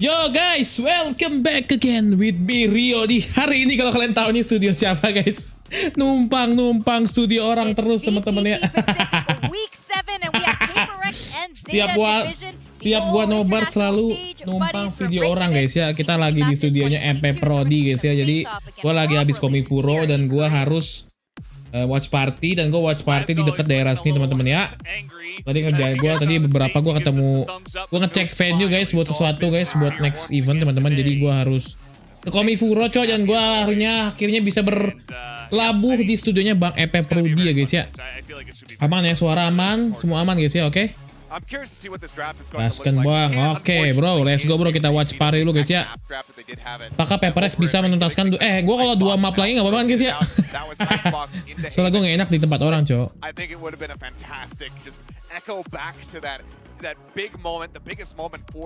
Yo guys, welcome back again with me Rio. Di hari ini kalau kalian tahu nih studio siapa guys, numpang studio orang terus teman-teman ya. Setiap gua nobar selalu numpang video orang guys ya. Kita lagi di studionya MP Prodi guys ya. Jadi gua lagi habis Komifuro dan gua harus watch party, dan gua watch party di dekat daerah sini teman-teman ya. Tadi ngerjain tadi beberapa gue ketemu, gue ngecek venue guys buat sesuatu guys, buat next event teman-teman. Jadi gue harus ke Komifuro coy, dan gue akhirnya bisa berlabuh di studionya Bang EP Prodi ya guys ya. Aman ya, suara aman, semua aman guys ya, oke? Gaskan bang, oke bro, let's go bro, kita watch party lu guys ya. Apakah Paperrex bisa menuntaskan gue kalau 2 map lagi gak apa-apa guys ya. Soalnya gue gak enak di tempat orang coy.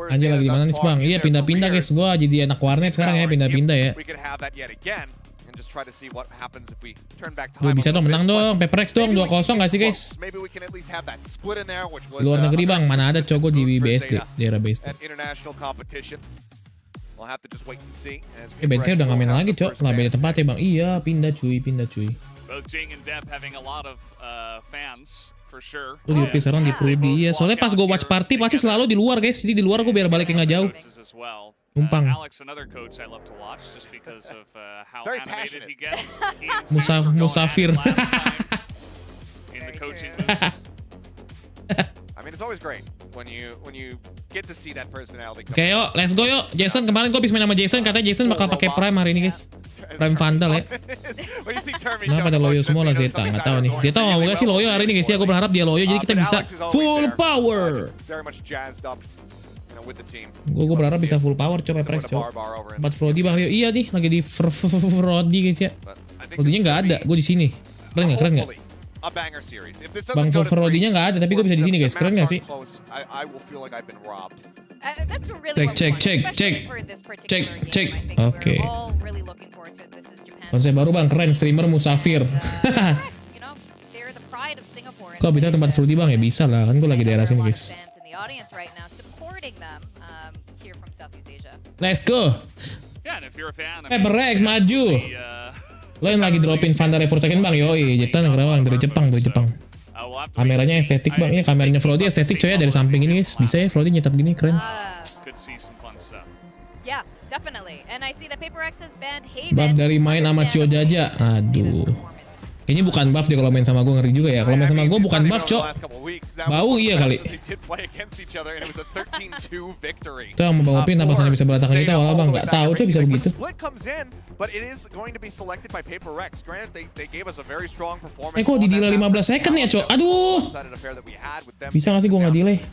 Anjir lagi dimana nih bang? Iya pindah-pindah guys, gue jadi anak warnet sekarang ya, pindah-pindah ya. Bisa dong, menang dong, Paperrex dong, 2-0 gak sih guys? Di luar negeri bang, mana ada cogo di BSD, daerah BSD. Bandnya udah gak main lagi cok, lah beda tempat ya bang. Iya, pindah cuy. Tuh di sekarang di Prodi ya, soalnya pas gue watch party pasti selalu di luar guys. Jadi di luar gue biar baliknya gak jauh. Numpang. Musafir. Oke yuk, let's go yuk. Jason, kemarin gue habis main sama Jason, katanya Jason bakal pakai Prime hari ini guys. Prime Vandal ya. Kenapa pada loyo semua lah Zeta, nggak tahu nih. Zeta ngomongnya sih loyo hari ini guys ya, gue berharap dia loyo jadi kita bisa full power. Gue berharap bisa full power coba Paperrex coba. 4 Frodi bang Rio, iya nih lagi di Frodi guys ya. Frodinya nggak ada, gue di sini. Keren nggak? Bang Frodinya nggak ada, tapi gue bisa di sini guys. Keren nggak sih? Cek. Oke. Konsep baru bang, keren, streamer musafir. Kok bisa tempat Frodi bang ya? Bisa lah, kan gue lagi daerah sini guys. Let's go. Paperrex maju. Lo yang lagi dropin Vandal for second bang, yoi. Zeta negara bang, dari Jepang. Kameranya estetik bang, ya kameranya Frodi estetik coy ya, dari samping ini guys. Bisa ya Frodi nyetap gini, keren. Buff dari main sama Djaja. Aduh. Kayaknya bukan buff dia kalau main sama gue, ngeri juga ya. Kalau main sama gue bukan buff cok. Bau iya kali. Itu yang mau Opin tampaknya bisa berantakan kita, walau bang nggak tahu cok bisa begitu. Kok di delay 15 second ya cok. Aduh. Bisa gak sih gue nggak delay?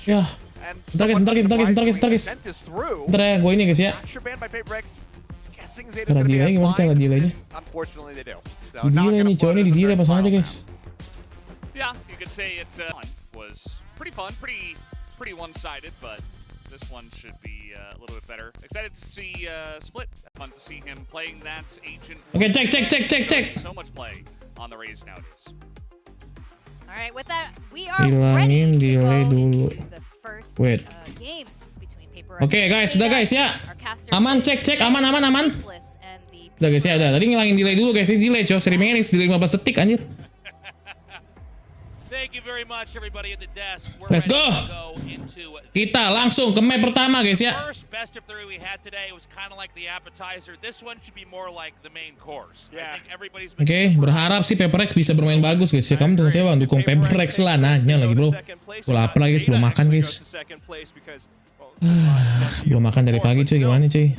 Ya. Bentar guys. Bentar ya, gue ini guys ya. Cara delay gimana cara delaynya? Di delay nih cowok, ini di delay pasang aja guys. Yeah, you could say it was pretty fun, pretty one-sided, but this one should be a little bit better. Excited to see Split. Fun to see him playing that agent. Oke, cek. So much play on the Rays nowadays. Alright, with that, we are hilangin ready delay to go dulu. into the first game between Paperrex. Oke guys, udah guys ya. Aman, cek, aman. Udah guys ya, udah. Tadi ngilangin delay dulu guys, ini delay coy, seri meris, delay 15 detik anjir. Let's go. Kita langsung ke map pertama guys ya. Oke, berharap sih Paperrex bisa bermain bagus guys ya. Kamu tunggu saya bang, dukung Paperrex lah, nanya lagi bro. Gue lapar lagi guys, belum makan guys. Belum makan dari pagi cuy, gimana cuy?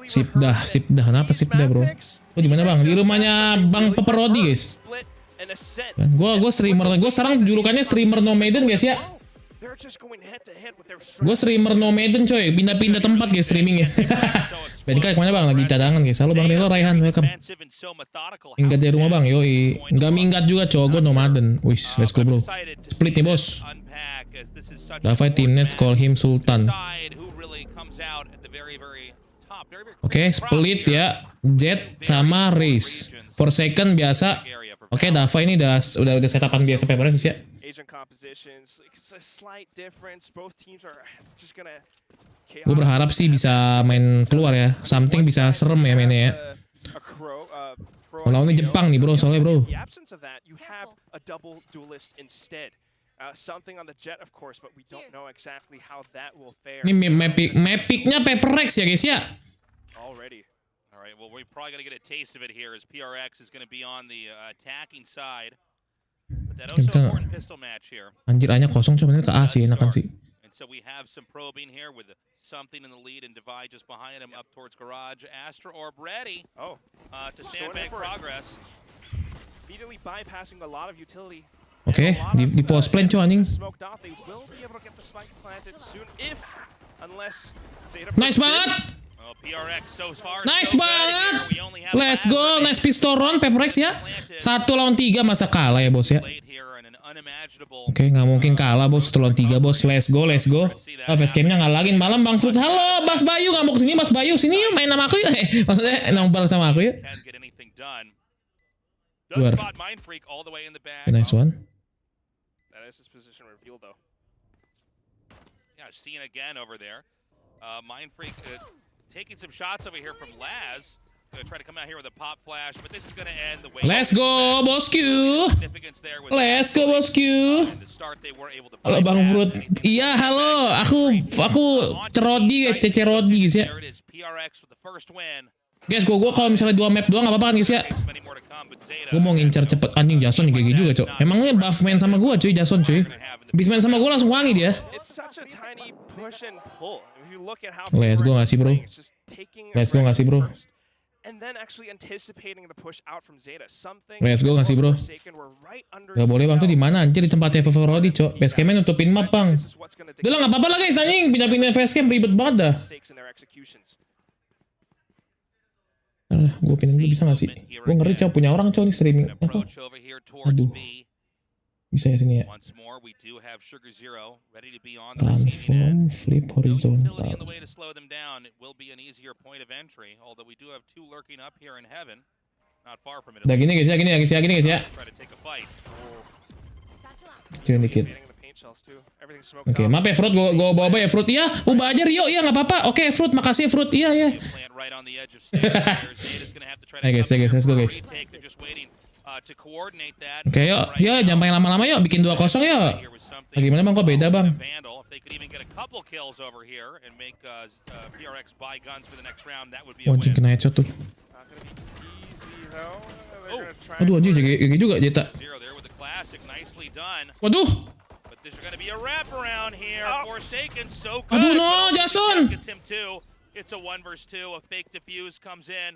Sip dah. Kenapa sip dah bro? Oh gimana bang? Di rumahnya Bang Paperrex guys. Gue streamer, gue sekarang julukannya streamer nomaden guys ya. Gue streamer nomaden coy, pindah-pindah tempat guys streamingnya. Benka kemana bang? Lagi cadangan guys. Halo bang Rilo, Raihan, welcome. Minggat dari rumah bang, yoi. Nggak minggat juga coy, gue nomaden. Wish, let's go bro. Split nih bos. Davai timnas call him Sultan. Oke, split ya. Jet sama Race. For second biasa Oke, Dava ini udah setupan biasa Paperrex ya. Gue berharap sih bisa main keluar ya. Something bisa serem ya mainnya ya. Lawannya Jepang nih bro, soalnya bro. Ini mapiknya Paperrex ya guys ya. Alright, well, we're probably going to get a taste of it here as PRX is going to be on the attacking side. But that also important pistol match here. Anjir, A-nya kosong, coba ini ke A sih, enakan sih. And so we have some probing here with something in the lead and Divide just behind him up towards garage. Astra Orb ready to sandbag progress. Immediately bypassing a lot of utility. Oke, di post plan cow anjing. Nice banget. Nice banget. Let's go, nice pistol round Paperrex ya. 1 lawan 3 masa kalah ya bos ya. Oke, nggak mungkin kalah bos 1 lawan 3 bos. Let's go, let's go. Facecamnya ngalangin malam Bang Fruit. Halo Bas Bayu, nggak mau kesini Bas Bayu. Sini yuk main sama aku yuk. Maksudnya nomor sama aku yuk. Luar. Nice one. Yeah, seen again over there. Mindfreak taking some shots over here from Laz. Gonna try to come out here with a pop flash, but this is gonna end the way. Let's go, bosku. Let's go, bosku. Halo Bang Fruit. Iya, halo. Aku cerodi, cece rodi guys ya. Guys, gue kalau misalnya 2 map doang nggak apa-apa kan guys ya. Gue mau ngincar cepet anjing Jason GG juga cok. Emangnya buff main sama gue cuy Jason cuy. Bis main sama gue langsung wangi dia. Let's go nggak sih bro? Let's go nggak sih bro? Let's go nggak sih bro? Gak boleh bang tuh di mana anjir di tempatnya Favorodi cok. Facecamnya nutupin map bang. Udah lah nggak apa-apa lah guys anjing pindah-pindah facecam ribet banget dah. Gue pindah dulu bisa gak sih? Gue ngeri cow punya orang cow nih streaming. Aduh. Bisa ya sini ya. Transform, flip horizontal. Udah gini guys ya, gini guys ya. Kecilin dikit. Oke, maaf ya Fruit, gue bawa ya Fruit ya. Ubah aja Rio, iya nggak apa-apa. Oke Fruit, makasih Fruit, iya ya. Ayo guys, let's go guys. Oke yuk, jangan main lama-lama yuk, bikin 2-0 yuk. Gimana bang, kok beda bang? Anjing kena headshot tuh. Aduh anjing GG juga Zeta. Waduh. Aduh no, Jason. It's a 1 versus 2. A fake defuse comes in.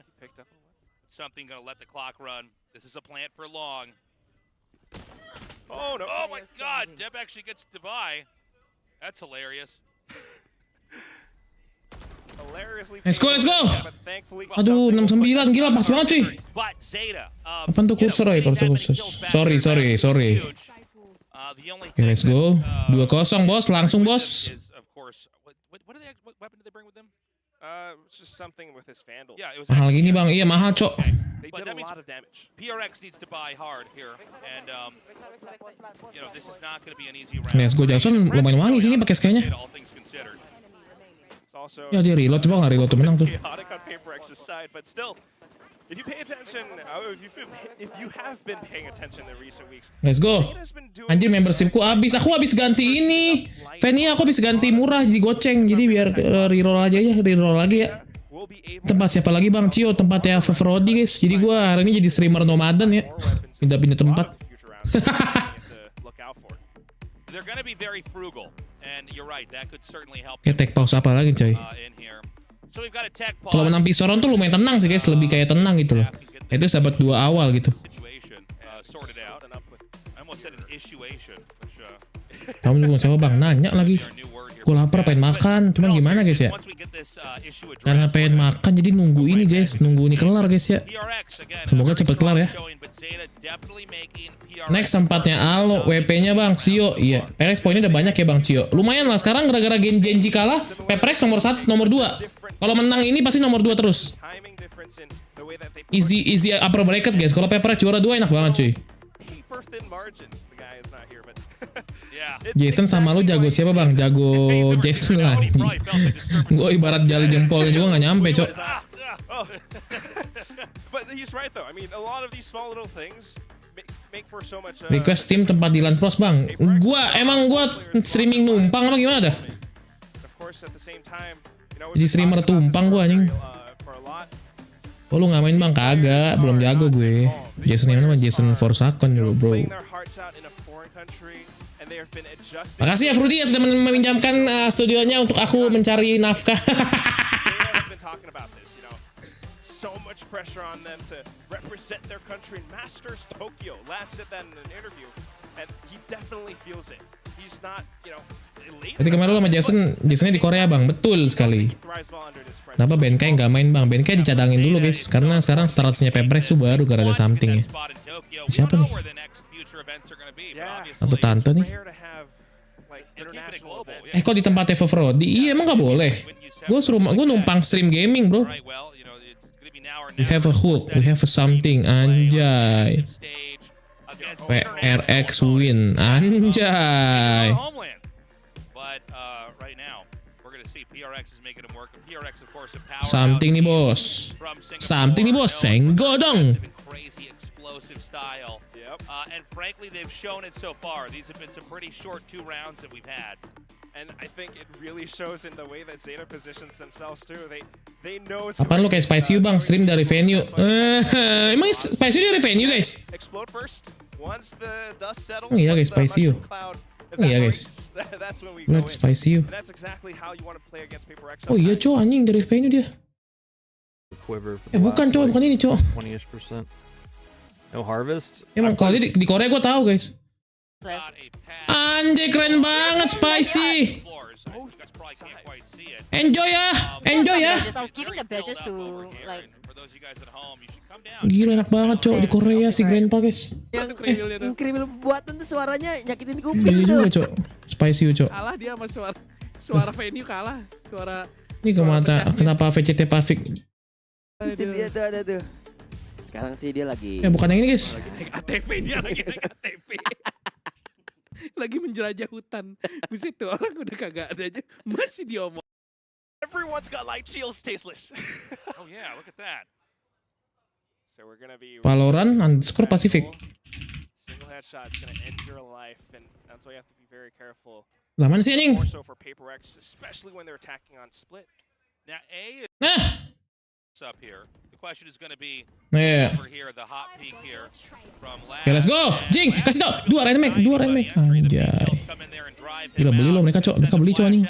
Something gonna let the clock run. This is a plant for long. Oh no! Oh my God! Deb actually gets to buy. That's hilarious. Let's go. Aduh 69 gila pas banget cuy. Apaan tuh kursor ya? Sorry. Okay, let's go. 2-0 bos, langsung bos. Mahal gini bang, iya mahal cok. Let's go Jason, lumayan wangi sini pakai skillnya. Ya dia reload, coba nggak reload tuh menang tuh. Let's go. Anjir membershipku habis. Aku habis ganti ini. Fanny aku habis ganti murah jadi goceng. Jadi biar reroll aja ya, reroll lagi ya. Tempat siapa lagi bang? Cio, tempatnya Favorodi guys. Jadi gue hari ini jadi streamer nomaden ya. Pindah-pindah tempat. Oke, take pause apa lagi coy? Kalau menang pisoron tuh lumayan tenang sih guys. Lebih kayak tenang gitu loh. Itu dapat 2 awal gitu. Kamu juga siapa bang? Nanya lagi. Gue lapar pengen makan. Cuman gimana guys ya? Karena pengen makan jadi nunggu ini guys. Nunggu ini kelar guys ya. Semoga cepet kelar ya. Next tempatnya Alo. WP-nya bang Cio. Iya. Paperrex poinnya udah banyak ya bang Cio. Lumayan lah sekarang gara-gara Genji kalah. Paperrex nomor 1, nomor 2. Kalau menang ini pasti nomor 2 terus. that they Easy upper bracket guys. Kalau Paperrex juara 2 enak banget cuy. paper thin margins. The guy is not here, but Yeah. it's Jason sama lu jago siapa bang? Jago Jason lah. Gue ibarat jali jempolnya juga nggak nyampe cok. Oh. But he's right though. I mean, a lot of these small little things make for so much. Request tim tempat di LAN Pros bang. Gua streaming numpang apa gimana dah? Of course, at the same time, you know, Jadi streamer tumpang gua anjing. for a lot. Oh lu nggak main bang? Kagak, belum jago gue. Jason yang mana? Jason Forsakon dulu bro. Playing their hearts out in a foreign country, and they have been adjusting. Makasih ya Fruity yang sudah meminjamkan studionya untuk aku mencari nafkah. They have been talking about this, you know, so much pressure on them to represent their country in Masters Tokyo. Last said that in an interview, and he definitely feels it. He's not, you know, elite. Berarti kemarin lu sama Jasonnya di Korea bang, betul sekali. He thrives well under this pressure. Kenapa Benkai nggak main bang? Benkai dicadangin dulu guys, karena sekarang strateginya Paperrex tuh baru gara ada something ya. Siapa nih? Atau tante nih? Rare to have like international events. Kok di tempatnya Frodi? Iya emang nggak boleh. Gue numpang stream gaming bro. We have a hook, we have a something, anjay. PRX win, anjay. Something nih bos. Something nih bos, senggo dong. And frankly, they've shown it so far. These have been some pretty short 2 rounds that we've had. And I think it really shows in the way that Zeta positions themselves too. They know. Apaan lu kayak Spicy bang, stream dari venue. Emang Spicy dari venue guys? Explode first. Once the dust settles. Oh iya guys, Spicy iya guys. That's when we Lihat Spicy. That's exactly how you want to play against Paperrex. Oh iya cowok anjing dari venue dia. Bukan cowok, bukan ini cowok. 20-ish%. No harvest. Emang kalau di Korea gue tahu guys. Anjay keren banget Spicy. Enjoy ya, enjoy ya. I was giving the badges to like. Gila enak banget cowok di Korea si Grandpa guys. Yang kriminal buatan tuh suaranya nyakitin kuping Iya tuh. juga cowok. Spicy cowok. Kalah dia sama suara venue kalah. Suara Ini kenapa VCT Pavik? itu dia tuh ada tuh. Sekarang sih dia lagi Bukan yang ini guys. lagi naik ATV, dia lagi naik ATV. Lagi menjelajah hutan. Buset tuh orang udah kagak ada aja masih diomong. Everyone's got light shields tasteless. Oh yeah, look at that. So we're gonna be Valorant underscore Pacific. single headshot's gonna end your life, and that's why you have to be very careful. Lah mana sih anjing? More so for Paperrex, especially when they're attacking on split. Now A Nah. is up here. The question is going to be Iya. over here, the hot peak here from last. Oke, let's go. Jing, kasih tau. 2 Rainmack. Anjay. Gila beli loh mereka cok. Mereka beli cok anjing.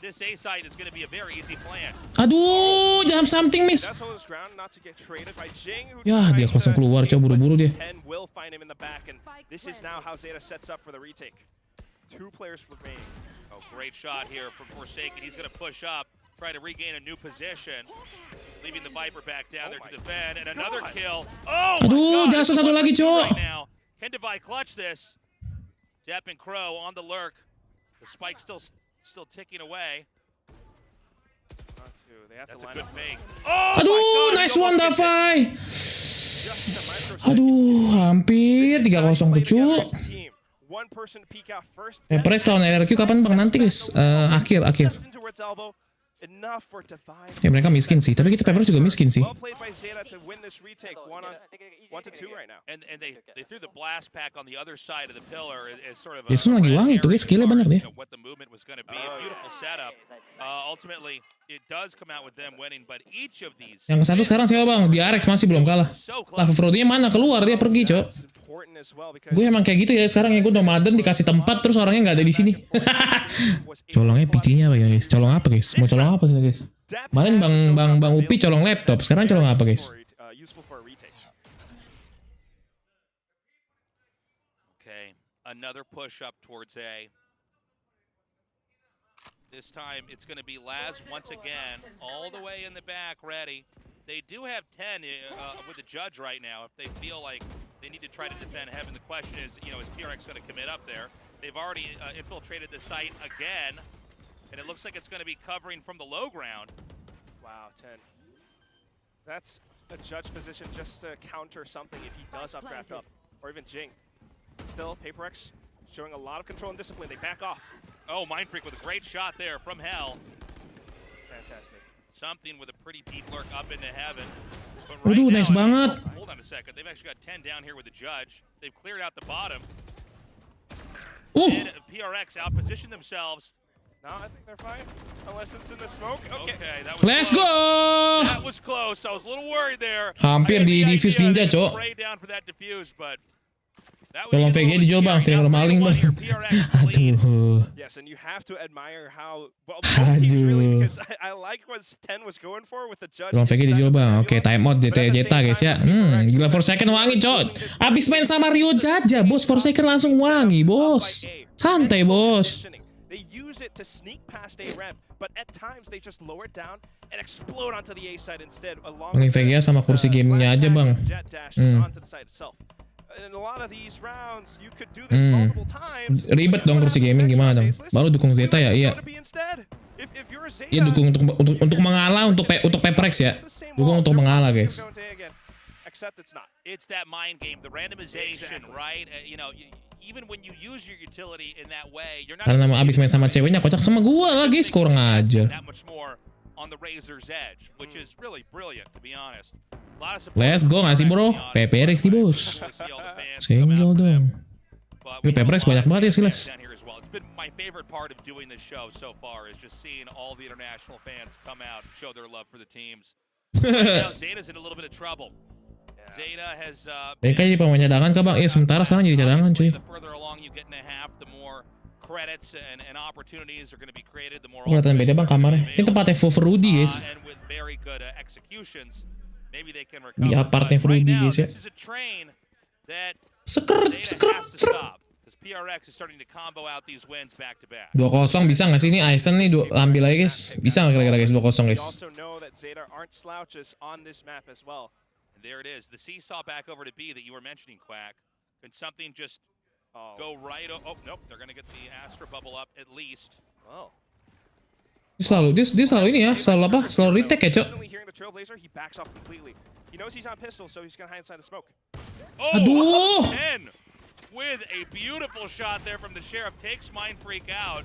This A site is going to be a very easy plan. Aduh, jam something miss. That's all this ground not to get traded by Jing, who Yah, dia tries langsung to keluar, escape, coba buru-buru but dia. Ken will find him in the back, and this is now how Zeta sets up for the retake. 2 players remaining. Oh, great shot here from Forsaken. He's going to push up, try to regain a new position, leaving the Viper back down there to defend, and another kill. Oh, Aduh, my God. Jason satu lagi, Cok. Right now. Can Divide clutch this? Depp and Crow on the lurk. The spike still ticking away. They have That's to a line good up. fake. Oh, Aduh, my God, nice he one almost hit it. Davai. Aduh, hampir 3-0 tuh cuk. One person to peek out first. Paperrex lawan RRQ kapan bang? Nanti guys, akhir. Just into its elbow. Enough for Divide. Ya mereka miskin sih, tapi kita Paperrex juga miskin sih. Well played by Zeta to win this retake. 1-2 right now. And they threw the blast pack on the other side of the pillar as sort of Jason lagi wangi tuh guys, skillnya banyak deh. what the movement was going to be. A beautiful setup. Ultimately, it does come out with them winning, but each of these. Yang satu sekarang siapa bang? Di RX masih belum kalah. Lah Frodinya mana? Keluar dia pergi cok. Gue emang kayak gitu ya sekarang ya, gue nomaden dikasih tempat terus orangnya nggak ada di sini. Colongnya PC-nya apa ya guys? Colong apa guys? Mau colong apa sih guys? Kemarin bang Upi colong laptop, sekarang colong apa guys? Okay, another push up towards A. This time it's going to be Laz once again, all the way in the back, ready. They do have 10 with the judge right now. If they feel like they need to try to defend heaven, the question is, is PRX going to commit up there? They've already infiltrated the site again, and it looks like it's going to be covering from the low ground. Wow, 10. That's a judge position just to counter something if he does updraft up, or even Jing. Still, Paperrex showing a lot of control and discipline. They back off. Oh, Mindfreak with a great shot there from hell. Fantastic. Something with a pretty deep lurk up into heaven. But Waduh, now, nice banget. Hold on a second. They've actually got 10 down here with the judge. They've cleared out the bottom. Did PRX outposition themselves? No, I think they're fine. Unless it's in the smoke. Okay. Okay, that was Let's close. go. That was close. I was a little worried there. Hampir di diffuse ninja, cok. Spray down for that diffuse, but that was Tolong a little VG dijual bang, scary. sering Now, maling bang. your PRX lead. Aduh. Yes, and you have to admire how well both teams really, because I like what 10 was going for with the judge. Tolong VG dijual bang. Oke, time out But at the Zeta same guys ya. time, Gila Forsaken wangi, cok. Abis main sama Ryuji, bos. Forsaken langsung wangi, bos. Santai, bos. They use it to sneak past A ramp, but at times they just lower it down and explode onto the A side instead. Along Paling with the, VGA sama kursi gamingnya aja, bang. jet dashes onto the side itself. In a lot of these rounds, you could do this multiple times. Ribet dong kursi gaming gimana dong. Baru dukung Zeta ya, iya. Iya dukung untuk mengalah untuk Paperrex ya. Dukung untuk mengalah guys. Except it's not. It's that mind game, the randomization, right? You know, even when you use your utility in that way, you're not. Karena abis main sama ceweknya kocak sama gua lah guys, kurang ajar. That much more on the razor's edge, which is really brilliant to be honest. Let's go nggak sih bro? Paperrex nih bos. Single dong. Ini Paperrex banyak banget ya sih les. It's been my favorite part of doing this show so far is just seeing all the international fans come out and show their love for the teams. Right now, Zeta's in a little bit of trouble. Zeta has Ini kayak pemain cadangan kah bang? Iya sementara sekarang jadi cadangan cuy. the further along you get in a half, the more credits and opportunities are going to be created, the more Kelihatan beda bang kamarnya. Ini tempatnya Rudy guys. and with very good executions, maybe they can Di recover. apartnya But right Rudy now, guys ya. this is a train that Sekrep, Zeta has to sekrep. stop because PRX is starting to combo out these wins back to back. 2-0 bisa nggak sih ini Aizen nih ambil aja guys. Bisa nggak kira-kira guys 2-0 We guys. also know that Zeta aren't slouches on this map as well. And there it is, the seesaw back over to B that you were mentioning, Quack. Can something just go right? Oh nope, they're gonna get the Astra bubble up at least. Oh. Dia selalu ini ya, selalu apa? Selalu retake ya, Cok. Constantly hearing the Trailblazer, he backs off completely. He knows he's on pistol, so he's gonna hide inside the smoke. Oh, Aduh. 10 with a beautiful shot there from the Sheriff, takes Mindfreak out.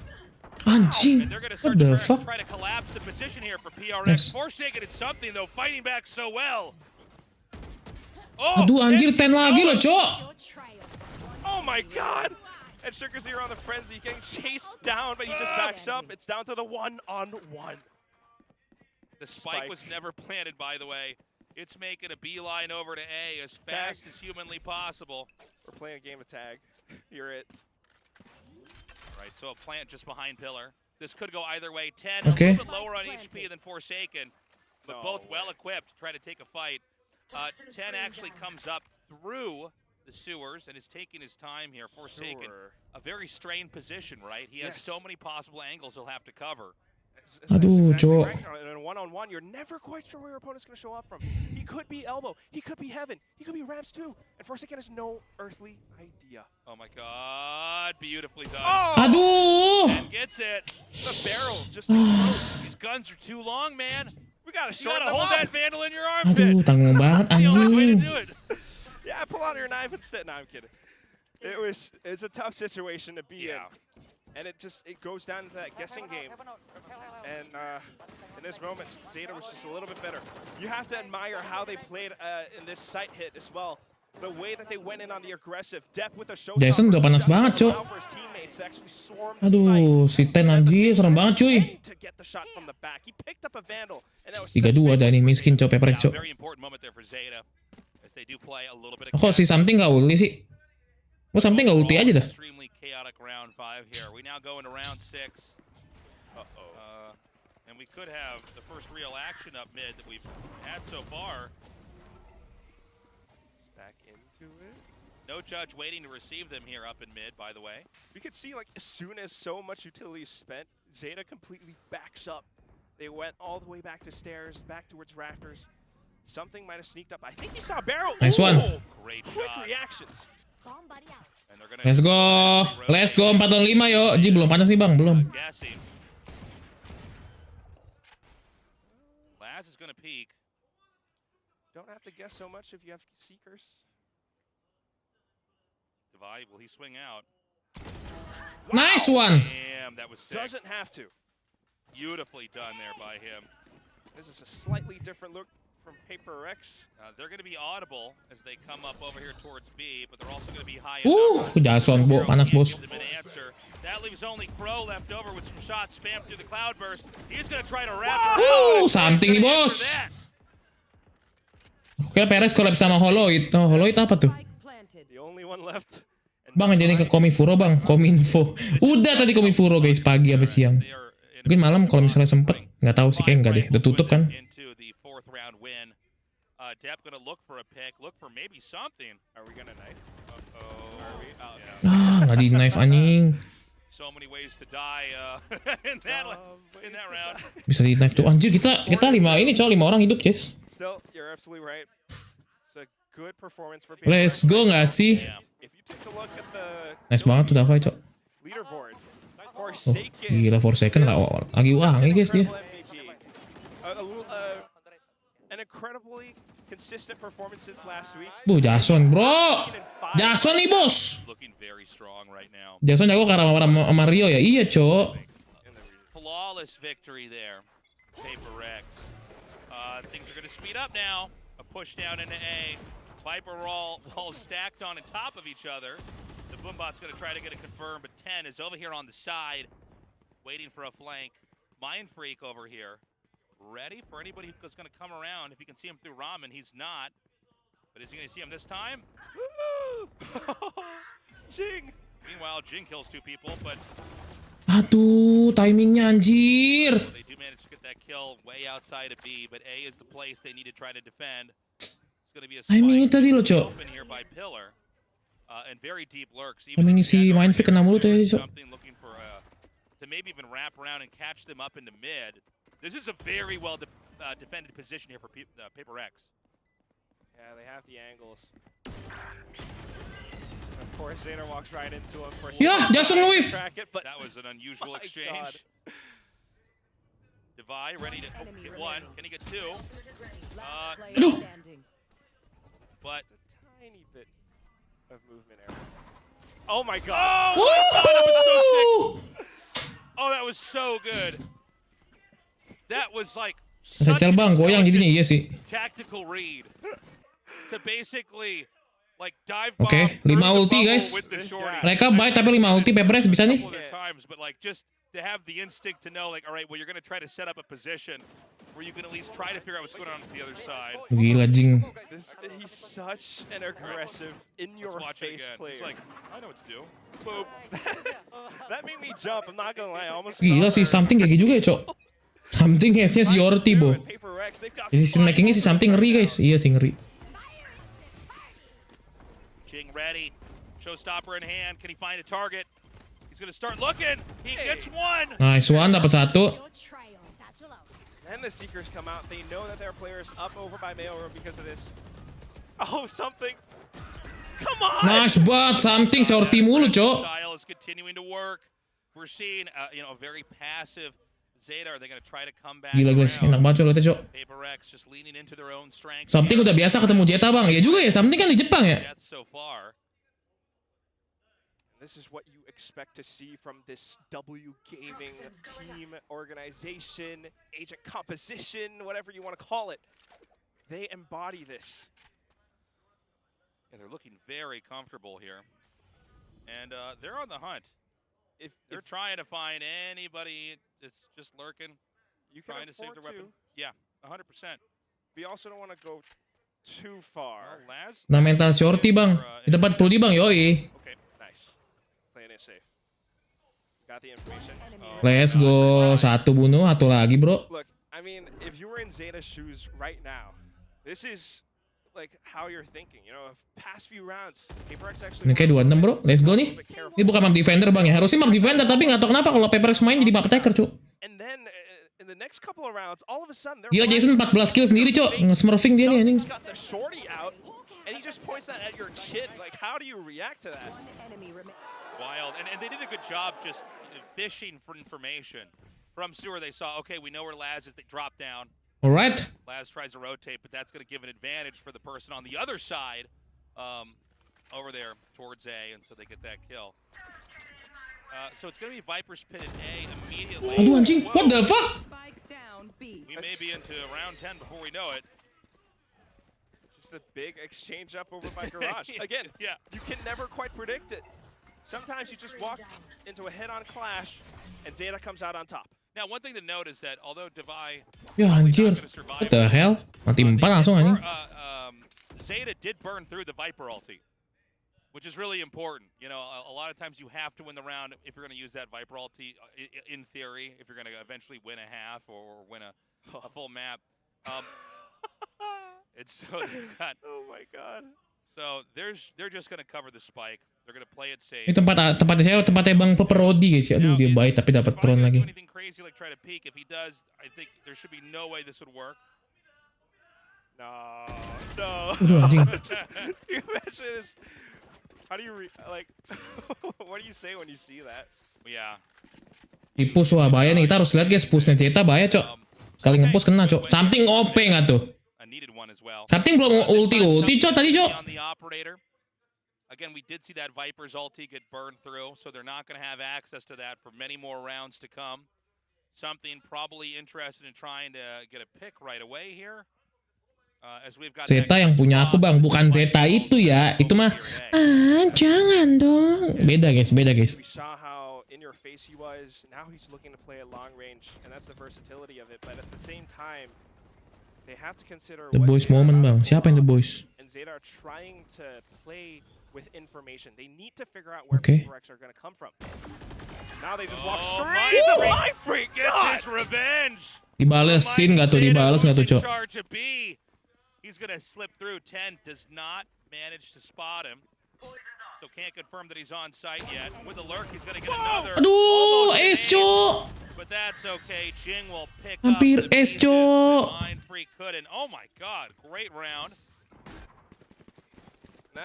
Anjing. And they're gonna What start the to fuck? try to collapse the position here for PRX. Nice. Forsaken is something though, fighting back so well. Oh, Aduh anjir 10 lagi loh, Cok. Cok. Oh my god! And Sugar Zero on the frenzy, getting chased down, but he just backs up. It's down to the 1-on-1. The spike was never planted, by the way. It's making a beeline over to A as fast as humanly possible. We're playing a game of tag. You're it. Right, so a plant just behind Pillar. This could go either way. 10 Okay. a little bit lower on HP than Forsaken, but both well equipped to try to take a fight. 10 actually comes up through the sewers and is taking his time here. Forsaken, a very strained position, right? He has so many possible angles he'll have to cover. Aduh, Cok. In a one-on-one, you're never quite sure where your opponent's going to show up from. He could be Elbow. He could be Heaven. He could be Rams too. And Forsaken has no earthly idea. Oh my god, beautifully done. Oh! Aduh. And gets it. The barrel just explodes. These guns are too long, man. We got to You shorten gotta them hold up. that Vandal in your armpit. Aduh, tanggung banget That's the only way to anjing. do it. Yeah, pull out your knife instead. No, I'm kidding. It's a tough situation to be in. And it goes down to that guessing game. And in this moment, Zeta was just a little bit better. You have to admire how they played in this sight hit as well. The way that they went in on the aggressive depth with a show. Jason udah panas banget, Cok. Aduh, si Ten anjir serem banget cuy. 3-2 ada nih miskin Cok Paperrex Cok. Very important moment there for Zeta as they do play a little bit of Kok si Something gak ulti sih? Kok Something gak ulti aja dah? Extremely chaotic round 5 here. We now go into round 6. And we could have the first real action up mid that we've had so far. Back into it. No judge waiting to receive them here up in mid, by the way. We could see like as soon as so much utility is spent, Zeta completely backs up. They went all the way back to stairs, back towards rafters. Something might have sneaked up. I think he saw Barrel. Nice one. Ooh, Great quick shot. reactions. And they're gonna Let's go. Let's go 4 lawan 5 yo. Ji belum panas nih Bang, belum. Gassing. Laz is gonna peek. don't have to guess so much if you have Seekers. Divide, will he swing out? Nice one. Damn, that was sick. Doesn't have to. Beautifully done there by him. This is a slightly different look from Paperrex. They're going to be audible as they come up over here towards B, but they're also going to be high. Jason, bo. Panas, bos. That leaves only Crow left over with some shots spammed through the cloudburst. He's going to try to wrap her out. Something nih, bos. Aku kira Perez collab sama Holoid. Oh, Holoid apa tuh? The only one left. Bang, jadi ke Komifuro bang, Kominfo. Udah tadi Komifuro guys, pagi apa siang. Mungkin malam kalau misalnya sempet, nggak tahu sih, kayak nggak deh, udah tutup kan. Nggak di knife anjing. Bisa di knife tuh, anjir kita 5 orang hidup guys. Still, you're absolutely right. It's a good performance for Let's go nggak sih? Nice banget tuh Davai, cok. Oh, gila Forsaken lagi wangi guys dia. Jason bro. Jason nih bos. Jason jago karena sama Rio ya. Iya cok. Flawless victory there. Paperrex. Things are going to speed up now. A push down into A. Viper all stacked on top of each other. The Boombot's going to try to get it confirmed, but 10 is over here on the side, waiting for a flank. Mind Freak over here, ready for anybody who's going to come around. If you can see him through Ramen, he's not. But is he going to see him this time? Jing! Meanwhile, Jing kills 2 people, but... Aduh, timingnya anjir. Well, they do manage to get that kill way outside of B, but A is the place they need to try to defend. Timingnya tadi loh, cok. Timing si Mind Freak kena mulu tuh ya, cok. To maybe even wrap around and catch them up into mid. This is a very well defended position here for Paperrex. Yeah, they have the angles. Of course, Zeta walks right into him. Yeah, Jason Louis. That was an unusual exchange. Divide ready to get 1. Can he get 2? No. But just a tiny bit of movement error. Oh my god! Oh, that was so sick! Oh, that was so good. That was like such a tactical read to basically like dive bomb. Oke, 5 ulti guys. Mereka baik tapi 5 ulti Paperrex bisa nih. But like just to have the instinct to know like, all right, well you're gonna try to set up a position where you can at least try to figure out what's going on the other side. Gila Jing. He's such an aggressive, in-your-face player. He's like, I know what to do. Boop. That made me jump. I'm not gonna lie. I almost. Gila sih, Something kayak gitu juga ya, cok. Something S-nya si Yorti, bo. Decision makingnya si Something ngeri guys. Iya sih ngeri. Jing ready. Showstopper in hand. Can he find a target? He's gonna start looking. He gets 1. Nice one, dapat 1. And the Seekers come out. They know that their players up over by mailroom because of this. Oh, Something. Come on. Nice banget, Something Yorti mulu, cok. Style is continuing to work. We're seeing, a very passive Zeta. Are they gonna try to come back? Gila guys, enak banget lihatnya, cok. Paperrex just leaning into their own strength. Something udah biasa ketemu Zeta, bang. Ya juga ya, Something kan di Jepang ya. So far. This is what you expect to see from this W Gaming team, organization, agent composition, whatever you want to call it. They embody this. And they're looking very comfortable here. And they're on the hunt. If they're trying to find anybody that's just lurking, you can trying to save their weapon. Yeah, 100%. We also don't want to go too far. Nah, mental shorty bang. Di tempat Prodi bang, yoi. Okay, nice. Playing it safe. Got the information. Let's go. 1 bunuh, 1 lagi bro. Look, I mean, if you were in Zeta's shoes right now, this is like how you're thinking. You know, past few rounds, Paperrex actually. Ini kayak 26 bro. Let's go nih. Ini bukan map defender bang ya. Harusnya map defender tapi nggak tahu kenapa kalau Paperrex main jadi map attacker cu. And then in the next couple of rounds, all of a sudden they're gila Jason 14 kill sendiri cok. Nge-smurfing dia nih anjing. Got the shorty out and he just points that at your chin. Like how do you react to that? Wild. And they did a good job just fishing for information from sewer. They saw, okay, we know where Laz is. They dropped down. Alright. Laz tries to rotate, but that's going to give an advantage for the person on the other side over there towards A, and so they get that kill. So it's going to be Viper's pit at A immediately. Aduh anjing, what the fuck? We may be into round 10 before we know it. It's just a big exchange up over by Garage. Again, Yeah. you can never quite predict it. Sometimes you just walk into a head-on clash, and Zeta comes out on top. Now, one thing to note is that although Devi Ya anjir. What the hell? Mati 4 langsung anjing. Zeta did burn through the Viper ulti, which is really important. You know, a lot of times you have to win the round if you're going to use that Viper ulti, in theory, if you're going to eventually win a half or win a full map. It's so they've got, Oh my god. so they're just going to cover the spike. They're going to play it safe. Ini tempatnya Bang Paperrex guys ya. Aduh dia baik tapi dapat If I drone do lagi. anything crazy like try to peek, if he does, I think there should be no way this would work. No. Aduh anjing. You imagine this. How do you like? What do you say when you see that? Yeah. Di push wah bahaya nih. Kita harus lihat guys pushnya Zeta bahaya cok. Sekali nge-push kena cok. Something OP nggak tuh? A needed one as well. Something belum ulti cok tadi cok. On the operator. Again, we did see that Viper's ulti get burned through, so they're not going to have access to that for many more rounds to come. Something probably interested in trying to get a pick right away here. As we've got Zeta yang punya aku bang, bukan Zeta itu ya. Itu mah jangan dong. Beda guys, beda guys. We saw how in your face he was. Now he's looking to play at long range, and that's the versatility of it. But at the same time, they have to consider The what boys Zeta moment are bang. about to Siapa yang the pull off. boys? And Zeta are trying to play with information. They need to figure out where Okay. Paperrex are going to come from. And now they just walk Oh, straight into the Life Freak. gets his revenge. Dibalesin nggak tuh? Dibales nggak tuh cok? Charge of B. He's gonna slip through. 10 does not manage to spot him, so can't confirm that he's on site yet. With a lurk, he's gonna get another. Aduh, almost an ace ace, cok. But that's okay. Jing will pick Hampir up the ace, pieces cok. that Mind Freak couldn't. Oh my God, great round.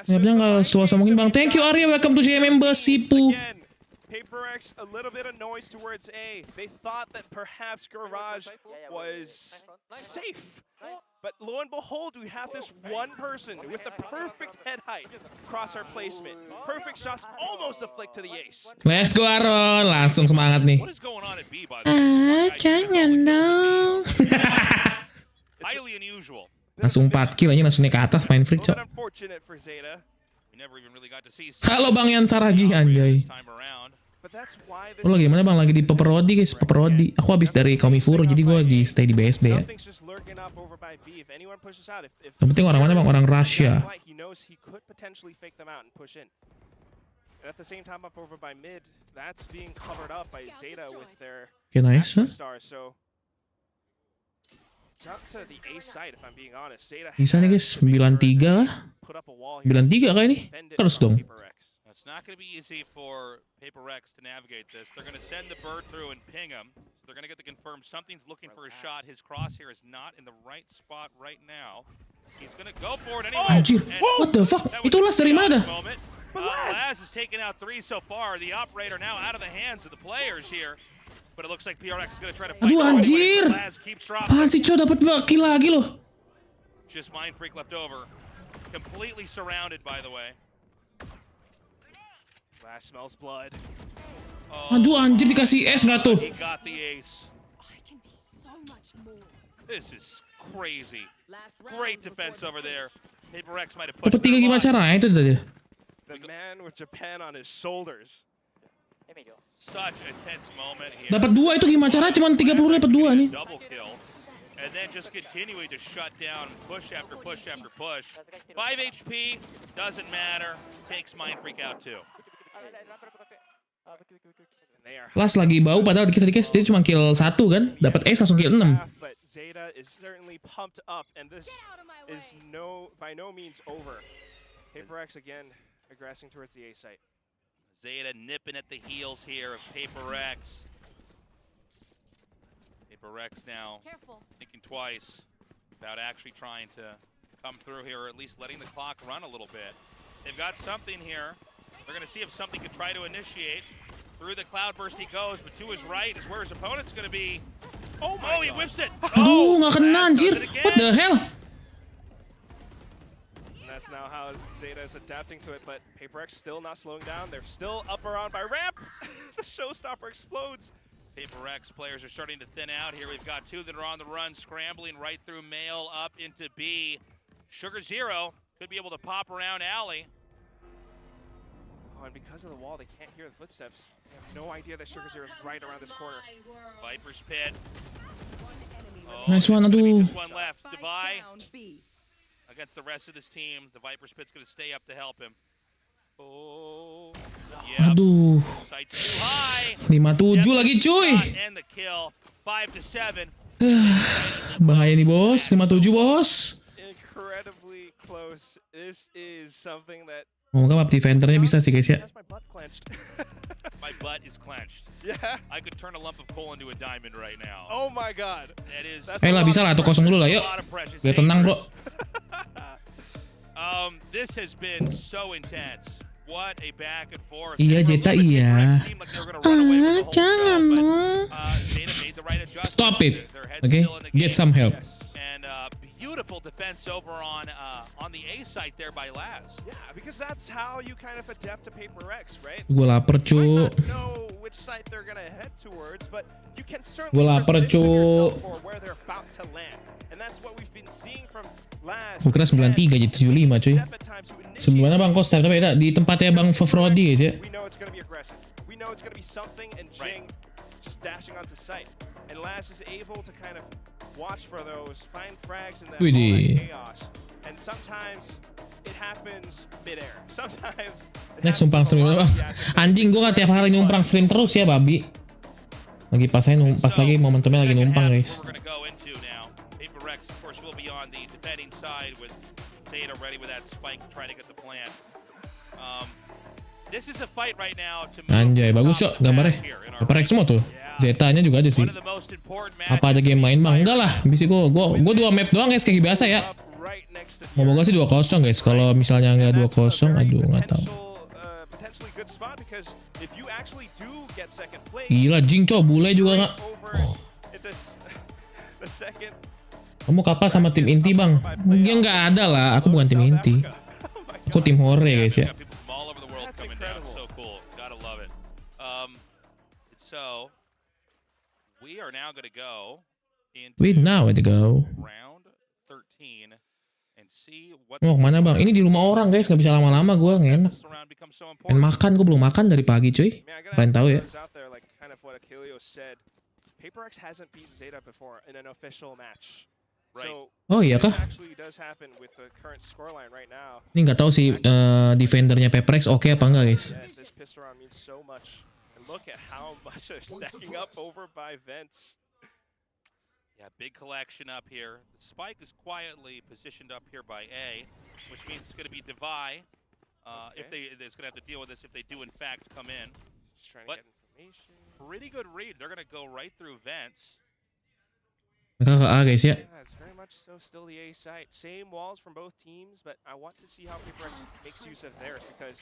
Ya bilang nggak suasana mungkin bang. Thank you Arya, welcome to JMM Basipu. Again, Paperrex a little bit of noise towards A. They thought that perhaps Garage was safe. But lo and behold, we have this one person with the perfect head height, crosshair placement, perfect shots, almost a flick to the ace. Let's go Aron, langsung semangat nih. What is going on at B, by the way? Jangan dong. Highly unusual. Langsung 4 kill aja langsung naik ke atas main A freak little cok. bit unfortunate for Zeta, We never even really got to see. Halo Bang Yan Saragi anjay. This time around. but that's why this Lo lagi mana bang? Lagi di Paperrex guys, Paperrex. Aku habis dari Komifuro jadi gue di stay di BSD ya. something's just lurking up over by B. If anyone pushes out, if Yang penting orang mana bang? Orang Russia. he knows he could potentially fake them out and push in. And at the same time, up over by mid, that's being covered up by Zeta with their Oke nice. Astro Stars. So it's up to the A side, if I'm being honest. Zeta Bisa nih guys, has to make sure 9-3 that kah? they put up a wall here 9-3 kah ini? defend it Terus from dong. Paperrex. It's not going to be easy for Paperrex to navigate this. They're going to send the bird through and ping him. So they're going to get the confirm something's looking for a shot. His crosshair is not in the right spot right now. He's going to go for it anyway. Anjir, And what the fuck? that was Itu Las dari a mana? moment. Laz has taken out 3 so far. The operator now out of the hands of the players here. But it looks like PRX is going to try to fight. Aduh, the anjir. but Laz keeps dropping. Apaan sih cok dapat 2 kill lagi loh. Just Mind Freak left over. Completely surrounded, by the way. Last smells blood. Oh, Aduh anjir dikasih S nggak tuh? he got the ace. This is crazy. Great defense over there. Paperrex might have pushed Dapat 3 their gimana luck. caranya itu tadi. The man with Japan on his shoulders. Such a tense moment here. Dapat 2 itu gimana caranya? Cuman 30 dapat 2 nih. Double kill. And then just continuing to shut down push after push after push. 5 HP, doesn't matter. Takes Mind Freak out too. And they are Las lagi bau padahal dikit tadi guys dia cuma kill 1 kan. Dapat S langsung kill 6. but Zeta is certainly pumped up, and this is by no means over. Paperrex again aggressing towards the A site. Zeta nipping at the heels here of Paperrex. Paperrex now thinking twice about actually trying to come through here, or at least letting the clock run a little bit. They've got something here. They're going to see if something could try to initiate. Through the cloudburst he goes, but to his right is where his opponent's going to be. Oh my he god. whips it. Aduh, nggak kena Laz anjir. does it again. What the hell? And that's now how Zeta is adapting to it, but Paperrex still not slowing down. They're still up around by ramp. The showstopper explodes. Paperrex players are starting to thin out here. We've got two that are on the run, scrambling right through Mail up into B. Sugar Zero could be able to pop around Alley. Oh, and because of the wall, they can't hear the footsteps. They have no idea that Sugar Zero is right around this corner. Viper's Pit. Oh, Nice one, there's gonna be aduh. just one left. Divide against the rest of this team. The Viper's Pit's going to stay up to help him. Oh, yeah. Aduh. Sights too high. 5-7 lagi cuy. And the kill. 5-7. Bahaya nih bos. 5-7 bos. Incredibly close. This is something that Semoga map defendernya bisa sih guys ya. has my butt clenched. My butt is clenched. Yeah. I could turn a lump of coal into a diamond right now. Oh my god. That is That's Lah bisa lah 1-0 dulu lah yuk. a lot of pressure. Biar tenang bro. This has been so intense. What a back and forth. Iya Zeta iya. Jangan dong. Stop it. Okay, get some help. And beautiful defense over on the A site there by Laz. Yeah, because that's how you kind of adapt to Paperrex, right? Gue lapar You might cu. not know which site they're gonna head towards, but you can certainly Gua lapar, position cu. yourself for where they're about to land. And that's what we've been seeing from Laz. Gue kira 93 jadi 75 cuy. Sebelumnya Bang Kos tapi beda di tempatnya Bang Frodi guys ya. We know it's gonna be aggressive. We know it's gonna be something, and Jing just dashing onto site. And Laz is able to kind of watch for those, find frags in that Widih. chaos. And sometimes it happens midair. Sometimes it Next happens numpang a stream lot apa? of the action. Anjing gue gak tiap hari numpang stream terus ya babi. Lagi pas lagi momentumnya lagi numpang guys. We're gonna go into now. Paperrex, of course, will be on the defending side with Zeta ready with that spike, trying to get the plant. This is a fight right now to move Anjay bagus top yuk of the gambarnya. map here in our HyperX semua tuh. Zetanya juga aja sih. one of the most important Apa ada game main bang? Enggak lah. Bisa gue 2 map doang guys kayak biasa ya. Up right next to Moga sih 2-0 guys. Kalau misalnya nggak 2-0, aduh nggak tahu. Potentially good spot because if you actually do get second place, Gila Jing cow bule juga nggak. over into the second. Kamu kapan sama tim inti bang? Ya nggak ada lah. Aku bukan tim inti. Aku tim hore guys ya. People from all over the world That's coming down. incredible. So cool. Gotta love it. So we are now gonna go into Wait now where to go. round 13 and see what Mau kemana bang? Ini di rumah orang guys. Nggak bisa lama-lama gue nggak enak. this round becomes so Pengen important. makan. Gue belum makan dari pagi cuy. Kalian tahu ya. Out there, like kind of what Achilleo said. Paperrex hasn't beat Zeta before in an official match. Right. So Oh iya kah? this actually does happen with the current scoreline right now. Ini nggak tahu sih defendernya Paperrex oke apa enggak guys. Yes, this pistol round means so much. And look at how much they're stacking up over by Vents. Yeah, big collection up here. The spike is quietly positioned up here by A, which means it's going to be Divide. If it's going to have to deal with this if they do in fact come in. Just trying But- to get information. Pretty good read. They're going to go right through Vents. Mereka ke A guys ya. Yeah, it's very much so still the A site. Same walls from both teams, but I want to see how Paperrex makes use of theirs because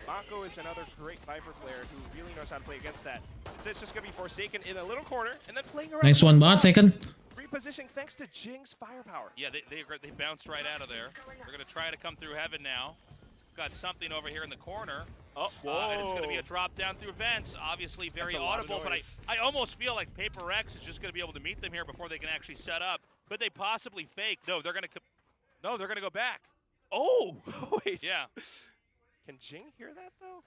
Mako is another great Viper player who really knows how to play against that. So it's just going to be Forsaken in a little corner and then playing around. Nice one banget second. Repositioning thanks to Jing's firepower. Yeah, they bounced right out of there. They're going to try to come through Heaven now. Got something over here in the corner. Oh, And it's going to be a drop down through Vents. Obviously very That's a lot of audible, but noise. I almost feel like Paperrex is just going to be able to meet them here before they can actually set up. Could they possibly fake? No, they're going to go back. Oh, wait. Yeah. Can Jing hear that though?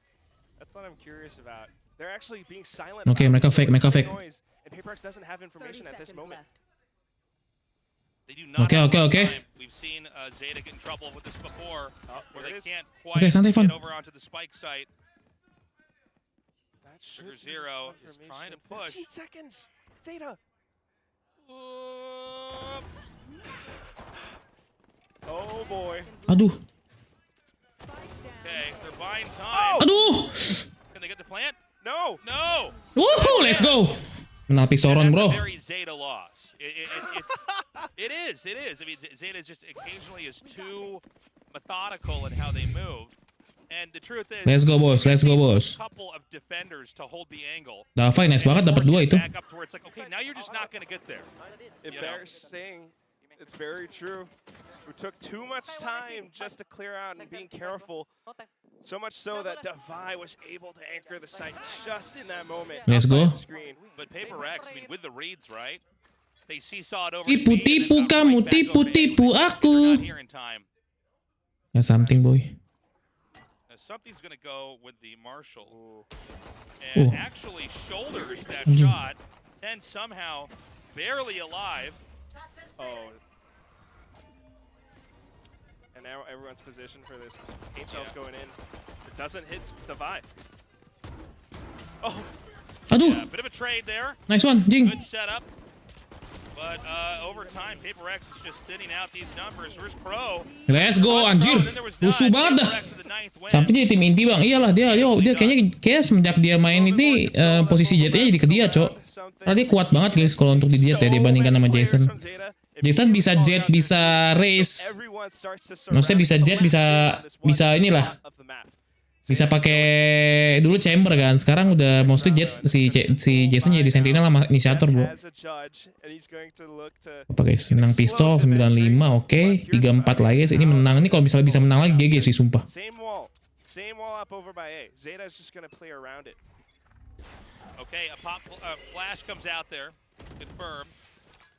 That's what I'm curious about. They're actually being silent. Okay, about mereka it, so fake, it's mereka no fake. noise, and Paperrex doesn't have information at this moment. They do not Okay, have okay, enough okay. time. We've seen Zeta get in trouble with this before, where there they it is. can't quite Okay, santai, get Fon. over onto the spike site. That Sugar should be Zero is trying to confirmation. push. 15 seconds. Zeta. Oh boy. Aduh. Okay, they're buying time. Aduh. Can they get the plant? No. No. Woohoo, let's go. Menapis Toron That's bro. a very Zeta loss. It is. I mean, Zeta just occasionally is too methodical in how they move. And the truth is, Let's go bos, let's go bos. couple of defenders to hold the angle. Davai nice banget dapat 2 itu. Back up to where it's like, okay, now you're just not going to get there. Embarrassing. It's very true. We took too much time just to clear out and being careful. So much so that ZOWIE was able to anchor the site just in that moment. Let's go. But Paperrex, I mean, with the reads, right? They seesawed over. Tipu-tipu kamu, tipu-tipu aku. Ya something boy. Something's gonna go with the Marshall. And actually shoulders that shot. And somehow barely alive. Oh. And now everyone's positioned for this. HL's going in. It doesn't hit ZOWIE. Oh. Aduh. Yeah, bit of a trade there. Nice one, Jing. Good setup. But over time, Paperrex is just thinning out these numbers. Where's Pro? Let's go anjir. Rusuh banget dah. Sampai jadi tim inti bang. Iyalah dia kayaknya semenjak dia main ini posisi Zeta-nya jadi ke dia, Cok. Karena dia kuat banget guys kalau untuk di Zeta ya dibandingkan sama Jason. Jason bisa jet, bisa race. Maksudnya bisa jet, bisa inilah. Bisa pakai dulu chamber kan. Sekarang udah mostly jet si Jason jadi sentinel sama inisiator, bro. Apa guys? Menang pistol 95, oke. 3-4 lagi guys. Ini menang. Ini kalau misalnya bisa menang lagi GG sih sumpah. Same wall up over by A. Zeta's just gonna play around it. Okay, a flash comes out there. Confirmed.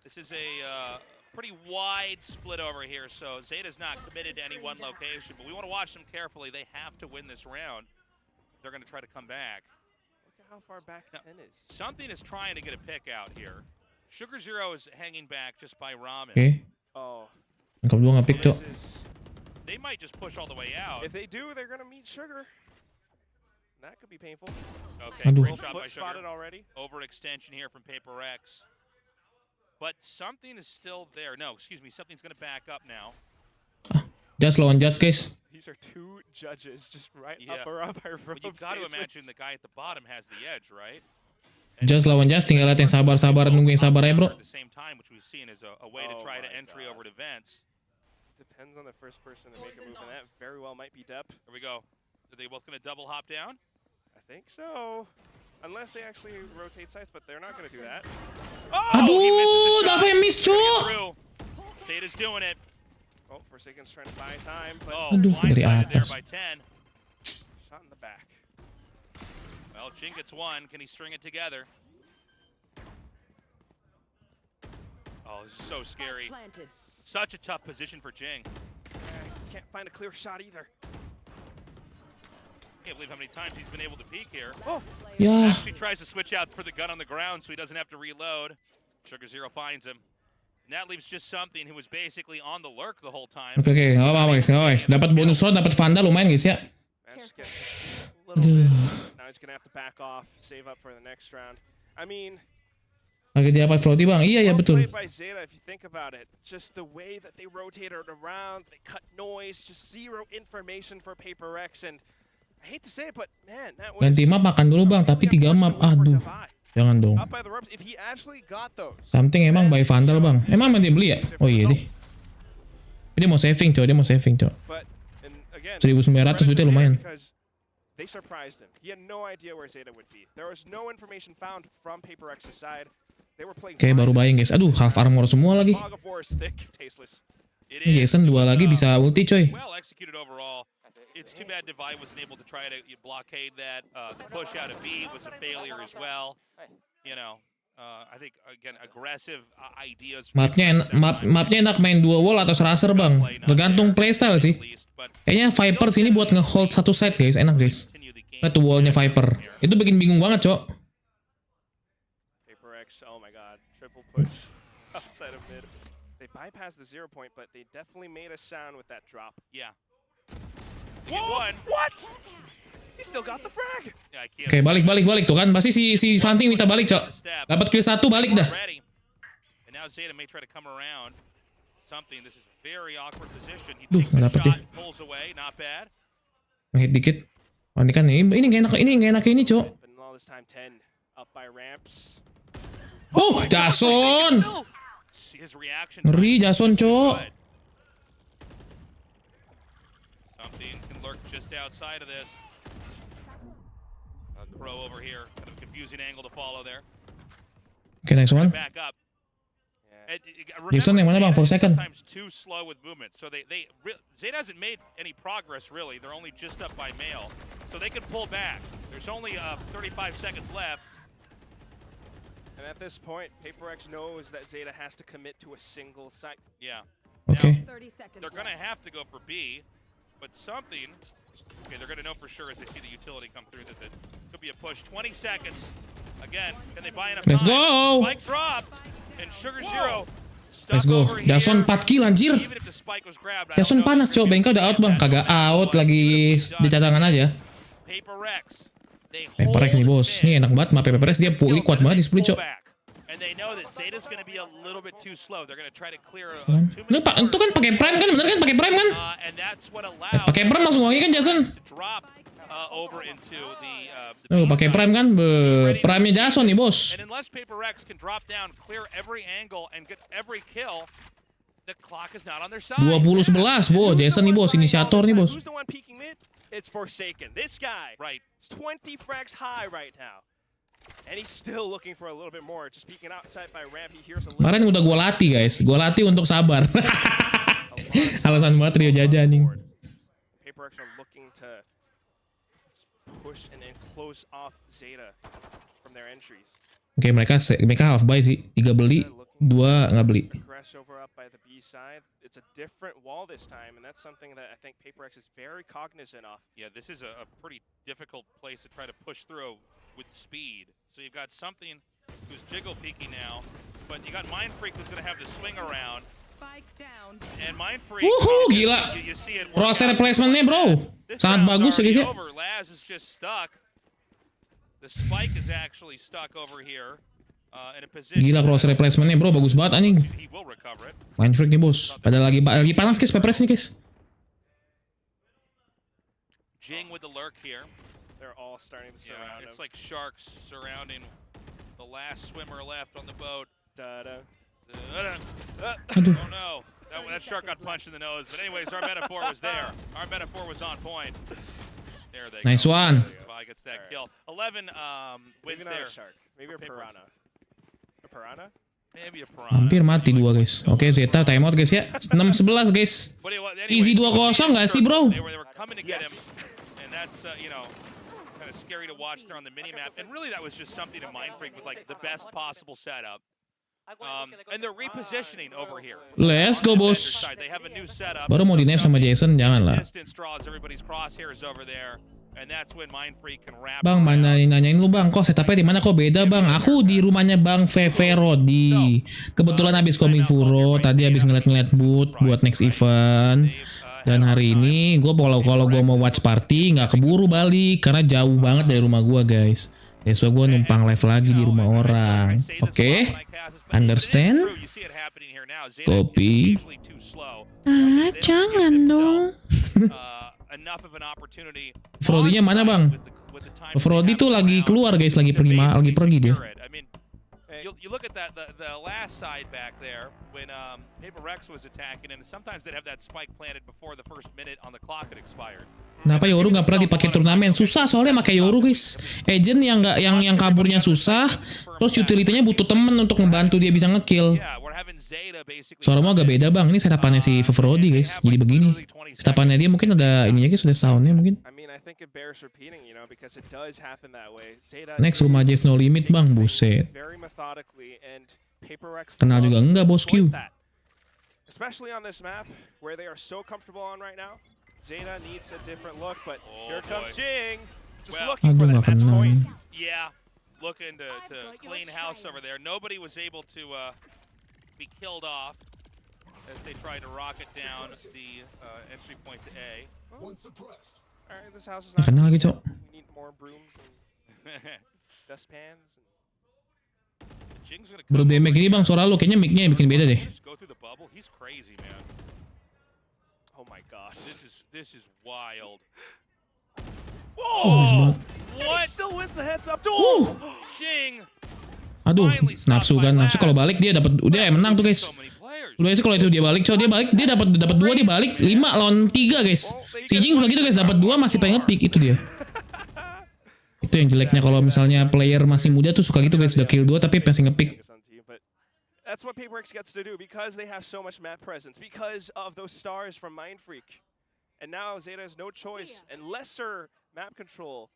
This is a pretty wide split over here, so Zeta's not committed to any one location, but we want to watch them carefully. They have to win this round. They're going to try to come back. Look at how far back Now, 10 is. Something is trying to get a pick out here. Sugar Zero is hanging back just by Ramen. Oke. Oh. Angkap dua nge-pick, Cok. They might just push all the way out. If they do, they're going to meet Sugar. That could be painful. Okay, Aduh. great shot by Spotted Sugar. already. Overextension here from Paperrex. But something is still there. No, excuse me. Something's going to back up now. Just lawan Just guys. These are two judges just right Yeah. up around by rope. But you've got to imagine the guy at the bottom has the edge, right? Just lawan Just, tinggal lihat yang sabar-sabar, nunggu yang sabar ya bro. At the same time, which we've seen is a way to try to entry over to vents. Depends on the first person to make a move, and that very well might be Depp. Here we go. Are they both going to double hop down? I think so. Unless they actually rotate sites, but they're not going to do that. Aduh, Davai miss, Cok. Zeta's doing it. Oh, Forsaken's trying to buy time, but Aduh, dari blindsided there atas. by 10. shot in the back. Well, Jing gets one. Can he string it together? Oh, this is so scary. Such a tough position for Jing. Can't find a clear shot either. Can't believe how many times he's been able to peek here. Oh, Ya. Actually tries to switch out for the gun on the ground so he doesn't have to reload. Sugar Zero finds him. And that leaves just something who was basically on the lurk the whole time. Oke, nggak apa-apa guys. Dapat bonus round, dapat Vandal lumayan guys ya. managed to get a little bit. Now he's gonna have to back off, save up for the next round. I mean, Lagi dapat Frody bang. Iya ya well betul. played by Zeta if you think about it. Just the way that they rotated around, they cut noise, just zero information for Paperrex, and I hate to say it, but man, that was Ganti map makan dulu bang, tapi 3 map. Aduh. Jangan dong. Up by the ropes. If he actually got those. Something emang by Vandal bang. Emang dia beli ya? Oh iya deh. Dia mau saving coy, dia mau saving coy. But and again, 1.900 duitnya lumayan. because they surprised him. He had no idea where Zeta would be. There was no information found from Paperrex's side. They were playing. Oke, baru buying guys. Aduh, half armor semua lagi. Fog of War is thick, tasteless. Ini Jason 2 lagi bisa ulti coy. Well executed overall. It's too bad Divide wasn't able to try to blockade that. The push out of B was a failure as well. You know, I think again aggressive ideas. Mapnya enak main 2 wall atau Racer bang. Tergantung playstyle sih. Kayaknya Viper sini buat nge-hold satu side guys, enak guys. Lihat tuh wallnya Viper. Itu bikin bingung banget cok. Paperrex, oh my god, triple push outside of mid. They bypassed the 0 point, but they definitely made a sound with that drop. Yeah. Whoa, what? He still got the frag. Yeah, I can't. Oke, balik tuh kan. Pasti si Fanting minta balik cok. Dapat kill 1 balik dah. And now Zeta may try to come around. Something. This is a very awkward position. He Duh, takes a nggak dapet shot, ya. pulls away, not bad. Ngehit dikit. Oh, ini kan ini nggak enak ini cok. But in all this time, 10 up by ramps. Jason. His reaction. Ngeri Jason cok. Something can lurk just outside of this. Crow over here, kind of a confusing angle to follow there. Okay, next one. Back up. Jason yang mana bang? 4 second. Sometimes too slow with movement, so Zeta hasn't made any progress really. They're only just up by mail, so they can pull back. There's only 35 seconds left. And at this point, Paperrex knows that Zeta has to commit to a single site. Yeah. Okay. Now, they're gonna have to go for B, but something. Okay, they're gonna know for sure as they see the utility come through that could be a push. 20 seconds. Again, can they buy enough Let's time? go. Spike dropped, and Sugar Zero. Let's go. Jason 4 kill anjir. Jason panas coba, bengkel udah out bang. Kagak out, lagi di cadangan aja. Paperrex nih bos. Ini enak banget sama Paperrex, dia pulih kuat banget di split cok. Ini pak, itu kan pakai prime kan, bener kan pakai prime kan? Pakai prime langsung wangi kan Jason? Pakai prime kan, prime-nya Jason nih bos. 20 11 bos, Jason nih bos, inisiator nih bos. It's Forsaken. This guy, right, is 20 frags high right now. And he's still looking for a little bit more. Just peeking outside by ramp, he hears a little. Kemarin udah gue latih guys, gue latih untuk sabar. Alasan banget Ryuji anjing. Paperrex are looking to push and then close off Zeta from their entries. Oke, mereka half buy sih, 3 beli, 2 nggak beli. Over up by the B side. It's a different wall this time, and that's something that I think Paperrex is very cognizant of. Yeah, this is a pretty difficult place to try to push through with speed. So you've got something who's jiggle peeking now, but you got Mindfreak who's going to have the swing around. And Mindfreak, gila. You see it. Crosshair replacement-nya bro, sangat bagus ya guys ya. Laz is just stuck. The spike is actually stuck over here. Gila cross replacement-nya bro, bagus banget anjing. Mindfreak nih bos. Padahal lagi panas guys, Paperrex nih guys. Jing with the lurk here. They're all starting to surround him. It's like sharks surrounding the last swimmer left on the boat. Da-da. Aduh. Oh no, that shark got punched in the nose. But anyways, our metaphor was there. Our metaphor was on point. There they nice go. One. Gets that kill. 11 wins there. A shark. Maybe a piranha. Piranha? Hampir mati 2 guys. Oke, Zeta timeout guys ya. 6-11 guys. Easy 2-0 nggak sih bro? Kind of scary to watch there on the mini map, and really that was just something to Mindfreak with like the best possible setup. And they're repositioning over here. Let's go bos. They have a new setup. Baru mau di nerf sama Jason, jangan lah. Distance draws everybody's crosshairs over there. And that's when Mindfreak can wrap. Bang, nanyain lu bang, kok setupnya di mana kok beda bang? Aku di rumahnya Bang Feverodi. Kebetulan habis komifuro, tadi habis ngeliat boot buat next event. Dan hari ini gue kalau gue mau watch party nggak keburu balik karena jauh banget dari rumah gue guys. Besok gue numpang live lagi di rumah orang. Oke? Understand? Kopi. Jangan dong. Frodinya mana bang? Frodi tuh lagi keluar guys, lagi pergi dia. You look at the last side back there when Paperrex was attacking, and sometimes they'd have that spike planted before the first minute on the clock had expired. Kenapa Yoru nggak pernah dipakai turnamen? Susah soalnya pakai Yoru guys. Agent yang kaburnya susah, terus utility-nya butuh temen untuk membantu dia bisa ngekill. Suaramu agak beda bang. Ini setapannya si Feverodi guys. Jadi begini. Setapannya dia mungkin ada ininya guys, ada soundnya mungkin. Next rumah Jazz No Limit bang, buset. Kenal juga enggak bos Q. Especially on this map where they are so comfortable on right now. Zeta needs a different look, but here comes Jing. Just looking for that match point. Yeah, looking to clean house over there. Nobody was able to be killed off as they tried to rocket down the entry point to A. Alright, this house is not kenal lagi, Cok. We need more brooms and dustpans. Bro, damage gini bang, suara lu kayaknya mic-nya bikin beda deh. He's crazy, man. Oh my god. This is wild. Oh, what? Still wins the heads up duel. Jing. Aduh, nafsu kan. Nafsu kalau balik dia dapat, dia menang tuh guys. Biasanya kalau itu dia balik, dia dapat 2, dia balik 5 lawan 3 guys. Si Jing suka gitu guys, dapat 2 masih pengen nge-pick, itu dia. Itu yang jeleknya kalau misalnya player masih muda tuh suka gitu guys, udah kill 2 tapi pengen nge-pick. That's what Paperrex gets to do because they have so much map presence, because of those stars from Mindfreak. And now Zeta has no choice and lesser map control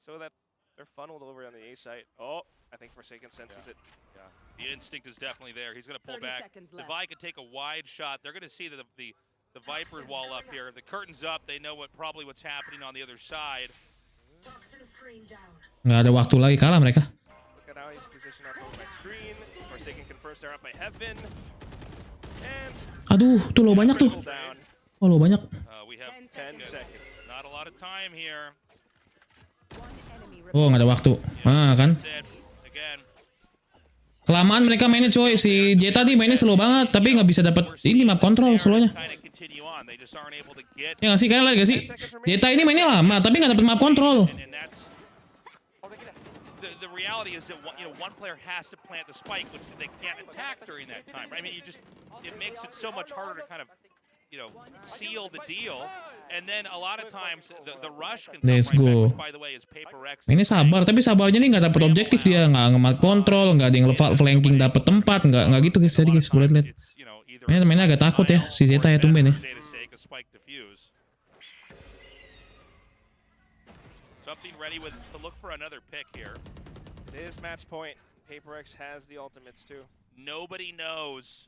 so that they're funneled over on the A site. Oh, I think Forsaken senses it. Yeah, the instinct is definitely there. He's going to pull back. ZOWIE could take a wide shot. They're going to see the Viper's wall up here. The curtain's up. They know probably what's happening on the other side. Nggak ada waktu lagi, kalah mereka. Look at how he's positioned up over my screen. Forsaken confirms they're up by heaven. And Aduh, tuh lo banyak tuh. Oh, lo banyak. We have 10 seconds. not a lot of time here. Oh, nggak ada waktu. Ah, kan. Again, Kelamaan mereka mainnya coy. Si Zeta tadi mainnya slow banget, tapi nggak bisa dapat ini map control slownya. Ya nggak sih, kalian lihat nggak sih? Zeta ini mainnya lama, tapi nggak dapat map control. The reality is that one player has to plant the spike, which they can't attack during that time. I mean, it makes it so much harder to kind of seal the deal, and then a lot of times the rush can come Let's right go. back, which by the way is Paperrex. Ini sabar, tapi sabarnya nih nggak dapat objektif dia, nggak nge-map control, nggak ada yang flanking dapat tempat, nggak gitu guys. Jadi guys, boleh lihat. Mainnya agak takut ya si Zeta ya, tumben ya. Something ready to look for another pick here. It is match point. Paperrex has the ultimates too. Nobody knows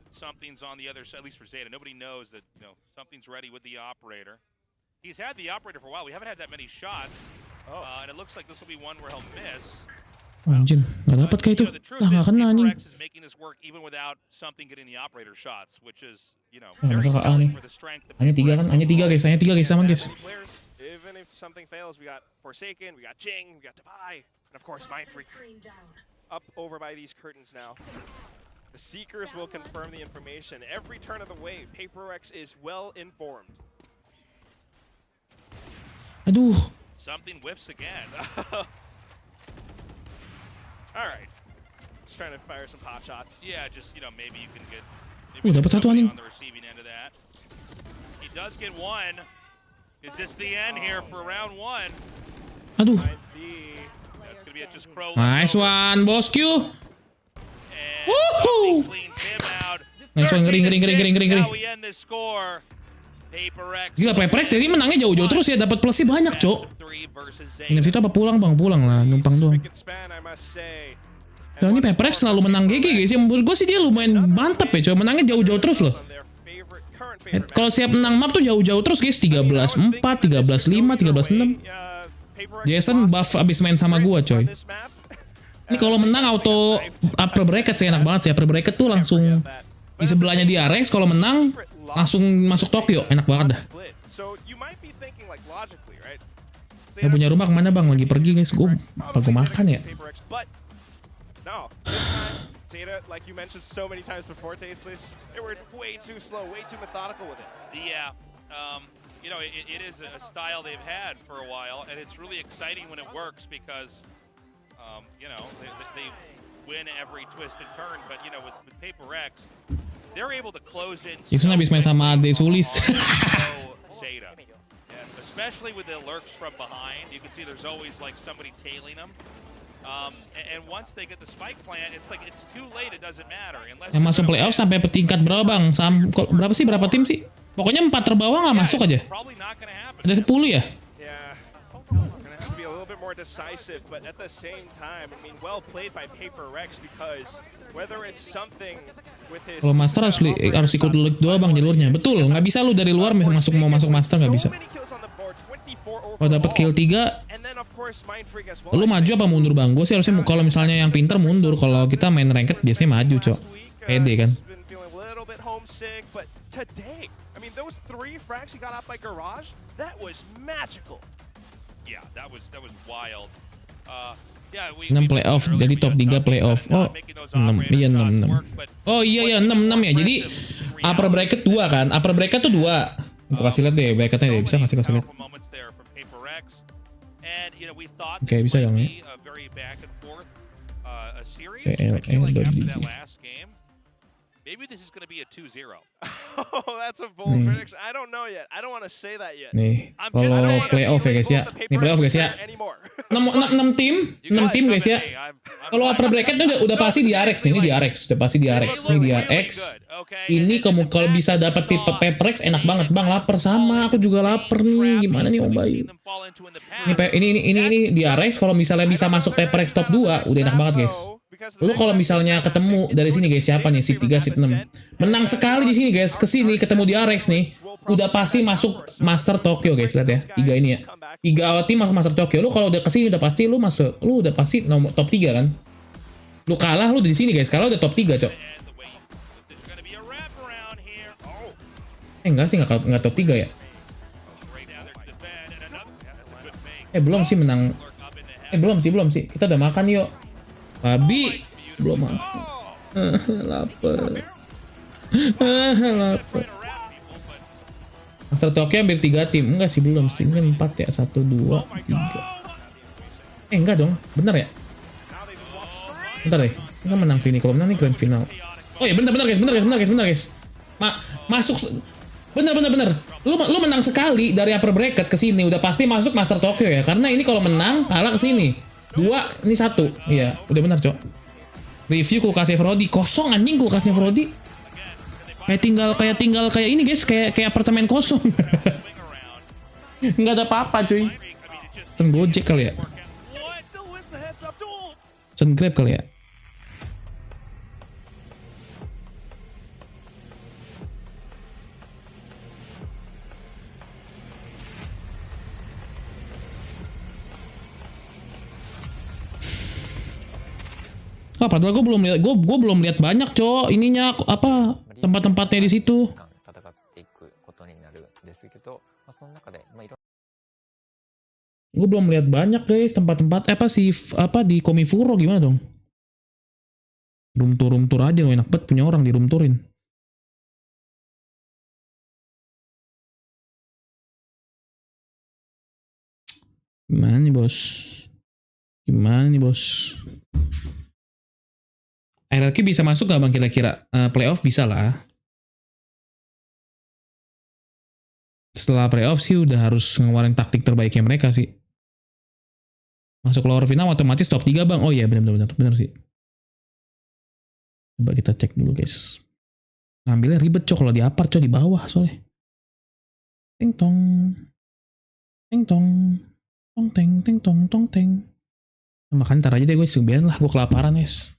something's on the other side, at least for Zeta. Nobody knows that something's ready with the operator. He's had the operator for a while. We haven't had that many shots, and it looks like this will be one where he'll miss. Anjir, nggak dapat kayak itu. Lah nggak kena anjing. Paperrex is making this work even without something getting the operator shots, which is mereka very nggak telling aneh. for the strength of Hanya 3 kan? Hanya 3 guys, aman guys. Even if something fails, we got Forsaken, we got Jing, we got ZOWIE, and of course Mindfreak. Up over by these curtains now. The Seekers will confirm the information. Every turn of the way, Paperrex is well informed. Aduh. Something whiffs again. All right. Just trying to fire some pot shots. Yeah, just maybe you can get. Dapat satu anjing. On the receiving end of that. He does get one. Is this the end here for round 1? Aduh. That's gonna be just Crow. Nice one, bosku. Woohoo! Nice one, ngeri. Gila, Paperrex jadi menangnya jauh-jauh terus ya, dapat plusnya banyak, Cok. Ini situ apa pulang bang? Pulang lah, numpang doang. Ya ini Paperrex selalu menang GG guys, ya menurut gue sih dia lumayan mantap ya, coy. Menangnya jauh-jauh terus loh. Kalau siap menang map tuh jauh-jauh terus guys, 13-4, 13-5, 13-6. Jason buff abis main sama gua coy. Ini kalau menang auto upper bracket sih, enak banget sih. Upper bracket tuh langsung di sebelahnya DREAMCORE, kalau menang langsung masuk Tokyo, enak banget dah. Ya punya rumah kemana bang? Lagi pergi guys, gue makan ya. Zeta, like you mentioned so many times before, Tasteless, they were way too slow, way too methodical with it. Yeah, it is a style they've had for a while, and it's really exciting when it works because, they win every twist and turn. But with Paperrex, they're able to close in. Jason habis main sama Ade Sulis. Zeta, yes, especially with the lurks from behind. You can see there's always like somebody tailing them. And once they get the spike plant, it's like it's too late. It doesn't matter. Yang masuk playoff sampai petingkat berapa bang? Berapa tim sih? Pokoknya 4 terbawah nggak masuk aja. Ada 10 ya? Kalau master harus ikut league 2 bang jalurnya. Betul, nggak bisa lu dari luar mau masuk master nggak bisa. Kalau dapat kill 3, lu maju apa mundur bang? Gue sih harusnya kalau misalnya yang pinter mundur. Kalau kita main ranked biasanya maju cok. Pede kan. Those 3 frags he got out by Garage, that was magical. Yeah, that was wild. 6 playoff, jadi top 3 playoff. Oh, 6, iya 6. Oh iya 6 ya. Jadi upper bracket 2 kan? Upper bracket tuh 2. Gue kasih lihat deh bracketnya deh, bisa kasih lihat. Oke, bisa dong ya. Maybe this is going to be a 2-0. Oh, that's a bold Nih. prediction. I don't know yet. I don't want to say that yet. Nih, I'm kalau just saying, playoff ya guys ya. Nih playoff guys ya. 6 tim, 6 tim guys ya. Kalau upper bracket tuh udah pasti di RX nih, ini di RX, udah pasti di RX, ini di RX. Ini kamu kalau bisa dapat Paperrex enak banget bang, lapar sama, aku juga lapar nih, gimana nih Om Bayu? Ini di RX, kalau misalnya bisa masuk Paperrex top 2, udah enak banget guys. Lu kalau misalnya ketemu dari sini guys, siapa nih, seat 3, seat 6, menang sekali di sini guys, kesini ketemu di RX nih, udah pasti masuk Master Tokyo guys, lihat ya, 3 ini ya. 3 tim masuk Master Tokyo. Lu kalau udah kesini udah pasti lu masuk, lu udah pasti nomor top 3 kan. Lu kalah lu di sini guys, kalau udah top 3 cok. Enggak sih, enggak top 3 ya. Belum sih menang. Belum sih. Kita udah makan yuk. Babi belum makan. Lapar. Lapar. Master Tokyo hampir 3 tim. Enggak sih, belum sih. Mungkin 4 ya. 1, 2, 3. Enggak dong. Bener ya? Bentar deh. Enggak menang sini. Kalau menang nih grand final. Oh ya, bentar guys. Masuk. Bener. Lu menang sekali dari upper bracket ke sini. Udah pasti masuk Master Tokyo ya. Karena ini kalau menang, kalah ke sini. 2, ini 1. Iya, udah benar, Cok. Review kulkasnya Frodi. Kosong anjing kulkasnya Frodi. Kayak tinggal kayak ini guys, kayak apartemen kosong. Nggak ada apa-apa cuy. Pesen Gojek kali ya. Pesen Grab kali ya. Padahal gue belum lihat banyak cok ininya apa tempat-tempatnya di situ. Gue belum lihat banyak guys tempat-tempat apa di Komifuro gimana dong? Room tour aja lo, enak banget punya orang di room tourin. Gimana nih bos? RRQ bisa masuk gak bang kira-kira? Playoff bisa lah. Setelah playoff sih udah harus ngeluarin taktik terbaiknya mereka sih. Masuk lower final otomatis top 3 bang. Oh iya benar sih. Coba kita cek dulu guys. Ngambilnya ribet cok kalau di apart cok di bawah soalnya. Ting tong. Tong teng. Makan ntar aja deh gue sebiarin lah gue kelaparan guys.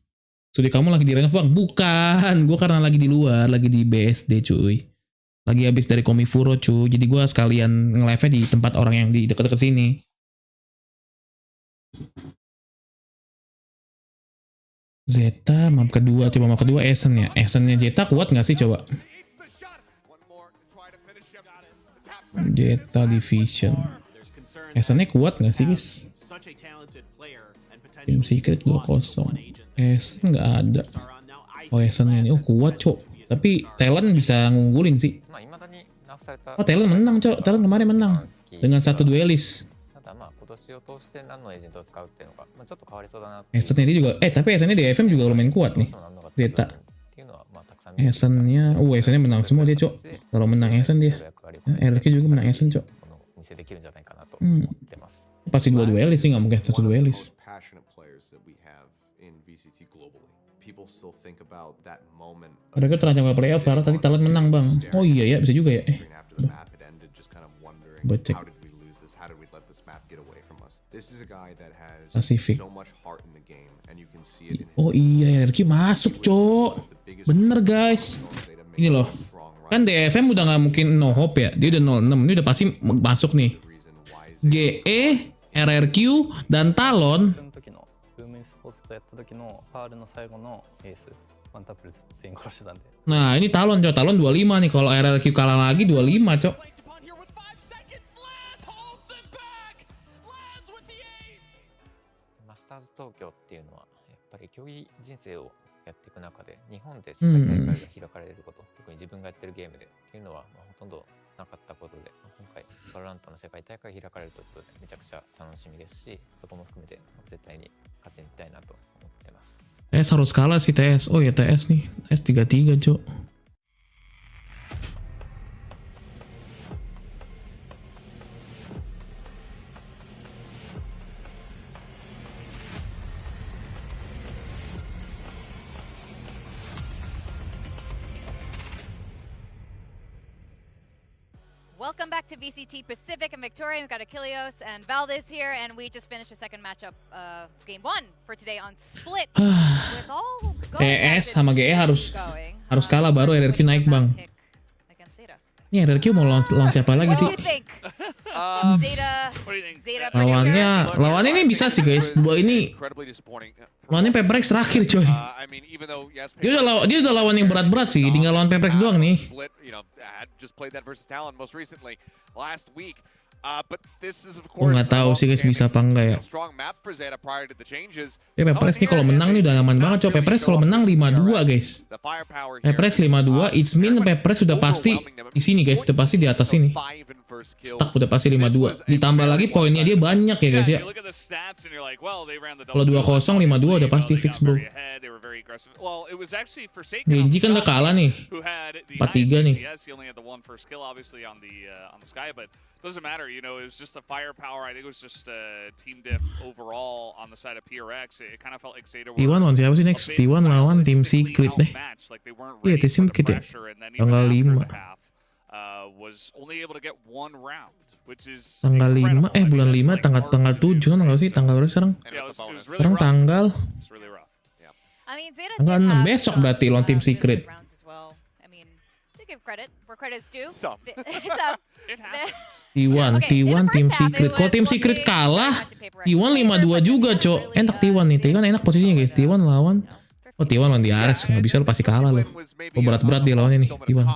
Studi kamu lagi di rank bang? Bukan, gue karena lagi di luar, lagi di BSD cuy. Lagi habis dari Komifuro cuy, jadi gue sekalian nge-live-nya di tempat orang yang di deket-deket sini. Zeta, map kedua, coba map kedua Essen ya. Essennya Zeta kuat nggak sih coba? Zeta Division. Essennya kuat nggak sih guys? Tim Secret 2-0. Essen nggak ada. Oh Essen ini, oh kuat cok. Tapi Talent bisa ngunggulin sih. Oh Talent menang cok. Talent kemarin menang dengan 1 duelis. Essen ini juga. Tapi Essen di FM juga lumayan kuat nih. Zeta. Essennya, Essennya menang semua dia cok. Kalau menang Essen dia. RRQ juga menang Essen cok. Pasti 2 duelis sih, nggak mungkin 1 duelis. Mereka terancam ke playoff karena tadi Talent menang bang. Oh iya ya, bisa juga ya. Buat cek. Pacific. Oh iya, RRQ masuk cok. Bener guys. Ini loh. Kan DFM udah nggak mungkin no hope ya. Dia udah 06. Ini udah pasti masuk nih. GE, RRQ, dan Talon. Nah ini Talon cok. Talon 25 nih. Kalau RRQ kalah lagi 25 cok. TS harus kalah sih TS. Oh ya TS nih. TS 33 cok. Welcome back to VCT Pacific and Victoria. We've got Achilleos and Valdez here, and we just finished the second matchup of Game 1 for today on Split. With all TS sama GE harus kalah baru RRQ naik bang. Ini RRQ mau lawan siapa lagi sih? Lawannya ini bisa sih guys. Dua ini lawannya Paperrex terakhir coy. Dia udah lawan yang berat-berat sih. Tinggal lawan Paperrex doang nih. Nggak tahu sih guys bisa apa enggak ya. Paperrex nih kalau menang nih udah aman banget coy. Paperrex kalau menang 5-2 guys. Paperrex 5-2, it's mean Paperrex udah pasti di sini guys, udah pasti di atas ini. Stuck udah pasti 5-2. Ditambah lagi poinnya dia banyak ya guys ya. Kalau 2-0 5-2 udah pasti fix bro. Genji kan udah kalah nih. 4-3 nih. Doesn't matter, you know, it was just a firepower. I think it was just a team diff overall on the side of PRX. It kind of felt like Zeta were T1 lawan siapa sih next? T1 lawan tim Secret deh. Iya, tim Secret ya. Tanggal 5. Was only able to get one round, which is tanggal 5 bulan 5 tanggal 7 kan tanggal sih tanggal berapa sekarang? Sekarang tanggal tanggal 6 besok berarti lawan tim Secret. Give credit where credit's due. T1 tim Secret. Kalau tim Secret kalah, T1 5-2 juga, cok. Enak T1 nih. T1 enak posisinya guys. T1 lawan T1 lawan DREX. Nggak bisa lu pasti kalah lo. Berat-berat dia lawannya nih T1.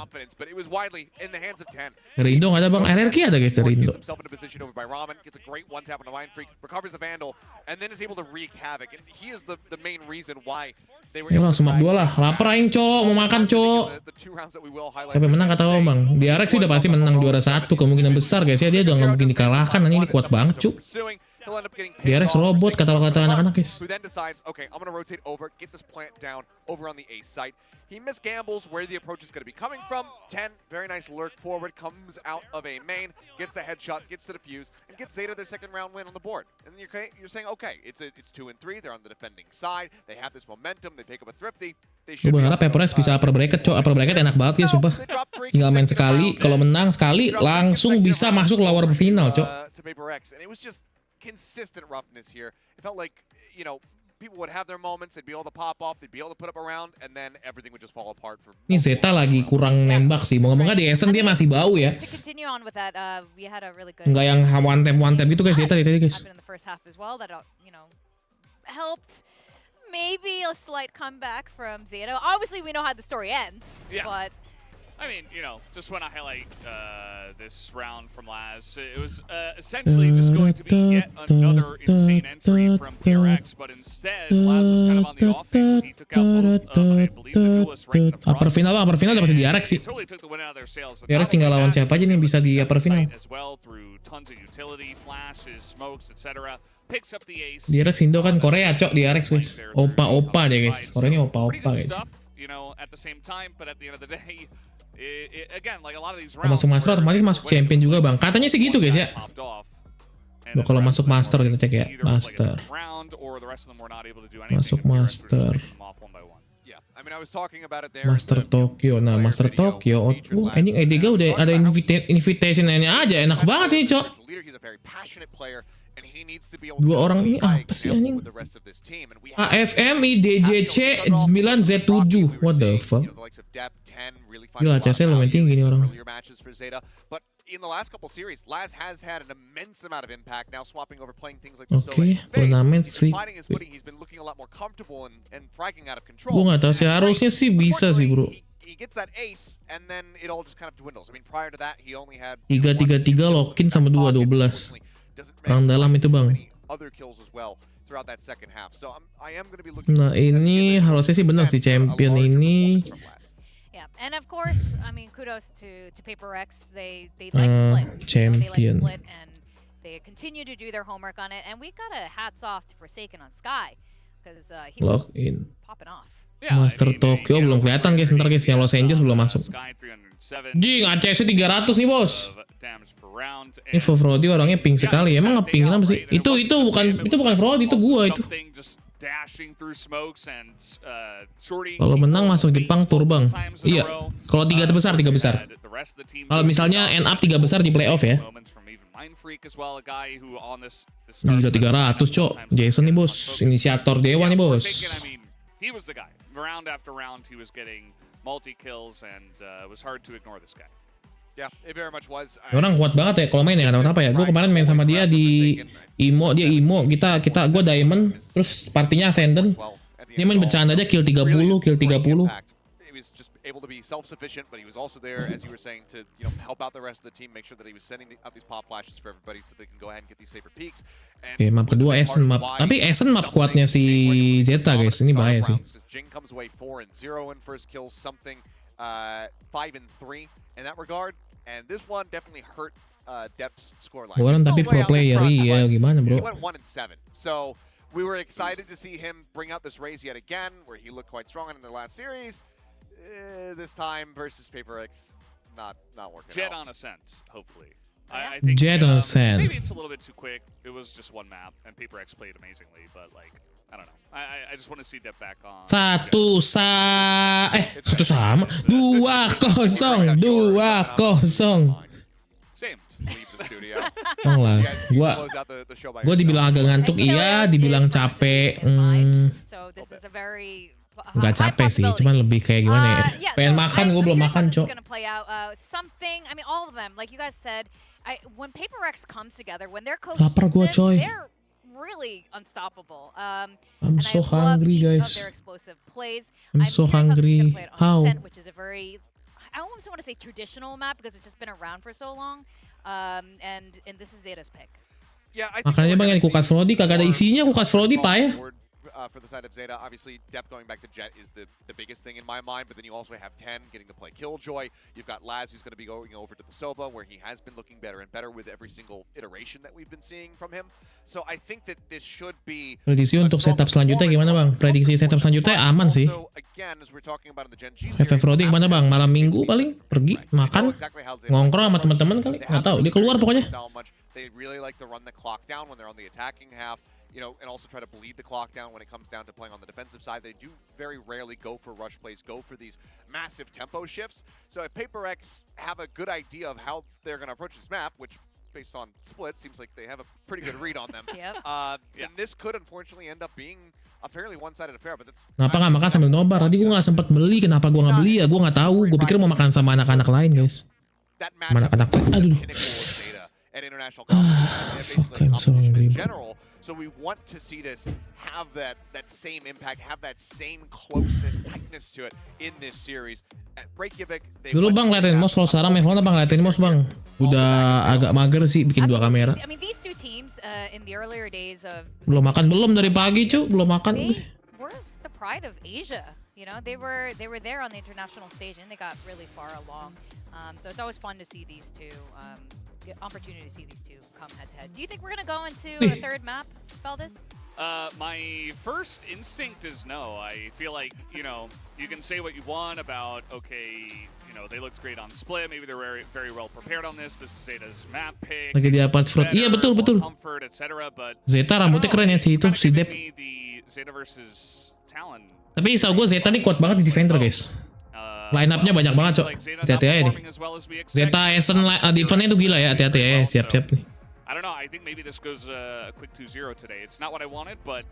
Dari Indo nggak ada bang. RRQ ada guys dari Indo. Ya langsung map 2 lah. Lapar aing cok. Mau makan cok. Sampai menang kata lo bang. DREX udah pasti menang juara 1. Kemungkinan besar guys ya. Dia udah nggak mungkin dikalahkan. Ini kuat banget cuk. DREX robot kata anak-anak guys. He misgambles where the approach is going to be coming from. 10, very nice lurk forward, comes out of a main, gets the headshot, gets to defuse, and gets Zeta their second round win on the board. And you're saying, okay, it's 2 and 3, they're on the defending side, they have this momentum, they pick up a thrifty. Gue berharap Paperrex bisa upper bracket cok. Upper bracket enak banget ya sumpah. Tinggal main sekali, kalau menang sekali langsung bisa masuk lower final cok. And it was just consistent roughness here. It felt like, you know, people would have their moments, they'd be able to pop off, they'd be able to put up a round, and then everything would just fall apart. Ini Zeta lagi kurang nembak sih. Moga-moga di Essen dia masih bau ya. Enggak yang one tap gitu guys Zeta tadi guys. Helped maybe a slight comeback from Zeta. Obviously we know how the story ends, but I mean, you know, just when I highlight this round from last, it was essentially just going to be yet another insane entry from PRX, but instead, Laz was kind of on the offense. He took out both, I believe, the duelist right in the front. Upper final udah pasti DREX sih. DREX tinggal lawan siapa aja nih bisa di upper final. DREX Indo kan Korea cok DREX guys. Opa deh guys. Koreanya opa guys. You know, at the same time, but at the end of the day, again, like a lot of these masuk master otomatis masuk champion juga bang. Katanya sih gitu guys ya. Kalau masuk master kita cek ya. Master. Masuk master. Master Tokyo. Nah master Tokyo. Anjing ADATA udah ada invitation-nya aja. Enak banget nih cok. Dua orang ini apa sih anjing? AFM IDJC 9Z7. What the fuck? Gila CC lumayan tinggi nih orang. Oke, turnamen sih. Gue gak tau sih, harusnya sih bisa sih bro. 3-3-3 lock-in sama 2-12. Perang dalam itu bang. Nah ini harusnya sih benar sih champion ini. And of course, I mean, kudos to Paperrex. They like Split. Champion. They like Split and they continue to do their homework on it. And we got a hats off to Forsaken on Sky. because he was Login. popping off. Yeah, Master Tokyo belum kelihatan guys, ntar guys, yang Los Angeles belum masuk. Jing, ACS 300 nih bos. Ini Frodi orangnya ping sekali, emang ngeping kenapa sih? Itu bukan Frodi, itu gua itu. Kalau menang masuk Jepang tur bang. Iya, kalau tiga besar. Kalau misalnya end up 3 besar di playoff ya. Gila 300 cok, Jason nih bos, inisiator dewa nih bos. He was the guy. Round after round, he was getting multi-kills, and it was hard to ignore this guy. Yeah, it very much was. Orang kuat banget ya kalau main ya, kenapa ya? Gue kemarin main sama dia di Imo, dia Imo, gue Diamond, terus partinya Ascendant. Dia main bercanda aja kill 30. He was just able to be self-sufficient, but he was also there, as you were saying, to help out the rest of the team, make sure that he was sending out these pop flashes for everybody, so they can go ahead and get these saber peaks. Oke, map kedua Essen map. Tapi Essen map kuatnya si Zeta guys, ini bahaya sih. Jing comes away 4-0 in first kills, something 5-3 in that regard, and this one definitely hurt Depth's scoreline. Orang tapi pro player ya, gimana bro? He went 1-7, so we were excited to see him bring out this raise yet again, where he looked quite strong in the last series. This time versus Paperrex, not working Jet out. on Ascent, hopefully. I think Jet on Ascent. maybe it's a little bit too quick. It was just one map, and Paperrex played amazingly, but like, I don't know. I just want to see Dep back on. 1-1 sama. 2-0. Same, just leave the studio. Emang lah, Close out the show by gua dibilang agak ngantuk iya, dibilang capek. So this is a very Nggak capek sih, cuman lebih kayak gimana ya? Pengen makan, gue belum makan cok. Something, I mean, all of them, like you guys said, when Paperrex comes together, when they're Lapar gua, coy. they're really unstoppable. I'm so hungry, guys. Their explosive plays. I'm so hungry. How? Which is a very, I almost want to say traditional map because it's just been around for so long. And this is Zeta's pick. Yeah, I think Makanya bang yang kukas Frodi kagak ada isinya, kukas Frodi pak ya. For the side of Zeta, obviously Dep going back to Jet is the biggest thing in my mind, but then you also have 10 getting to play Killjoy. You've got Laz who's going to be going over to the Soba, where he has been looking better and better with every single iteration that we've been seeing from him. So I think that this should be. Prediksi untuk setup selanjutnya gimana bang? Prediksi setup selanjutnya aman sih. FF Frodi kemana bang? Malam minggu paling pergi makan, ngongkrong sama teman-teman kali, nggak tahu. Dia keluar pokoknya. They really like to run the clock down when they're on the attacking half. And also try to bleed the clock down when it comes down to playing on the defensive side. They do very rarely go for rush plays, go for these massive tempo shifts. So if Paperrex have a good idea of how they're going to approach this map, which based on split seems like they have a pretty good read on them, then this could unfortunately end up being a fairly one-sided affair. But that's kenapa nggak makan sambil nobar? Tadi gue nggak sempat beli, kenapa gue nggak beli ya? Gue nggak tahu. Gue pikir mau makan sama anak-anak lain guys. Anak-anak, aduh. Fuck, I'm so hungry. So we want to see this have that same impact, have that same closeness, tightness to it in this series. At Reykjavik, dulu bang ngeliatin Mos, kalau sekarang main Valorant bang ngeliatin Mos bang. Udah agak mager sih bikin 2 kamera. I mean, these two teams in the earlier days of Belum makan dari pagi cu, belum makan. They were the pride of Asia. You know, they were there on the international stage and they got really far along. So it's always fun to see these two. Get opportunity to see these two come head to head. Do you think we're gonna go into a third map, Valdez? My first instinct is no. I feel like, you can say what you want about, okay, they looked great on split. Maybe they're very, very well prepared on this. This is Zeta's map pick. Lagi di apart fruit. Iya betul. Comfort, etc. But Zeta rambutnya keren ya si itu, si Dep. Zeta versus Talon. Tapi tau gue Zeta nih kuat banget di defender guys. Line up-nya banyak banget cok. Hati-hati aja nih. Zeta Essen defense-nya tuh gila ya. Hati-hati ya. Siap-siap nih. I don't know. I think maybe this goes a quick 2-0 today. It's not what I wanted, but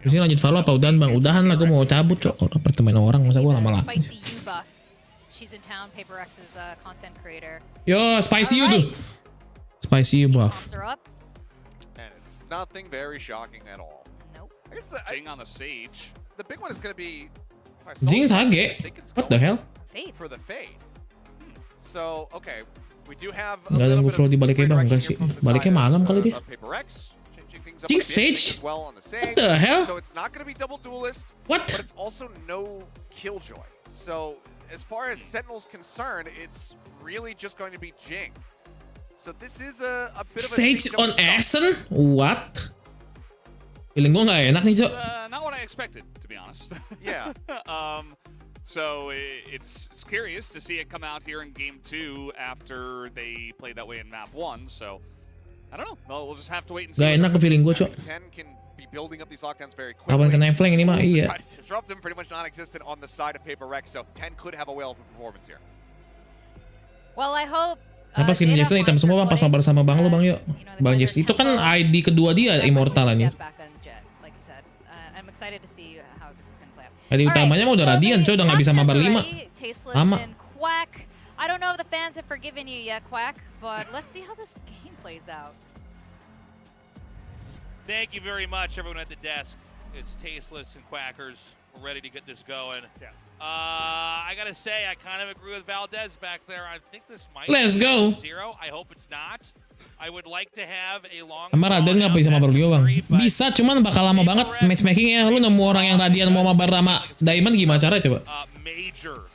di sini lanjut Valo apa udahan bang? Udahan lah, gue mau cabut cok. Orang pertemuan orang masa gue lama-lama. Yo, Spicy U tuh. Spicy U buff. And it's nothing very shocking at all. Nope. I guess Jing on the Sage. The big one is going to be Jing Sage. What the hell? For the fade. So, okay. We do have nggak ganggu flow di baliknya bang, enggak sih. Baliknya malam kali dia. Jing Sage? What the hell? So it's not going to be double duelist. What? But it's also no Killjoy. So as far as Sentinel's concerned, it's really just going to be Jing. So this is a bit of a Sage on Essen? What? Feeling gue nggak enak nih, Cok. expected, to be honest. Yeah. So it's curious to see it come out here in Game 2 after they played that way in Map 1. So I don't know. We'll just have to wait and see. Gak enak ke feeling gue, Cok. 10 can be building up these lockdowns very Kapan quickly. kena flank ini mah, iya. Try to disrupt him, pretty much non-existent on the side of Paperrex, so 10 could have a whale of a performance here. Well, I hope. Apa skin Jason hitam semua bang pas mabar sama bang lu bang yuk. Bang Jason itu kan ID kedua dia Immortal anjir. I'm excited to see how this is gonna play out. ID utamanya mah udah Radiant, coy, udah nggak bisa mabar 5. Lama. Quack. I don't know if the fans have forgiven you yet, Quack, but let's see how this game plays out. Thank you very much, everyone at the desk. It's Tasteless and Quackers. We're ready to get this going. Yeah. I gotta say, I kind of agree with Valdez back there. I think this might Let's be go. 0. I hope it's not. I would like to have a long. Sama Raden nggak bisa mabar 2 bang. Bisa, cuman bakal lama banget matchmakingnya. Lu nemu orang yang Radiant mau mabar sama Diamond gimana cara coba? Major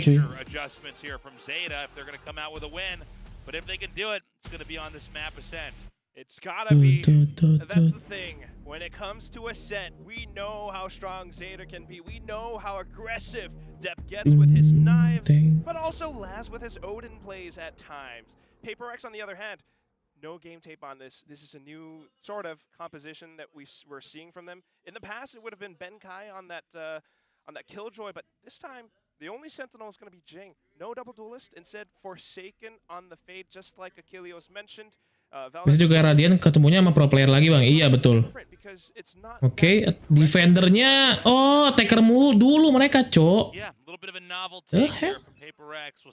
cuy. adjustments here from Zeta if they're gonna come out with a win. But if they can do it, it's gonna be on this map Ascent. It's gotta be. That's the thing. When it comes to Ascent, we know how strong Zeta can be. We know how aggressive Depp gets with his knives, but also Laz with his Odin plays at times. Paperrex, on the other hand, no game tape on this. This is a new sort of composition that we're seeing from them. In the past, it would have been Benkai on that Killjoy, but this time, the only Sentinel is going to be Jing. No double duelist, instead Forsaken on the Fade, just like Achilleos mentioned. Bisa juga Radiant ketemunya sama pro player lagi bang. Iya betul. Oke, defendernya, attackermu dulu mereka, Cok.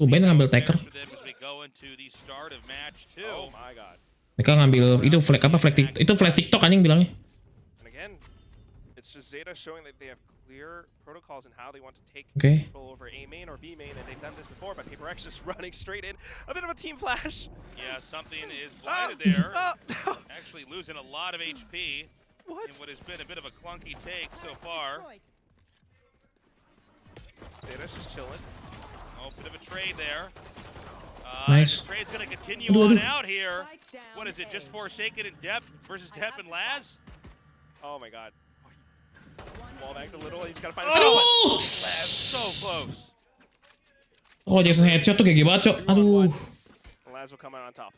Ben ngambil attacker. Mereka ngambil itu flag apa? Itu flash TikTok anjing bilangnya. Protocols and how they want to take Okay. control over A main or B main, and they've done this before, but Paperrex just running straight in. A bit of a team flash. Yeah, something is blinded there. Actually losing a lot of HP in what has been a bit of a clunky take so far. Zeta's just chilling. Oh, bit of a trade there. Nice. The trade's going to continue on out here. What is it, just Forsaken and Depp versus Depp and Laz? Oh my god. Wall back a little, he's gotta find Aduh! So close. Oh, Jason headshot tuh GG banget, Cok. Aduh. Laz will come out on top.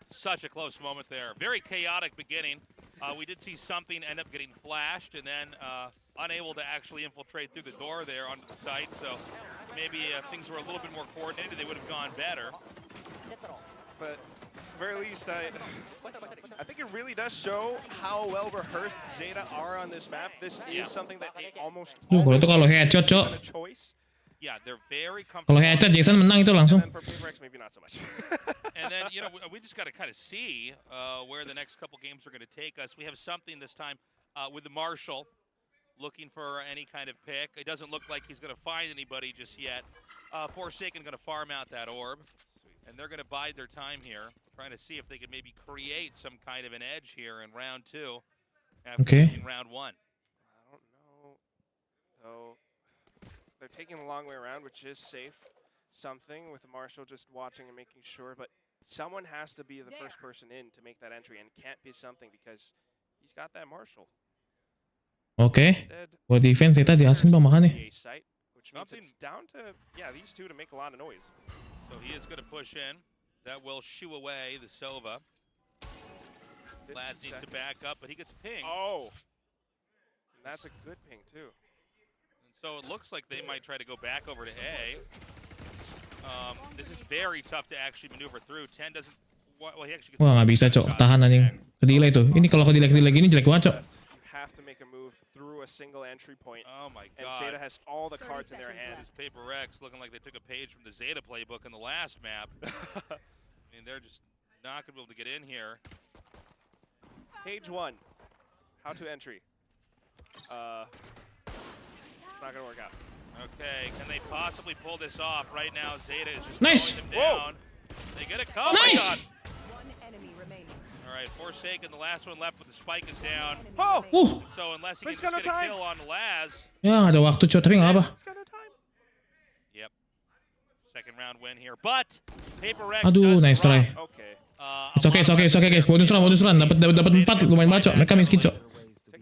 Such a close moment there. Very chaotic beginning. We did see something end up getting flashed and then unable to actually infiltrate through the door there onto the site. So maybe if things were a little bit more coordinated, they would have gone better. But at the very least, I think it really does show how well rehearsed Zeta are on this map. This is something that they almost Kalau itu kalau headshot, Cok. Yeah, they're very comfortable. Kalau headshot Jason menang itu langsung. And for Paperrex, maybe not so much. And then, you know, we just got to kind of see where the next couple games are going to take us. We have something this time with the Marshal looking for any kind of pick. It doesn't look like he's going to find anybody just yet. Forsaken going to farm out that orb. And they're going to bide their time here, trying to see if they can maybe create some kind of an edge here in round 2 after in round 1. I don't know. So they're taking the long way around, which is safe. Something with the Marshal just watching and making sure, but someone has to be the first person in to make that entry, and it can't be something because he's got that Marshal. Oke. Buat defense kita dihasilin bang makanya. Which means it's down to these two to make a lot of noise. So he is going to push in. That will shoo away the Sova. Laz needs to back up, but he gets pinged. Oh! And that's a good ping, too. And so it looks like they might try to go back over to A. This is very tough to actually maneuver through. 10 doesn't... Well, he actually gets... Wah, nggak bisa, Cok. Tahan anjing. Kedelay tuh. Ini kalau kedelay gini jelek banget, Cok. Have to make a move through a single entry point. Oh my god. And Zeta has all the cards in their hand. This Paperrex looking like they took a page from the Zeta playbook in the last map. I mean, they're just not going to be able to get in here. Page 1. How to entry. It's not going to work out. Okay, can they possibly pull this off? Right now, Zeta is just Nice. throwing them down. They get a cover. Nice. One enemy remaining. All right, Forsaken, the last one left with the spike is down. Oh! So unless he can just get a kill on Laz. Ya nggak ada waktu, Cok, tapi nggak apa. Yep. Second round win here, but Paperrex. Aduh, nice try. Okay. It's okay guys. Bonus run. Dapat 4 lumayan banget, Cok. Mereka miskin, Cok.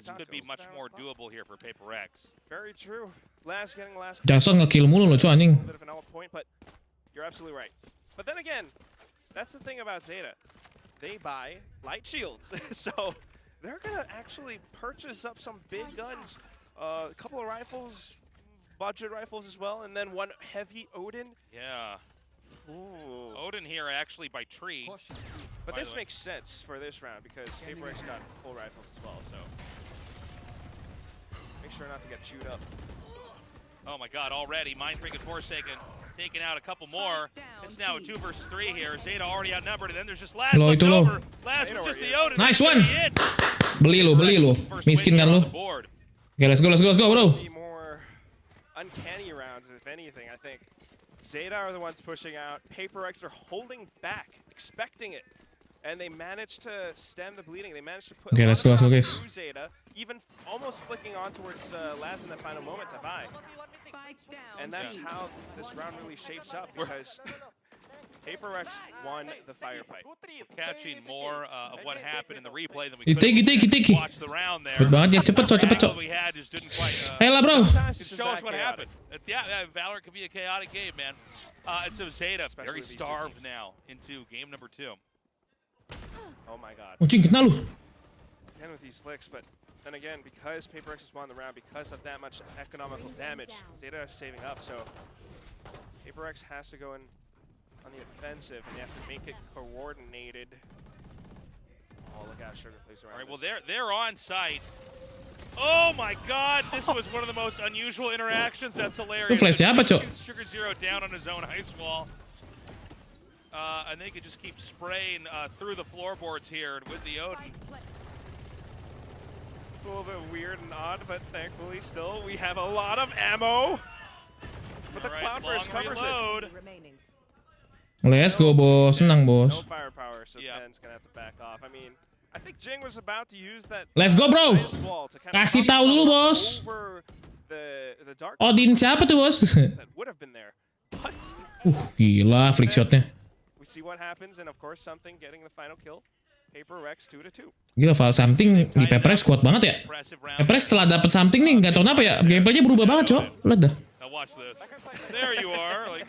this could be much more doable here for Paperrex. Very true. Last getting last. Jason nge-kill mulu loh, cuy anjing. Bit of an out point, but you're absolutely right. But then again, that's the thing about Zeta. They buy light shields, so they're gonna actually purchase up some big guns, a couple of rifles, budget rifles as well, and then one heavy Odin. Yeah. Ooh. Odin here actually by tree. But this makes sense for this round because Paperrex got full rifles as well, so make sure not to get chewed up. Oh my god, already Mind Freak and Forsaken taking out a couple more. It's now a 2 versus 3 here. Zeta already outnumbered, and then there's just Laz Low, left itu low. over. Laz with just the Odin. Nice one. Beli lu, miskin kan lu. Okay, let's go, bro. Be more uncanny rounds, if anything. I think Zeta are the ones pushing out. Paperrex are holding back, expecting it, and they managed to stem the bleeding. They managed to put. Okay, let's go, guys. Through Zeta, even almost flicking on towards Laz in the final moment to buy. And that's how this round really shapes up because Paperrex won the firefight. Catching more of what happened in the replay than we Tiki. watch the round there. Good banget ya, cepet cok. We had just didn't quite. Ayolah bro. Just show us what happened. Yeah, Valorant can be a chaotic game, man. And so Zeta very starved now into game number 2. Oh my god. Anjing kena lu. Again with these flicks, but then again, because Paperrex has won the round, because of that much economical damage, Zeta is saving up, so Paperrex has to go in on the offensive, and they have to make it coordinated. Oh, look out, Sugar plays around. All right, well, they're on site. Oh my god, this was one of the most unusual interactions. That's hilarious. Flash siapa, cok? Sugar Zero down on his own ice wall. And they could just keep spraying through the floorboards here with the Odin. A little bit weird and odd, but thankfully still we have a lot of ammo. But the Cloud Burst covers it. Let's go, bos. Senang, No bos. firepower, so Ten's gonna have to back off. I mean, I think Jing was about to use that. Let's go, bro. Kasih tahu dulu, bos. The dark Odin siapa tuh, bos? that would have been there. But Gila flick shotnya. we see what happens, and of course something getting the final kill. Paperrex 2-2. Gila, file something di Paperrex kuat banget ya. Paperrex setelah dapet something nih, nggak tahu kenapa ya, gameplaynya berubah banget, cok. Lihat dah. Now watch this. There you are. Like,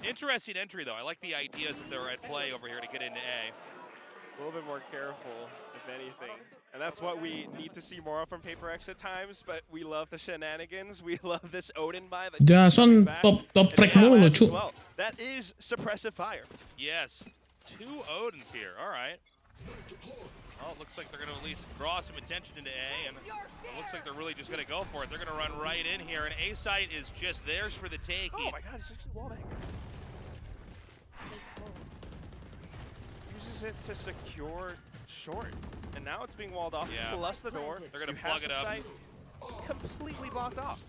interesting entry though. I like the ideas that they're at play over here to get into A. A little bit more careful, if anything. And that's what we need to see more of from Paperrex at times, but we love the shenanigans. We love this Odin buy. Jason top frag mulu loh, cuk. Well, that is suppressive fire. Yes. 2 Odins here. All right. Well, it looks like they're going to at least draw some attention into A, and it looks like they're really just going to go for it. They're going to run right in here, and A site is just theirs for the taking. Oh my god, he's actually wallbang. Uses it to secure short, and now it's being walled off. Yeah. Plus the door. They're going to plug it up. Completely blocked off.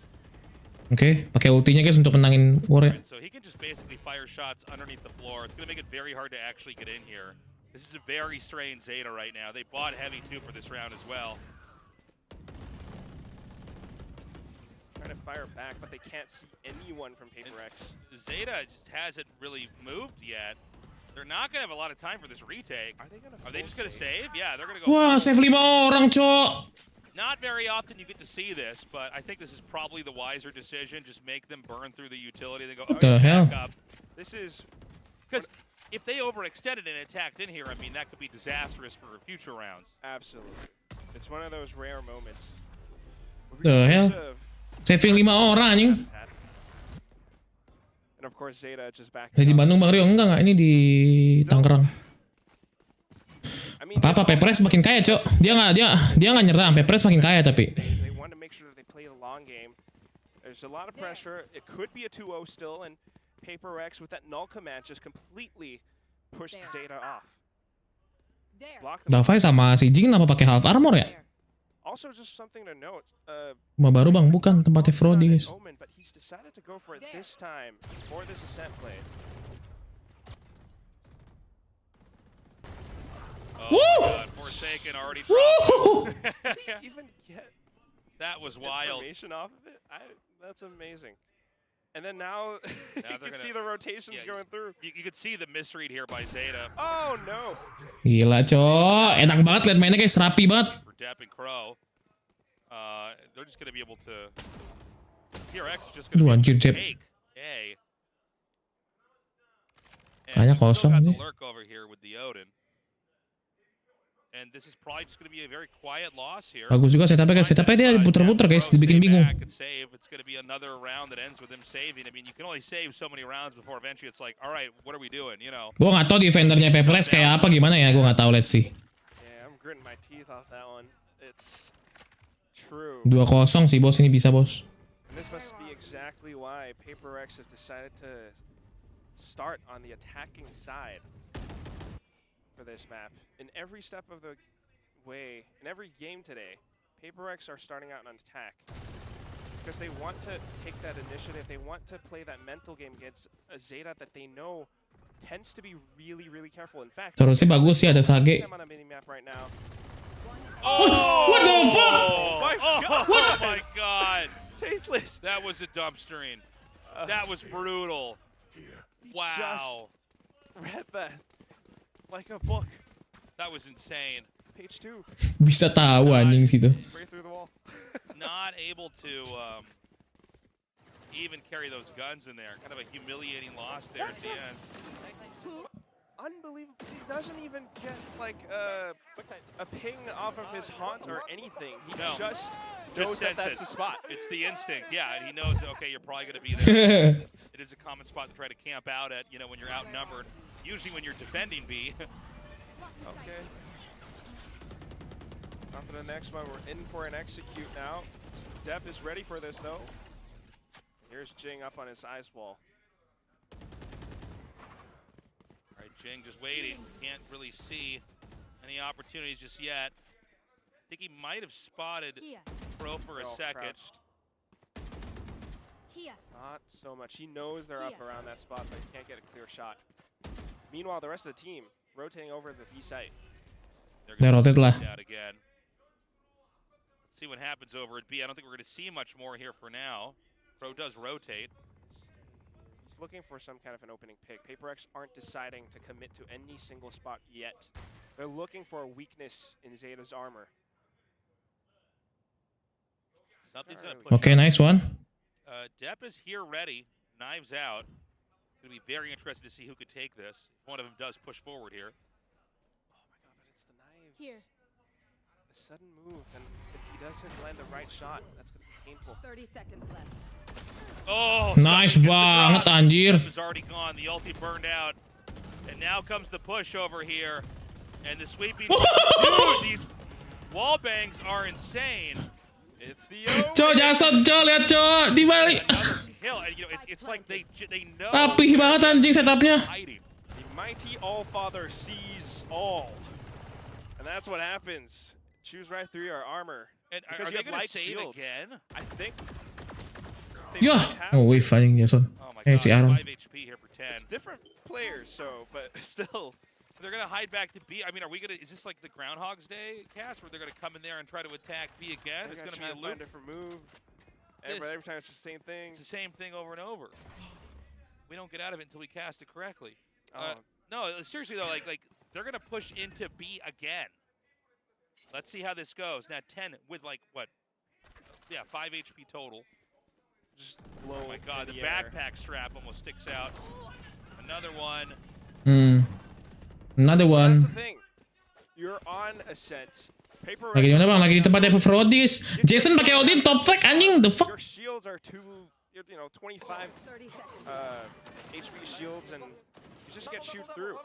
Oke, pakai ultinya guys untuk menangin war ya. So he can just basically fire shots underneath the floor. It's going to make it very hard to actually get in here. This is a very strained Zeta right now. They bought heavy too for this round as well. Trying to fire back, but they can't see anyone from Paperrex. Zeta just hasn't really moved yet. They're not going to have a lot of time for this retake. Are they just going to save? Yeah, they're going to go. Wah, save 5 orang, cok. Not very often you get to see this, but I think this is probably the wiser decision. Just make them burn through the utility. They go, What the hell? This is because if they overextended and attacked in here, I mean, that could be disastrous for future rounds. absolutely. It's one of those rare moments. The hell? Saving 5 orang anjing. And of course Zeta just back. Di Bandung Bang Rio enggak ini di Tangerang. Apa Paperrex makin kaya, cok. Dia nggak nyerang. Paperrex makin kaya tapi. They want to make sure that they play the long game. There's a lot of pressure. It could be a 2-0 still, and Paperrex with that null command just completely pushed Zeta off. Davai sama si Jing kenapa pakai half armor ya? Also, just something to note. Rumah baru bang, bukan tempatnya Frody guys. But he's decided to go for it this time for this ascent play. Oh my God, Forsaken already dropped. Even get that was wild. information off of it? That's amazing. And then now, you they're can gonna- see the rotations going through. You could see the misread here by Zeta. Oh no! Gila, Cok. Enak banget liat mainnya guys, rapi banget. For Depp and Crow. They're just going to be able to... HyperX is just going Aduh, to anjir, be able Jeb. to take A. Kayaknya we've still kosong got the nih. lurk over here with the Odin. And this is probably just going to be a very quiet loss here. Bagus juga setupnya guys. Setupnya dia puter-puter guys, dibikin bingung. It's going to be another round that ends with him saving. I mean, you can only save so many rounds before eventually it's like, all right, what are we doing? You know. Gua nggak tahu defendernya Paperrex kayak apa gimana ya, gua nggak tahu. Let's see. Yeah, I'm gritting my teeth off that one. It's true. 2-0 sih bos, ini bisa bos. And this must be exactly why Paperrex have decided to start on the attacking side for this map. In every step of the way, in every game today, Paperrex are starting out on attack. Because they want to take that initiative, they want to play that mental game against a Zeta that they know tends to be really, really careful. In fact, Terusnya bagus sih, ada Seagate. them on a minimap right now. What the fuck? Oh my god! Oh my god! Tasteless! That was a dumpstering. That was brutal. Wow. Read that like a book. That was insane. Page 2. Bisa tahu anjing situ. Spray through the wall. Not able to even carry those guns in there. Kind of a humiliating loss there at the end. Unbelievable. He doesn't even get like a ping off of his haunt or anything. He No. just knows that that's sense the spot. It's the instinct. Yeah, and he knows, okay, you're probably going to be there. It is a common spot to try to camp out at, you know, when you're outnumbered. Usually when you're defending B. Okay. On to the next one. We're in for an execute now. Depp is ready for this though. Here's Jing up on his ice wall. All right, Jing just waiting. Can't really see any opportunities just yet. I think he might have spotted Pro for a Oh, second. crouched. Not so much. He knows they're up around that spot, but he can't get a clear shot. Meanwhile, the rest of the team rotating over the B site. Udah rotate lah. Out again. Let's see what happens over at B. I don't think we're going to see much more here for now. Pro does rotate. He's looking for some kind of an opening pick. Paperrex aren't deciding to commit to any single spot yet. They're looking for a weakness in Zeta's armor. Something's going to push. Okay, nice one. Depp is here ready. Knives out. Going to be very interested to see who could take this. If one of them does push forward here. Oh my god, but it's the knives. The sudden move, and if he doesn't land the right shot, that's going to be painful. 30 seconds left. Oh, Nice banget anjir. Depp is already gone. The ulti burned out. And now comes the push over here. And the sweeping. Dude, these wall bangs are insane. It's the Cok, jasad cok, lihat cok, di balik. Another kill, and you know, it's like they know. Rapih banget anjing setupnya. Hiding. The mighty All-Father sees all. And that's what happens. Choose right through your armor. And Because are you they have going to light save shields. again? I think. they Yah. might have Oh, to. wave anjing Jason. Oh my Eh, god, si Aaron. 5 HP here for 10. It's different players, so, but still. They're going to hide back to B. I mean, are we going to, is this like the Groundhog's Day cast where they're going to come in there and try to attack B again? It's They're going to be a try and find loop. different move. This- Every time it's just the same thing. It's the same thing over and over. We don't get out of it until we cast it correctly. Oh, No, seriously though, like they're going to push into B again. Let's see how this goes. Now 10 with like, what? Yeah, 5 HP total. just blow. Oh my god, the in air. backpack strap almost sticks out. Another one. Another That's one. the thing. You're on Ascent. Paperrex. Lagi di mana bang? Lagi di tempatnya Paperrex guys. Jason pakai Odin top frag anjing, the fuck. Your shields are 25 30 seconds. HP shields, and you just get shoot through.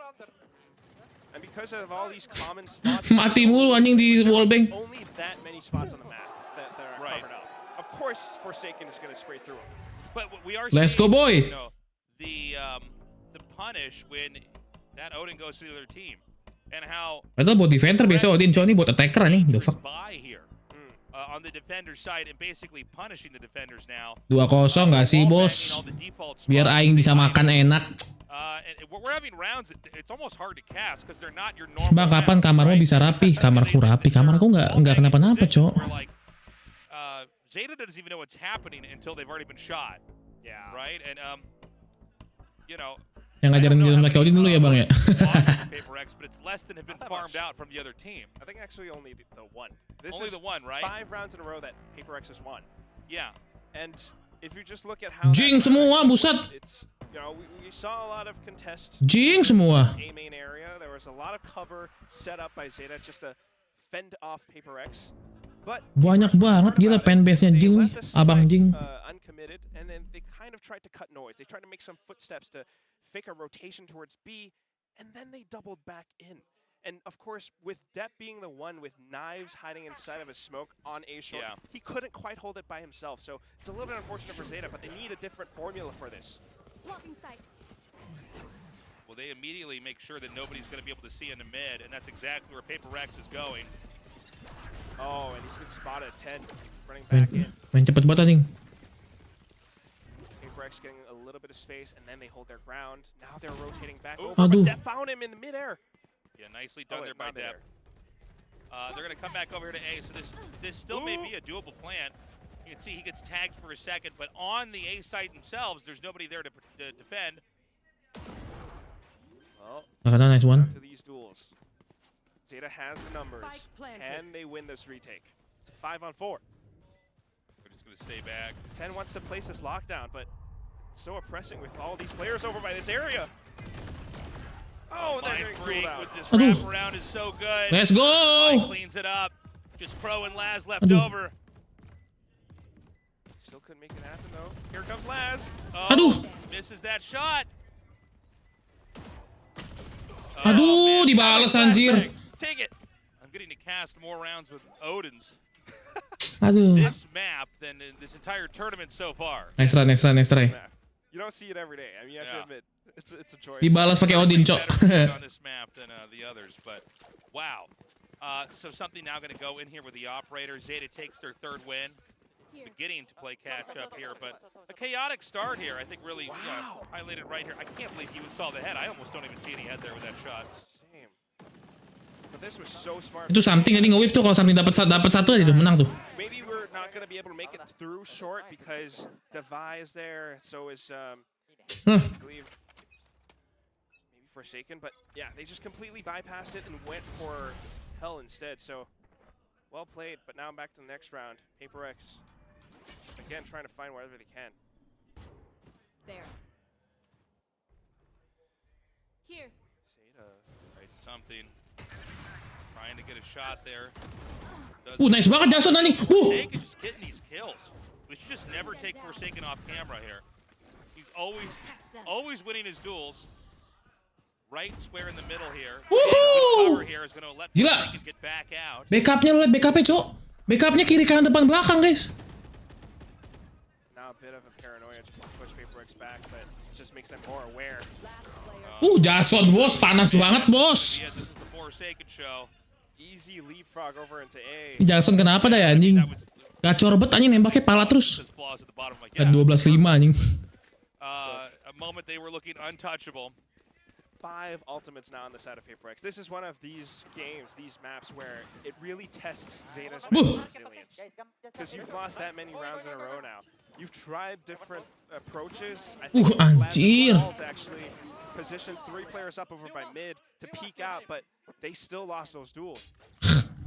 And because of all these common spots, Mati mulu anjing di wallbang. only that many spots on the map that are Right. covered up. Of course, Forsaken is going to spray through them. But we are Let's seeing, go, boy. You know, the punish when that Odin goes to the other team. And how Padahal buat defender biasa Odin, cowok ini buat attacker anjing, the fuck. by here on the defender side and basically punishing the defenders now. 2-0 nggak sih bos? Biar aing bisa makan enak. And we're having rounds. It's almost hard to cast because they're not your normal. Bang, kapan kamarmu bisa rapi? Kamarku rapi, kamarku nggak kenapa-napa, cok. Zeta doesn't even know what's happening until they've already been shot. Yeah. right? And you know, Yang ngajarin jalan pakai Odin dulu ya bang ya. Paperrex, but it's less than have been farmed out from the other team. I think actually only the one. This Only is the one, right? 5 rounds in a row that Paperrex has won. Yeah. And if you just look at how Jing semua, buset. it's, you know, we saw a lot of contest Jing semua. A main area. There was a lot of cover set up by Zeta just to fend off Paperrex. But Banyak banget gila fanbase-nya they Jing nih, let the Abang spike, Jing. Uncommitted, and then they kind of tried to cut noise. They tried to make some footsteps to fake a rotation towards B, and then they doubled back in. And of course, with Depp being the one with knives hiding inside of a smoke on A short, he couldn't quite hold it by himself. So it's a little bit unfortunate for Zeta, but they need a different formula for this. Blocking sight. Well, they immediately make sure that nobody's going to be able to see in the mid, and that's exactly where Paperrex is going. Oh, and he's been spotted at 10, running back in. Main cepet banget anjing. Paperrex getting a little bit of space, and then they hold their ground. Now they're rotating back Ooh. over, Aduh. but Depp found him in the midair. Yeah, nicely done Oh, there by not Depp. They're going to come back over here to A, so this still may be a doable plan. You can see he gets tagged for a second, but on the A site themselves, there's nobody there to defend. Well, Nice one. to these duels. Zeta has the numbers. Spike planted. Can they win this retake? It's a 5-on-4. They're just going to stay back. 10 wants to place this lockdown, but it's so oppressing with all these players over by this area. Oh, and they're Mind getting Freak cooled out. with this Aduh. wraparound is so good. Let's go. Mind cleans it up. Just Pro and Laz left Aduh. over. Still couldn't make it happen though. Here comes Laz. Oh, Aduh. misses that shot. Aduh, man. dibales anjir. Take it. I'm getting to cast more rounds with Odin's Aduh. this map than in this entire tournament so far. Nice try. You don't see it every day. I mean, you have to admit, it's a choice. Dibalas pakai Odin, cok. Better on this map than the others, but wow. So something now going to go in here with the operator. Zeta takes their 3rd win. Beginning to play catch up here, but a chaotic start here. I think really highlighted right here. I can't believe he even saw the head. I almost don't even see any head there with that shot. Same. But this was so smart. Itu something tadi nge-whiff tuh, kalau something dapat satu aja udah menang tuh. Maybe we're not going to be able to make it through short because Devi is there. So is I believe maybe Forsaken. But yeah, they just completely bypassed it and went for hell instead. So well played. But now I'm back to the next round. Paperrex again trying to find wherever they can. There. Here. Zeta. Right, something. Trying to get a shot there. Nice banget Jason anjing. Forsaken just getting these kills. We should just never take Forsaken off camera here. He's always winning his duels. Right square in the middle here. Woohoo! Cover here is going to let Gila. Forsaken get back out. Backupnya lu lihat backupnya, cok. Backupnya kiri kanan depan belakang, guys. Now a bit of a paranoia just to push Paperrex back, but it just makes them more aware. Jason bos, panas banget bos. Yeah, this is the Forsaken show. Easy leapfrog over into A. Jason kenapa dah ya anjing? Gacor bet anjing nembaknya pala terus. There's flaws at the bottom. Like, 12-5 anjing. A moment they were looking untouchable. 5 ultimates now on the side of Paperrex. This is one of these games, these maps, where it really tests Zeta's resilience. Because you've lost that many rounds in a row now. You've tried different approaches. I think anjir. to actually position 3 players up over by mid to peek out, but they still lost those duels.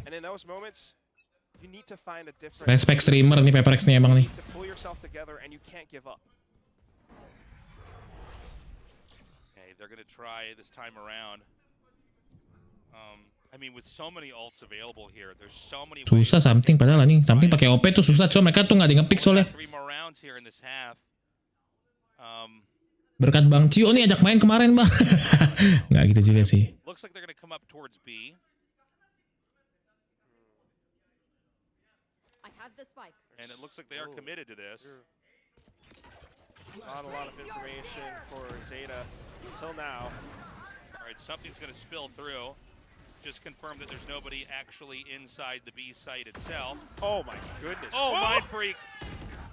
And in those moments, you need to find a different... Respect streamer nih Paperrex nih emang nih. You need to pull yourself together and you can't give up. They're going to try this time around. I mean, with so many ults available here, there's so many Susah something padahal anjing. Something pakai OP tuh susah, cuma mereka tuh nggak ada nge-pick soalnya. 3 more rounds here in this half. Berkat Bang Cio nih ajak main kemarin, Bang. Nggak gitu juga sih. Looks like they're going to come up towards B. I have the spike. And it looks like they are committed to this. Not a lot of information for Zeta until now. All right, something's going to spill through. Just confirm that there's nobody actually inside the B site itself. Oh my goodness. Oh, Mind Freak.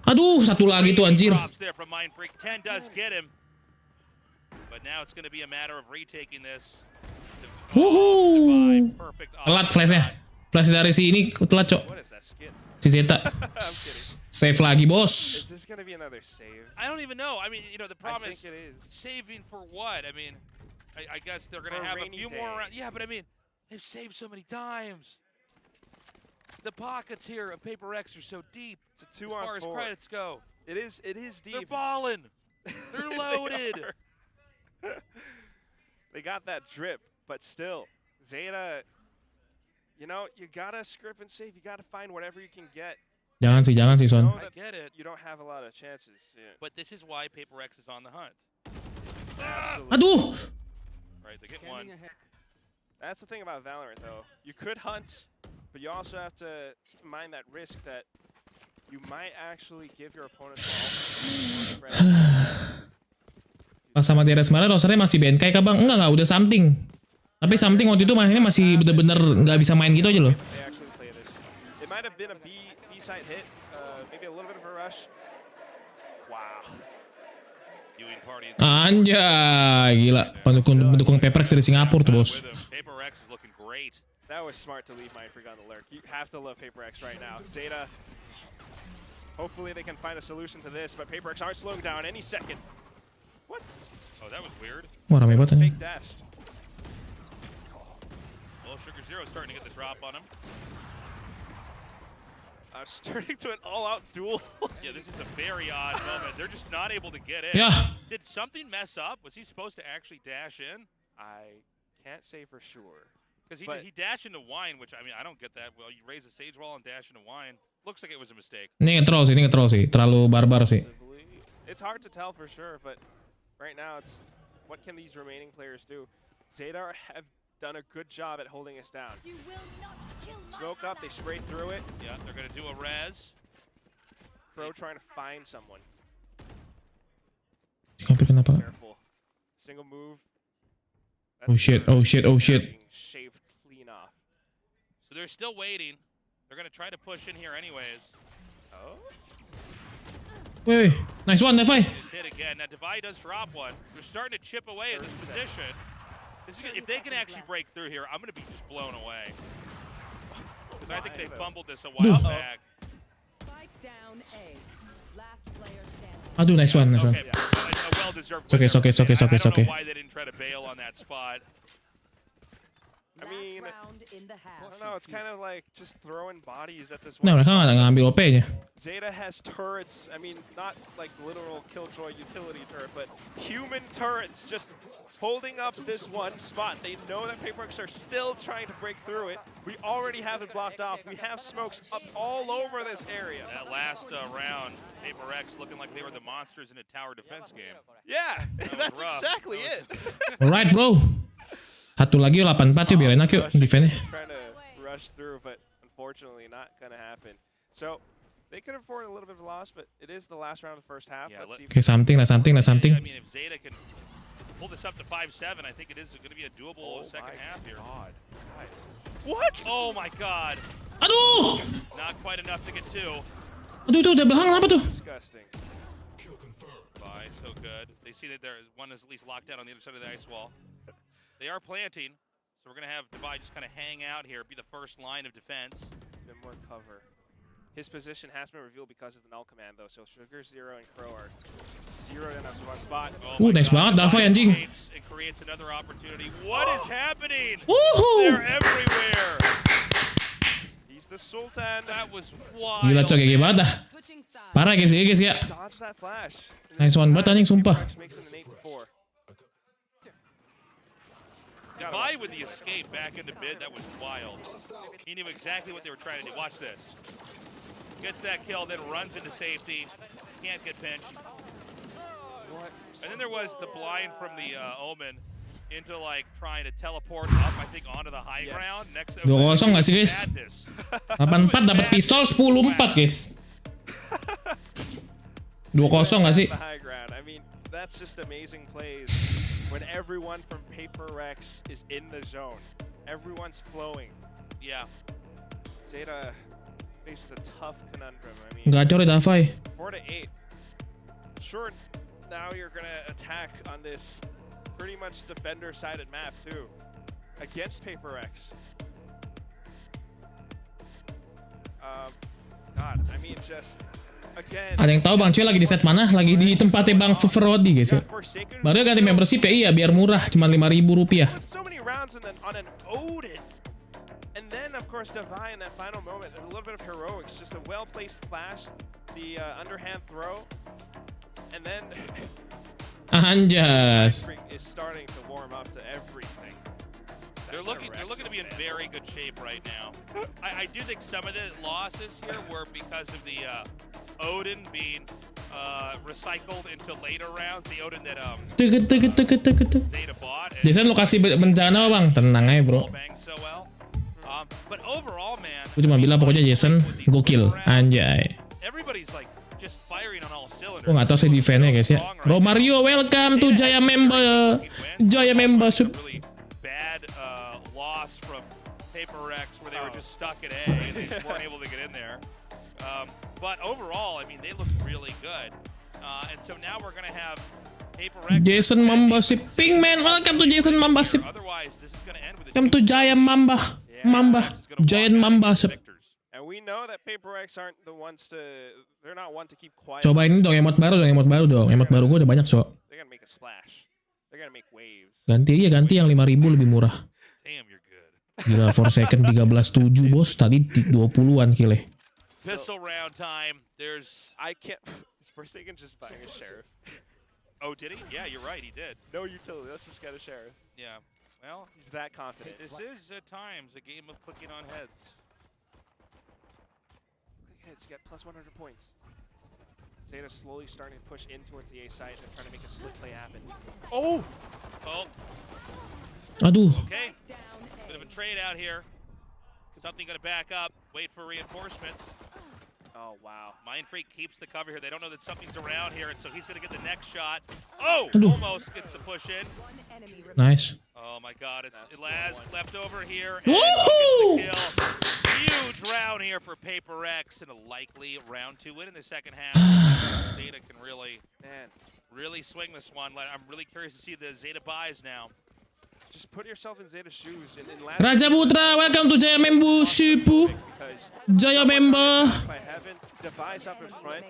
Aduh, satu lagi tuh anjir. Drops there from Mind Freak. 10 does get him. But now it's going to be a matter of retaking this. Wuhu. Perfect. Telat flashnya. Flash dari si ini telat, cok. What is that skin? Si Zeta. Save lagi, Is bos. this gonna be another save? I don't even know. I mean, you know, the I problem think is it is. saving for what? I mean, I guess they're gonna For a have a rainy few more day. around. Yeah, but I mean, they've saved so many times. The pockets here of Paperrex are so deep It's a as far as 2-on-4. credits go. It is deep. They're balling. They're loaded. They got that drip, but still, Zeta, you know, you gotta script and save. You gotta find whatever you can get. Jangan sih, Son. Know I that get it, you don't have a lot of chances. Yeah. but this is why Paperrex is on the hunt. Absolutely. Aduh. Right, they get one. That's the thing about Valorant, though. You could hunt, but you also have to keep in mind that risk that you might actually give your opponent the Pas sama Teres kemarin rosternya masih BNK kah bang? Enggak, udah something. Tapi something waktu itu mainnya masih bener-bener nggak bisa main gitu aja loh. They actually play this. It might have been a B-side hit, maybe a little bit of a rush. Wow. Viewing party. Anjay, gila. Pendukung Paperrex dari Singapura tuh, bos. Paperrex is looking great. That was smart to leave Mindfreak on the lurk. You have to love Paperrex right now. Zeta, hopefully they can find a solution to this, but Paperrex aren't slowing down any second. What? Oh, that was weird. Wah, ramai banget ini. Fake dash. Well, Sugar Zero starting to get the drop on him. Starting to an all-out duel. Yeah, this is a very odd moment. They're just not able to get in. Yeah. Did something mess up? Was he supposed to actually dash in? I can't say for sure. Because he, But- he dashed into wine, which, I mean, I don't get that. Well, you raise the stage wall and dash into wine. Looks like it was a mistake. Ini nge-troll sih. Terlalu barbar sih. It's hard to tell for sure, but right now it's what can these remaining players do? Zeta have done a good job at holding us down. You will not kill my Smoke up, they ally. sprayed through it. Yeah, they're going to do a res. Crow trying to find someone. Hampir kenapa? Careful. Single move. Oh shit. Being shaved clean off. So they're still waiting. They're going to try to push in here anyways. Oh? Wait. Nice one, Levi. He's hit again. Now, Divide does drop one. They're starting to chip away at this 30 position. This is gonna, if they can actually break through here, I'm going to be just blown away. Because I think they fumbled this a while back. Spike down A. Last player standing. Aduh, nice one. Okay, a well-deserved It's okay, win it's okay, there. it's okay, it's I don't okay. know why they didn't try to bail on that spot. I mean, Round in the half. I don't know, it's kind of like just throwing bodies at this Nah, one. mereka nggak ngambil OP-nya. Zeta has turrets, I mean, not like literal Killjoy utility turret, but human turrets just holding up this one spot. They know that Paperrex are still trying to break through it. We already have it blocked off. We have smokes up all over this area. That last round, Paperrex looking like they were the monsters in a tower defense game. Yeah, was that's rough. exactly it. Alright, bro. Satu lagi yuk, 84 yuk, biar enak yuk defense-nya. Trying to rush through, but unfortunately not going to happen. So they could afford a little bit of a loss, but it is the last round of the first half. Yeah, Let's see. Okay, something. I mean, if Zeta can pull this up to 5-7, I think it is going to be a doable second half here. What? Oh my god. Aduh! Not quite enough to get two. Aduh, itu udah belakang apa tuh? Disgusting. Bye, so good. They see that there is one is at least locked down on the other side of the ice wall. They are planting, so we're going to have Divide just kind of hang out here, be the first line of defense. Bit more cover. His position has been revealed because of the null command, though. So Sugar Zero and Crow are zeroed in that spot. Oh my Nice God. banget, Davai, Divide anjing. escapes and creates another opportunity. What is happening? Woohoo! They're everywhere. He's the Sultan. That was wild. Gila cok, GG banget dah. Switching sides. Parah guys ya. Dodge that flash. Nice one banget anjing, sumpah. Paperrex makes it an 8-4. Divide with the escape back into mid, that was wild. He knew exactly what they were trying to do. Watch this. Gets that kill, then runs into safety. Can't get pinched. What? And then there was the blind from the Omen into like trying to teleport up, I think, onto the high Yes. ground. Next, 2-0 nggak sih, guys? 84 dapat pistol 10-4 guys. 2-0 nggak sih? The high ground. I mean, that's just amazing plays when everyone from Paperrex is in the zone. Everyone's flowing. Yeah. Zeta faces a tough conundrum. I mean, Gacor ya Davai. 4-8. Sure, now you're gonna attack on this pretty much defender-sided map too, against Paperrex. God, I mean, just again, Ada yang tahu Bang Cuy lagi di set mana? Lagi di tempatnya Bang Feverodi guys ya. Baru ganti membership ya, iya biar murah, cuma Rp5.000. with so many rounds and then on an Odin. And then of course DeVai in that final moment, a little bit of heroics, just a well-placed flash, the underhand throw, and then Anjas. Freak is starting to warm up to everything. They're looking to be in very good shape right now. I do think some of the losses here were because of the Odin being recycled into later rounds. The Odin that Zeta bought. Jason lo kasih bencana Bang, tenang aja bro. Bang so well. But overall, man, Gue cuma bilang pokoknya Jason gokil, anjay. everybody's like just firing on all cylinders. Gue gak tau sih defense-nya guys ya. Bro Mario, welcome to Jaya member. Jaya membership. Really bad loss from Paperrex where they were just stuck at A and they just weren't able to get in there. But overall, I mean, they look really good. And so now we're going to have Paperrex. Jason membership, Pinkman, welcome to Jason membership. Otherwise, this is going to end with a Welcome to Jaya Mamba. Giant membership. And we know that Paperrex aren't the ones to, they're not one to keep quiet. Coba ini dong, emot baru dong. Emot baru gue udah banyak, Cok. They're gonna make a splash. They're gonna make waves. Ganti yang 5.000 lebih murah. Damn, you're good. Gila, 4 second 13.7 bos. Tadi 20-an kill. Pistol round time. There's... I can't, is Forsaken just buying a sheriff? Oh, did he? Yeah, you're right, he did. No utility, let's just get a sheriff. Yeah. Well, He's that confident. this is at times a game of clicking on heads. Click hits, you get plus 100 points. Zeta slowly starting to push in towards the A site and trying to make a split play happen. Oh! Oh, Aduh. okay. Bit of a trade out here. Something gonna back up. Wait for reinforcements. Oh, wow. Mind Freak keeps the cover here. They don't know that something's around here, and so he's gonna get the next shot. Oh! Aduh. Almost gets the push in. Nice. Oh my god, it's Laz left over here. And Woohoo! gets the kill. Huge round here for Paperrex and a likely round 2 win in the second half. Zeta can really swing this one. I'm really curious to see the Zeta buys now. Just put yourself in Zeta's shoes. And in last Raja Putra, welcome to Jaya membership. Jaya member. by having Device up in front,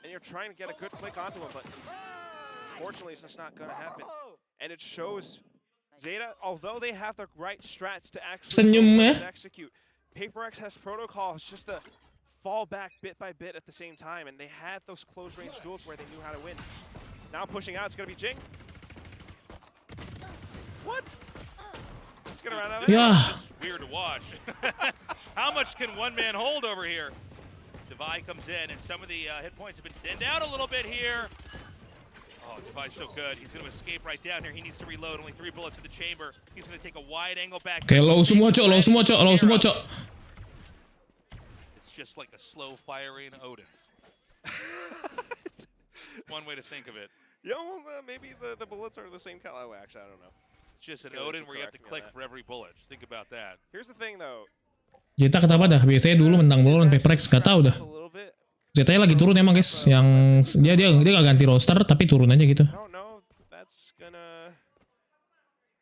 and you're trying to get a good flick onto him, but unfortunately it's just not going to happen. And it shows Zeta, although they have the right strats to actually execute, Paperrex has protocols just to fall back bit by bit at the same time, and they had those close range duels where they knew how to win. Now pushing out, it's going to be Jing. What? It's going to run out of Yeah. It's weird to watch. How much can one man hold over here? Devi comes in, and some of the hit points have been thinned out a little bit here. Oh, Devi's so good. He's going to escape right down here. He needs to reload. Only 3 bullets in the chamber. He's going to take a wide angle back. Oke, low semua, Cok. It's just like a slow firing Odin. One way to think of it. Yeah, well, maybe the bullets are the same color. Oh, actually, I don't know. It's just an Okay, Odin let's where you have to correct me on click that. for every bullet. Just think about that. Here's the thing, though. Zeta kenapa dah? Biasanya dulu menang mulu lawan Paperrex, gak tau dah. A little bit. Zeta lagi turun emang guys. Yang dia gak ganti roster tapi turun aja gitu. I don't know if that's gonna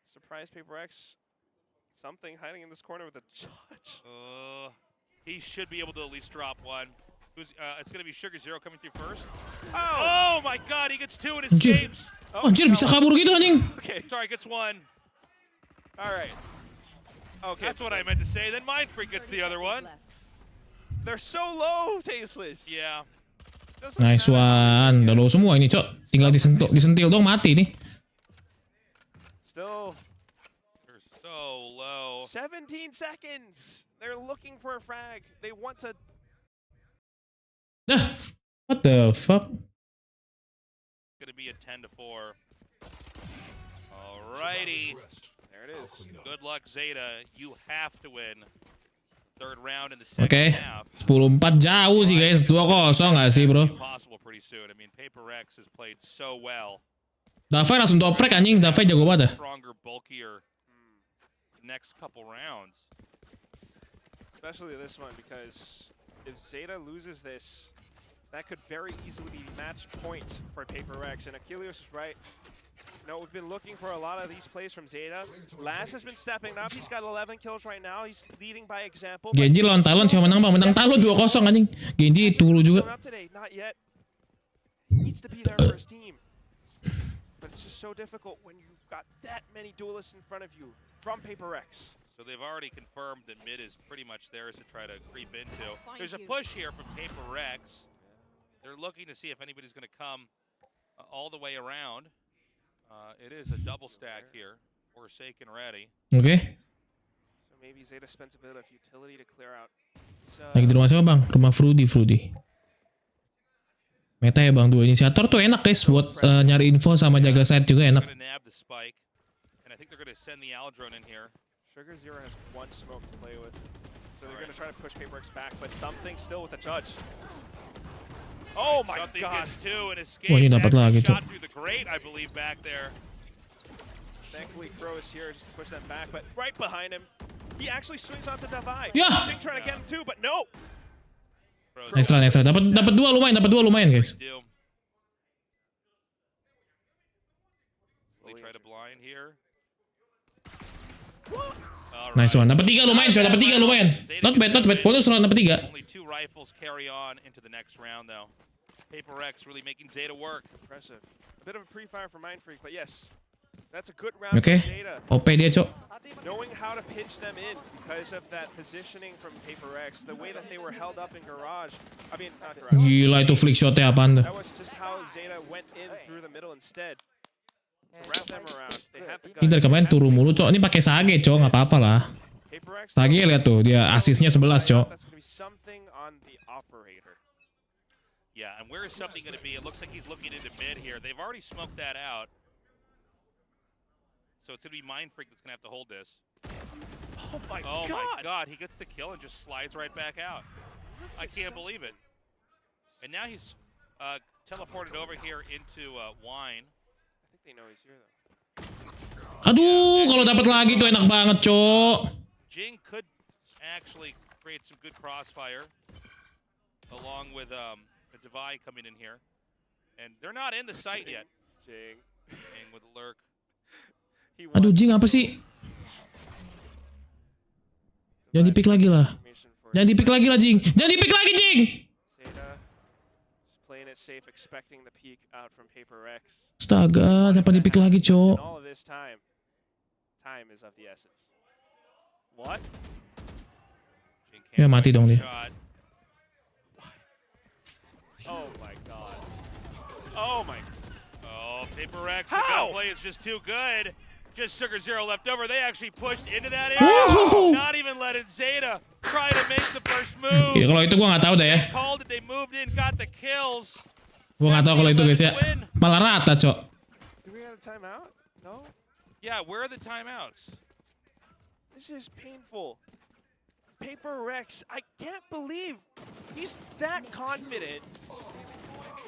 surprise Paperrex. Something hiding in this corner with a judge. He should be able to at least drop one. It's going to be Sugar Zero coming through first. Oh! Oh my god, he gets 2 and Anjir. escapes. Anjir, bisa kabur gitu anjing. Okay, Sorry, gets 1. all right. Okay, That's what I meant to say. Then Mind Freak gets the other one. they're so low, Tasteless. Yeah. Doesn't Nice matter. one. Udah low semua ini, Cok. Tinggal disentil dong mati nih. Still They're so low. 17 seconds. They're looking for a frag. They want to. Dah. What the fuck? It's going to be a 10-4. Alrighty. There it is. Good luck, Zeta. You have to win. Third round in the second Oke. half. 10-4 jauh sih guys. 2-0 gak sih bro? Possible pretty soon. I mean, Paperrex has played so well. Davai langsung top frag anjing. Davai jago banget dah. Stronger, bulkier next couple rounds. Especially this one, because if Zeta loses this, that could very easily be match point for Paperrex. And Achilles is right. No, we've been looking for a lot of these plays from Zeta. Laz has been stepping up. He's got 11 kills right now. He's leading by example. Genji lawan Talon siapa menang bang? Menang Talon 2-0 anjing. Genji turu juga. Not today, not yet. He needs to be there for his team. But it's just so difficult when you've got that many duelists in front of you from Paperrex. So they've already confirmed that mid is pretty much theirs to try to creep into. There's a push here from Paperrex. They're looking to see if anybody's going to come all the way around. It is a double stack here. Forsaken ready. Oke. So maybe Zeta spends a bit of utility to clear out. Lagi di rumah siapa bang? Rumah Fruity. Meta ya bang, 2 inisiator tuh enak guys buat nyari info sama jaga site juga enak. Sugar Zero has 1 smoke to play with. So they're going to try to push Paperrex back, but something still with the judge. Oh my god. Wah ini dapat lagi tuh. Thankfully Crow is here just to push them back, but right behind him, he actually swings onto Davai. Ya. Sing trying to get him too, but no. Nice lah. Dapat 2 lumayan guys. Nice one. Dapat 3 lumayan coy, dapat 3 lumayan. Not bad. Bonus round dapat 3. Only 2 rifles carry on into the next round though. Paperrex really making Zeta work. Impressive. A bit of a pre-fire for Mindfreak, but yes. That's a good round Oke. for Zeta. OP dia cok. Knowing how to pinch them in because of that positioning from Paperrex, the way that they were held up in garage. I mean, not garage. Gila itu flick shotnya apaan tuh. That was just how Zeta went in through the middle instead. To wrap them around. They had the Ini dari kemarin turun mulu cok. Ini pakai Seagate cok, nggak apa-apa lah. Seagate lihat tuh, dia asisnya 11 cok. That's going to be something on the operator. Yeah, and where is something going to be? It looks like he's looking into mid here. They've already smoked that out. So it's going to be Mindfreak that's going to have to hold this. Oh my god, he gets the kill and just slides right back out. I can't believe it. And now he's teleported over here into Wine. I think they know he's here though. Aduh, kalau dapat lagi tuh enak banget cok. Jing could actually create some good crossfire along with the Divide coming in here. And they're not in the site yet. Jing with Lurk. Aduh Jing apa sih? Jangan di-pick lagi lah. Jangan di-pick lagi lah Jing. Jangan di-pick lagi Jing. Zeta just playing it safe, expecting the peek out from Paperrex. Astaga, dapat di-pick lagi cok. All of this time is of the essence. What? Ya mati dong dia. Oh my god. Oh my. Oh, Paperrex, the gunplay is just too good. Just Sugar Zero left over. They actually pushed into that area. Not even letting Zeta try to make the first move. Ya, kalau itu gua nggak tahu deh ya. Called it, they moved in, got the kills. Gua nggak tahu kalau itu guys ya. Malah rata cok. Do we have a timeout? No? Yeah, where are the timeouts? This is painful. Paperrex, I can't believe he's that confident.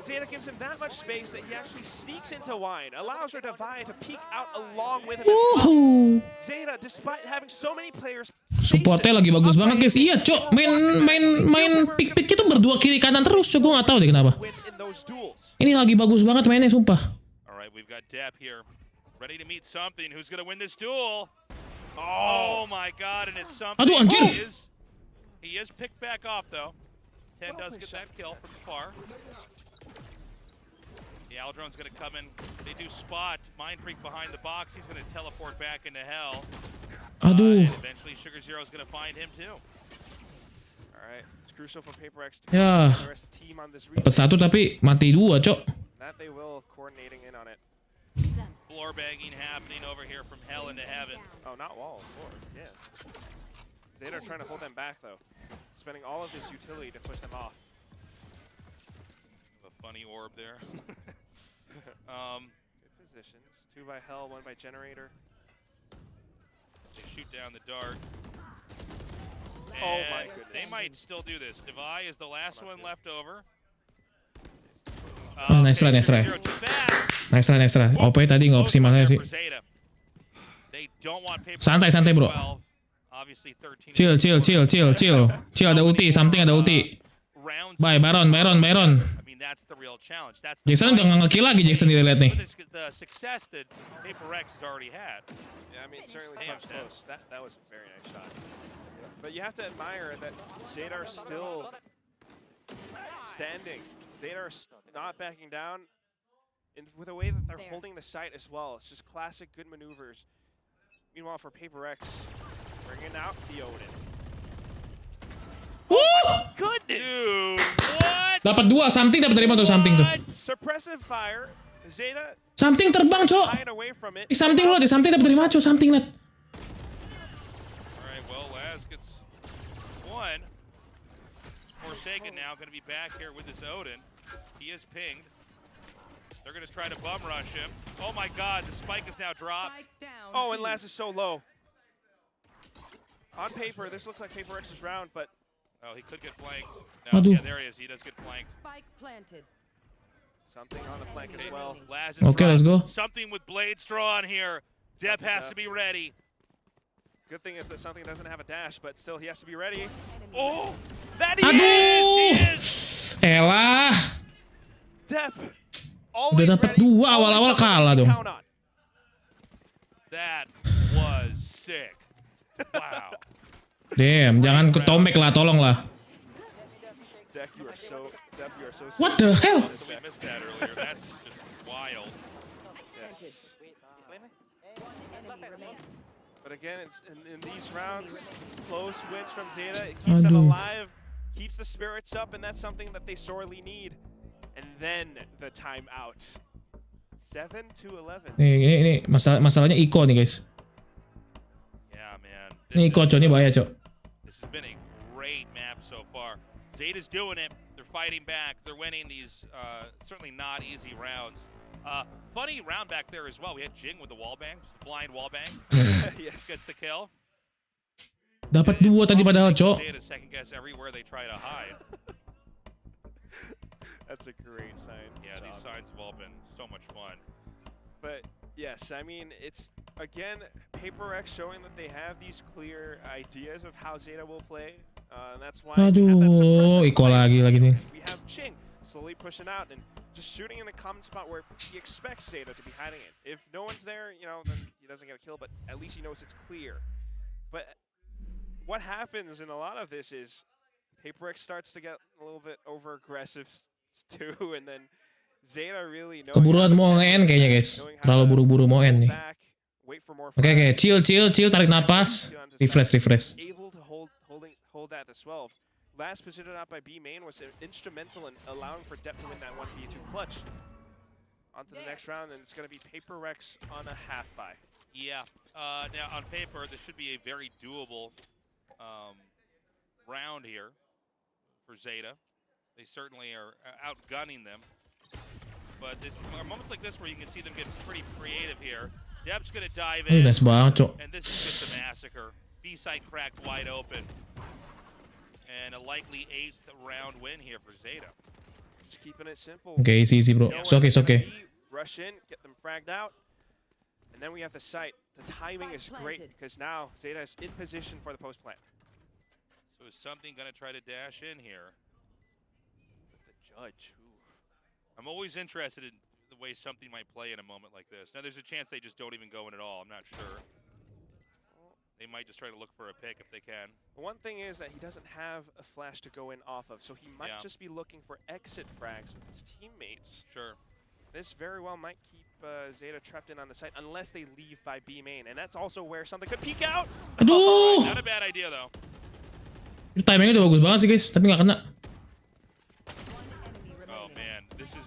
Zeta gives him that much space that he actually sneaks into Wine, allows her Divide to peek out along with him as well. Zeta, despite having so many players, supportnya lagi bagus banget guys. Iya cok, main pick itu berdua kiri kanan terus cok. Gue nggak tahu deh kenapa. Ini lagi bagus banget mainnya sumpah. Alright, we've got Depp here, ready to meet something. Who's gonna win this duel? Oh my god, and it's something. Aduh anjir. He is picked back off though. 10 does get that kill from far. The Aldron's gonna come in. They do spot Mindfreak behind the box. He's gonna teleport back into hell. Aduh. Eventually Sugar Zero's gonna find him too. Alright, it's crucial for Paperrex to ya. the rest of the team on this Dapat 1 tapi mati 2 cok. That they will coordinating in on it. Floor banging happening over here from hell into heaven. Oh, not wall, floor. Yeah. Zeta trying to hold them back though, spending all of this utility to push them off. A funny orb there. Good positions. 2 by Hell, 1 by Generator. They shoot down the dart. Oh my goodness. They might still do this. Divide is the last one left over. Nice try. Nice try. OP tadi nggak optimal sih. Santai bro. Chill. Ada ulti, something ada ulti. Bye, Baron. mean, that's the real challenge. That's Jackson udah nggak nge-kill lagi Jackson dilihat nih. the success that Paperrex has already had. Yeah, I mean, it certainly Damn, comes close. That was a very nice shot. But you have to admire that Zeta are still standing. Zeta are not backing down with the way that they're holding the site as well. It's just classic good maneuvers. Meanwhile, for Paperrex, bringing out the Odin. Goodness! Dude, what? Dapat 2, something dapat dari mana tuh something tuh? Suppressive fire. Zeta Something terbang, Cok. hide away from it. Something lo deh, something dapat dari mana, Cok? Something net. Alright, well, Laz gets one. Forsaken now going to be back here with this Odin. He is pinged. They're going to try to bum rush him. Oh my god, the spike is now dropped. Oh, and Laz is so low. On paper, this looks like Paperrex's round, but Oh, he could get flanked. No, Aduh. yeah, there he is. He does get flanked. Spike planted. something on the flank as well. Laz is Okay, let's go. Something with blade straw on here. Deb has to be ready. Good thing is that something doesn't have a dash, but still he has to be ready. Oh, that he Aduh. is! Elah. Deb, Udah dapat 2 awal-awal kalah dong. Count on. That was sick. Wow. Damn, jangan ketomek lah, tolong lah. Deb, you are so What the hell? So we missed that earlier. That's just wild. Yes. But again, it's in these rounds, close wins from Zeta. It keeps them Aduh. alive, keeps the spirits up, and that's something that they sorely need. And then the timeout. 7-11. Nih masalahnya Iko nih, guys. Yeah, man. Nih Iko, Cok, ini bahaya, Cok. This has been a great map so far. Zeta's doing it. They're fighting back. They're winning these certainly not easy rounds. Funny round back there as well. We had Jing with the wallbang, just a blind wallbang. Yes. Gets the kill. Dapat 2 tadi padahal, Cok. Zeta second guess everywhere they try to hide. That's a great sign. Yeah, these signs have all been so much fun. But yes, I mean, it's again Paperrex showing that they have these clear ideas of how Zeta will play. And that's why we have that Aduh, suppressive Iko play. lagi nih. We have Ching slowly pushing out and just shooting in a common spot where he expects Zeta to be hiding it. If no one's there, you know, then he doesn't get a kill, but at least he knows it's clear. But what happens in a lot of this is Paperrex starts to get a little bit over aggressive too, and then Zeta really knows Keburuan mau nge-end kayaknya, guys. Terlalu buru-buru mau end nih. Oke, chill, tarik napas. Refresh. Able to hold that as well. Last position out by B main was instrumental in allowing for Dep to win that 1v2 clutch. On to the next round, and it's going to be Paperrex on a half buy. Yeah. Now on paper, this should be a very doable round here for Zeta. They certainly are outgunning them. But there are moments like this where you can see them get pretty creative here. Deb's going to dive in. Nice banget, Cok. And this is just a massacre. B-side cracked wide open. And a likely 8th round win here for Zeta. Just keeping it simple. Okay, easy, bro. It's okay. Rush in, get them fragged out. And then we have the site. The timing is great because now Zeta is in position for the post plant. So is something going to try to dash in here? The judge. I'm always interested in the way something might play in a moment like this. Now, there's a chance they just don't even go in at all. I'm not sure. They might just try to look for a pick if they can. The one thing is that he doesn't have a flash to go in off of, so he might just be looking for exit frags with his teammates. Sure. This very well might keep Zeta trapped in on the site unless they leave by B main, and that's also where something could peek out. Aduh! Not a bad idea, though. Itu timingnya udah bagus banget sih, guys. Tapi nggak kena. Oh, man. This is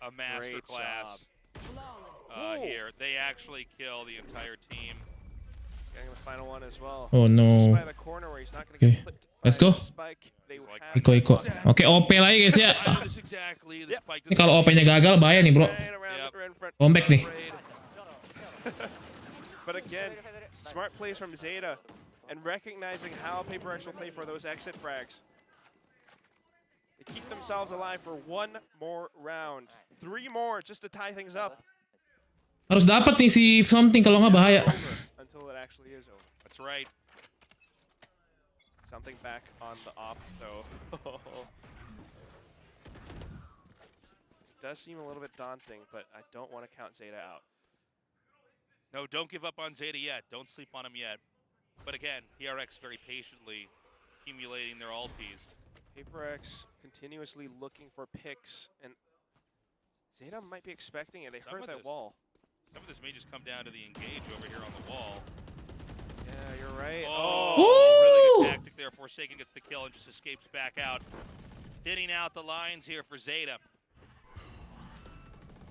a masterclass here. They actually kill the entire team. Getting the final one as well. Oh, no. By the corner where he's not gonna get clipped Let's by go. the spike. They would have Iko. Oke, OP lagi, guys ya. Ini kalau OP-nya gagal, bahaya nih, bro. Comeback nih. But again, smart plays from Zeta and recognizing how Paperrex will play for those exit frags. They keep themselves alive for one more round. 3 more just to tie things up. Harus dapat nih si something kalau nggak bahaya. Until it actually is over. That's right. Something back on the op, though. does seem a little bit daunting, but I don't want to count Zeta out. No, don't give up on Zeta yet. Don't sleep on him yet. But again, PRX very patiently accumulating their ultis. Paperrex continuously looking for picks, and Zeta might be expecting it. They heard that wall. Some of this may just come down to the engage over here on the wall. Yeah, you're right. Oh, really good tactic there. Forsaken gets the kill and just escapes back out. Hitting out the lines here for Zeta.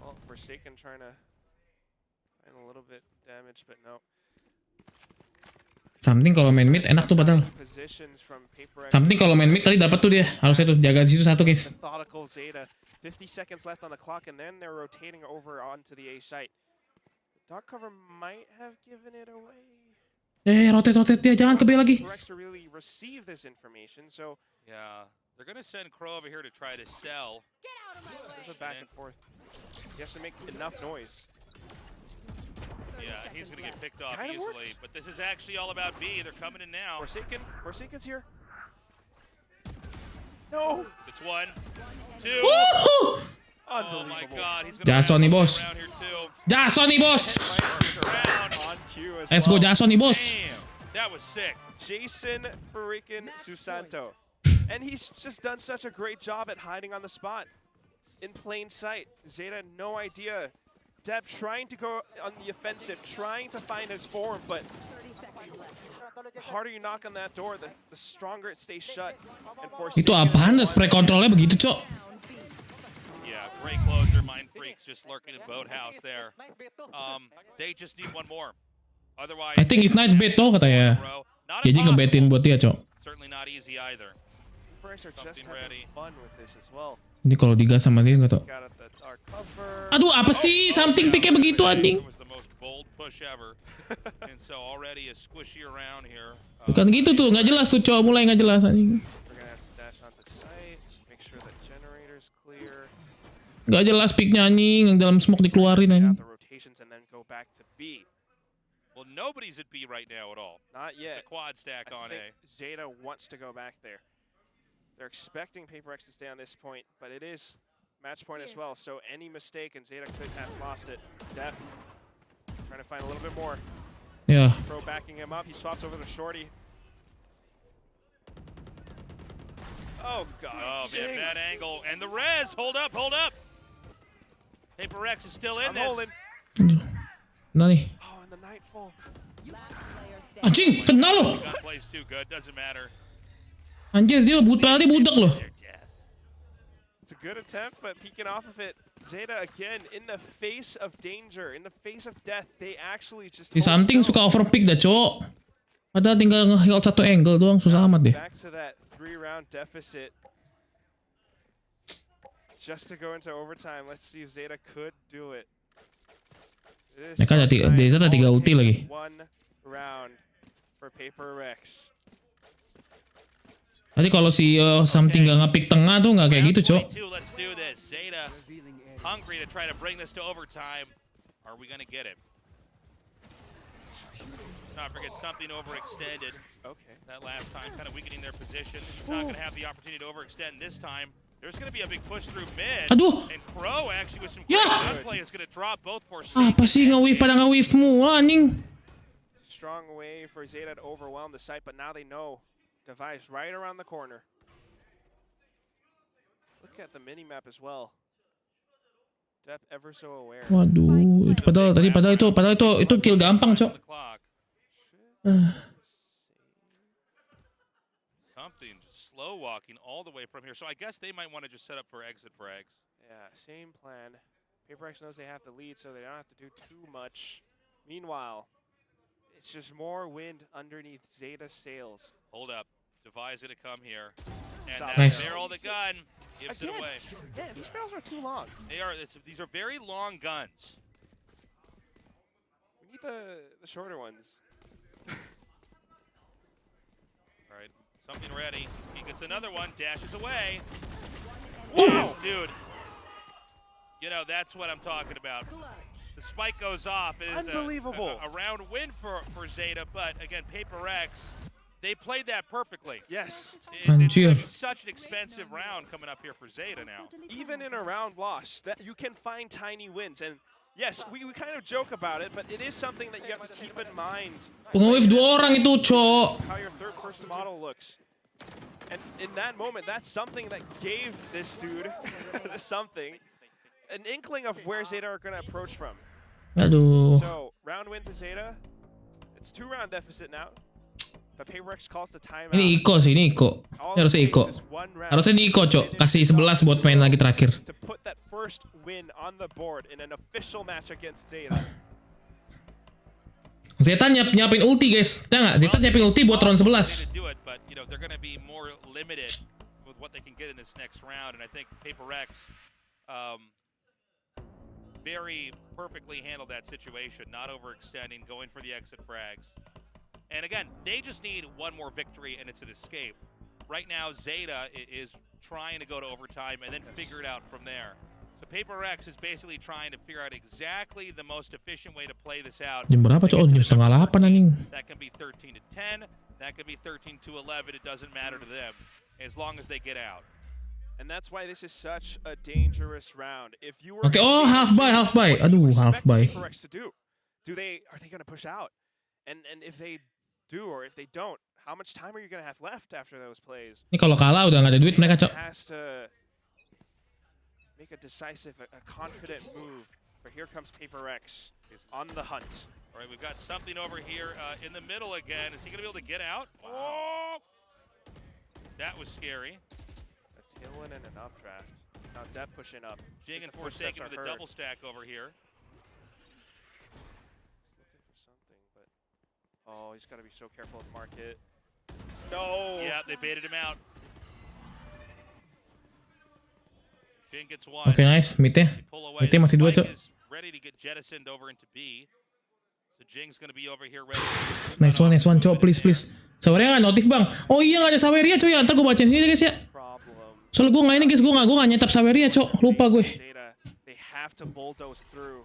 Well, Forsaken trying to find a little bit damage, but no. Something kalau main mid enak tuh padahal. Positions from Paperrex. Something kalau main mid tadi dapat tuh dia. Harusnya tuh jaga di situ satu, guys. Methodical Zeta. 50 seconds left on the clock, and then they're rotating over onto the A site. Dark cover might have given it away. Rotate dia, jangan ke B lagi. Paperrex to really receive this information, so yeah, they're gonna send Crow over here to try to sell. Get out of my way. there's a back and forth. He has to make enough noise. Yeah, he's gonna get picked off Kinda easily, worked. but this is actually all about B. They're coming in now. Forsaken's here. No. It's 1, 2. Woohoo! Oh my God, he's gonna Jason nih, bos. around here too. Jason nih, bos. On cue as Let's go well. Jason nih, bos. Damn, that was sick. Jason freaking Susanto. And he's just done such a great job at hiding on the spot. In plain sight. Zeta, no idea. Deb trying to go on the offensive, trying to find his form, but the harder you knock on that door, the stronger it stays shut. And Itu apaan? Spray controlnya begitu, Cok? Yeah, great closer. Mind Freaks just lurking in Boathouse there. They just need one more. Otherwise, I think it's Nightbot tuh katanya. Not Jadi ngebetin buat dia, Cok. certainly not easy either. Paperrex are just Something having ready. fun with this as well. Ini kalau digas sama dia nggak tau. Got at the dark cover. Aduh, apa sih? Something picknya begitu, anjing. It was the most bold push ever. And so already is squishy around here. Bukan gitu tuh, nggak jelas tuh, Cok. Mulai nggak jelas, anjing. We're gonna have to dash onto site, make sure that generator's clear. Nggak jelas picknya, anjing. Yang dalam smoke dikeluarin, Out anjing. the rotations and then go back to B. Well, nobody's at B right now at all. Not yet. It's a quad stack on I A. think Zeta wants to go back there. They're expecting Paperrex to stay on this point, but it is match point as well. So any mistake and Zeta could have lost it. Def trying to find a little bit more. Ya. Pro backing him up. He swaps over to Shorty. Oh god. Oh man, bad angle. And the res, hold up, hold up. Paperrex is still in I'm this. holding. Nah nih. Oh, and the Nightfall. Anjing, kena loh. Gun plays too good, doesn't matter. Anjir, dia penalti budak loh. It's a good attempt, but peeking off of it. Zeta again in the face of danger, in the face of death, they actually just Di something suka overpick dah, Cok. Padahal tinggal nge-heal satu angle doang, susah amat deh. Back to that 3-round deficit. Just to go into overtime. Let's see if Zeta could do it. Mereka ada Zeta 3 ulti lagi. 1 round for Paperrex. Nanti kalau si something gak nge-pick tengah tuh nggak kayak gitu, Cok. Let's do this. Zeta hungry to try to bring this to overtime. Are we gonna get it? Not forget something overextended. Okay. That last time, kind of weakening their position. He's not gonna have the opportunity to overextend this time. There's gonna be a big push through mid. Aduh. And Crow actually with some Ya. great gunplay is gonna drop both Forsaken. Apa sih nge-weave pada nge-weave semua, anjing. Strong way for Zeta to overwhelm the site, but now they know device right around the corner. Look at the mini-map as well. Dep ever so aware. Waduh, padahal itu kill gampang, Cok. Something just slow walking all the way from here. So I guess they might want to just set up for exit frags. Yeah, same plan. Paperrex knows they have to lead, so they don't have to do too much. Meanwhile, it's just more wind underneath Zeta's sails. Hold up. Devi's gonna come here. And Nice. that barrel the gun gives it away. Yeah, these barrels are too long. They are. These are very long guns. We need the shorter ones. All right, something ready. He gets another one. Dashes away. Wow, dude. You know that's what I'm talking about. The spike goes off. It is Unbelievable. a round win for Zeta, but again, Paperrex They played that perfectly. Yes. It's Anjir. gonna be such an expensive round coming up here for Zeta now. Even in a round loss, that you can find tiny wins. And yes, we kind of joke about it, but it is something that you have to keep in mind. Pengawif 2 orang itu, Cok. How your third-person model looks. And in that moment, that's something that gave this dude an inkling of where Zeta are going to approach from. Aduh. So, round win to Zeta. It's 2-round deficit now. But Paperrex calls the timeout. Ini Iko sih, ini Iko. Ini harusnya Iko. Harusnya ini Iko, Cok. Kasih 11 buat main lagi terakhir. To put that first win on the board in an official match against Zeta. Zeta nyiapin ulti, guys. Tahu nggak? Zeta nyiapin ulti buat round 11. Do it, but you know they're going to be more limited with what they can get in this next round, and I think Paperrex very perfectly handled that situation, not overextending, going for the exit frags. And again, they just need one more victory, and it's an escape. Right now, Zeta is trying to go to overtime and then figure it out from there. So Paperrex is basically trying to figure out exactly the most efficient way to play this out. Jam berapa, Cok? Oh, jam 7:30 anjing. That can be 13 to 10. That could be 13 to 11. It doesn't matter to them as long as they get out. And that's why this is such a dangerous round. If you were Oke, oh, half buy. Aduh, half buy. Paperrex to do? Are they going to push out? And if they do, or if they don't, how much time are you going to have left after those plays? Ini kalau kalah udah nggak ada duit mereka, Cok. Has to make a decisive, a confident move. But here comes Paperrex on the hunt. All right, we've got something over here in the middle again. Is he going to be able to get out? Wow. Oh! That was scary. A tailwind and an updraft. Now Depp pushing up. Jing and The footsteps Forsaken are with a heard. double stack over here. Looking for something, but oh, he's got to be so careful with the market. No. Yeah, they baited him out. Jing gets one. Oke, nice. Mid-nya. They pull away. Mid-nya masih 2, Spike Cok. is ready to get jettisoned over into B. So Jing's going to be over here ready. Nice one, Cok. Please. Saweria nggak notif, Bang? Oh iya, nggak ada Saweria, Cok. Ya, ntar gue bacain sendiri, guys, ya. Problem. Soalnya gue nggak ini, guys. Gue nggak nyetap Saweria, Cok. Lupa gue. Zeta, they have to bulldoze through.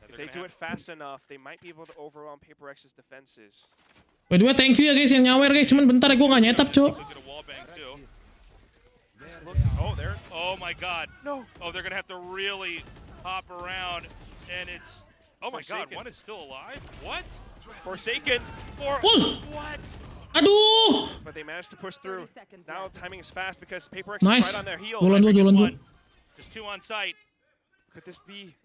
If they do it fast enough, they might be able to overwhelm Paperrex's defenses. By the way, thank you ya, guys, yang nyawer, guys. Cuman bentar, gue nggak nyetap, Cok. Look at a wall bang too. Oh, there. Oh my God. No. Oh, they're gonna have to really hop around, and it's. Oh my God, Forsaken. one is still alive. What? Forsaken. What? Aduh! But they managed to push through. 30 seconds Now left. timing is fast because Paperrex Nice. is right on their heels. Dolan dua. There's two on site. Could this be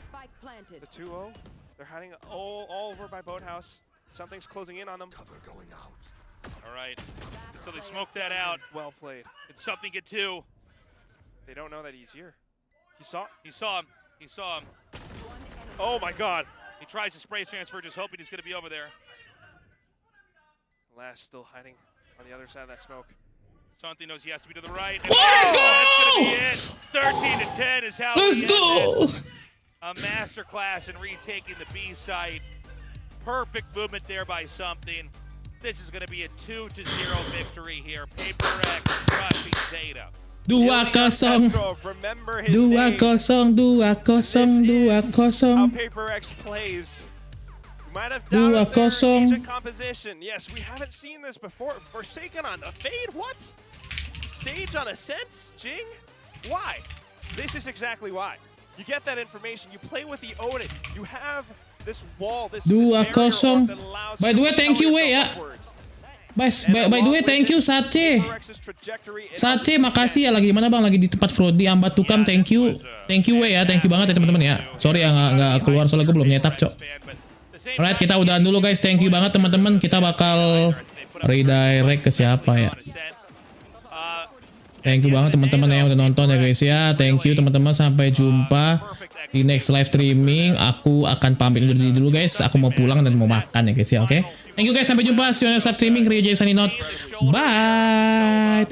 Spike planted. the 2-0? They're hiding all over by Boathouse. Something's closing in on them. All right. So they smoked that out. Well played. Did something get two? They don't know that he's here. He saw. He saw him. He saw him. Oh my God. He tries to spray transfer, just hoping he's gonna be over there. Last still hiding on the other side of that smoke. Something knows he has to be to the right. Oh, let's go! That's gonna be it. 13 to 10 is how Let's we go! end this. A masterclass in retaking the B site. Perfect movement there by something. This is going to be a 2-0 victory here. Paperrex crushing Zeta. 2-0. Remember his 2-0. name. 2-0. How Paperrex plays. You might have doubted their agent composition. Yes, we haven't seen this before. Forsaken on the fade. What? Sage on a sense? Jing? Why? This is exactly why. You get that information. You play with the Odin. You have this wall, this barrier that allows By the way, thank you, Wei, ya. By the way, thank you, Sace. Sace, makasih ya. Lagi mana, Bang? Lagi di tempat Frodi, Ambat Tukam. Thank you. Thank you, Wei, ya. Thank you banget ya, teman-teman ya. Sorry ya, nggak keluar soalnya gue belum nyetap, Cok. Alright, kita udahan dulu, guys. Thank you banget, teman-teman. Kita bakal redirect ke siapa ya. Thank you banget teman-teman yang udah nonton ya, guys ya. Thank you teman-teman. Sampai jumpa di next live streaming. Aku akan pamit undur diri dulu, guys. Aku mau pulang dan mau makan ya, guys ya. Oke. Thank you, guys. Sampai jumpa. See you next live streaming. Ryuji signing out. Bye.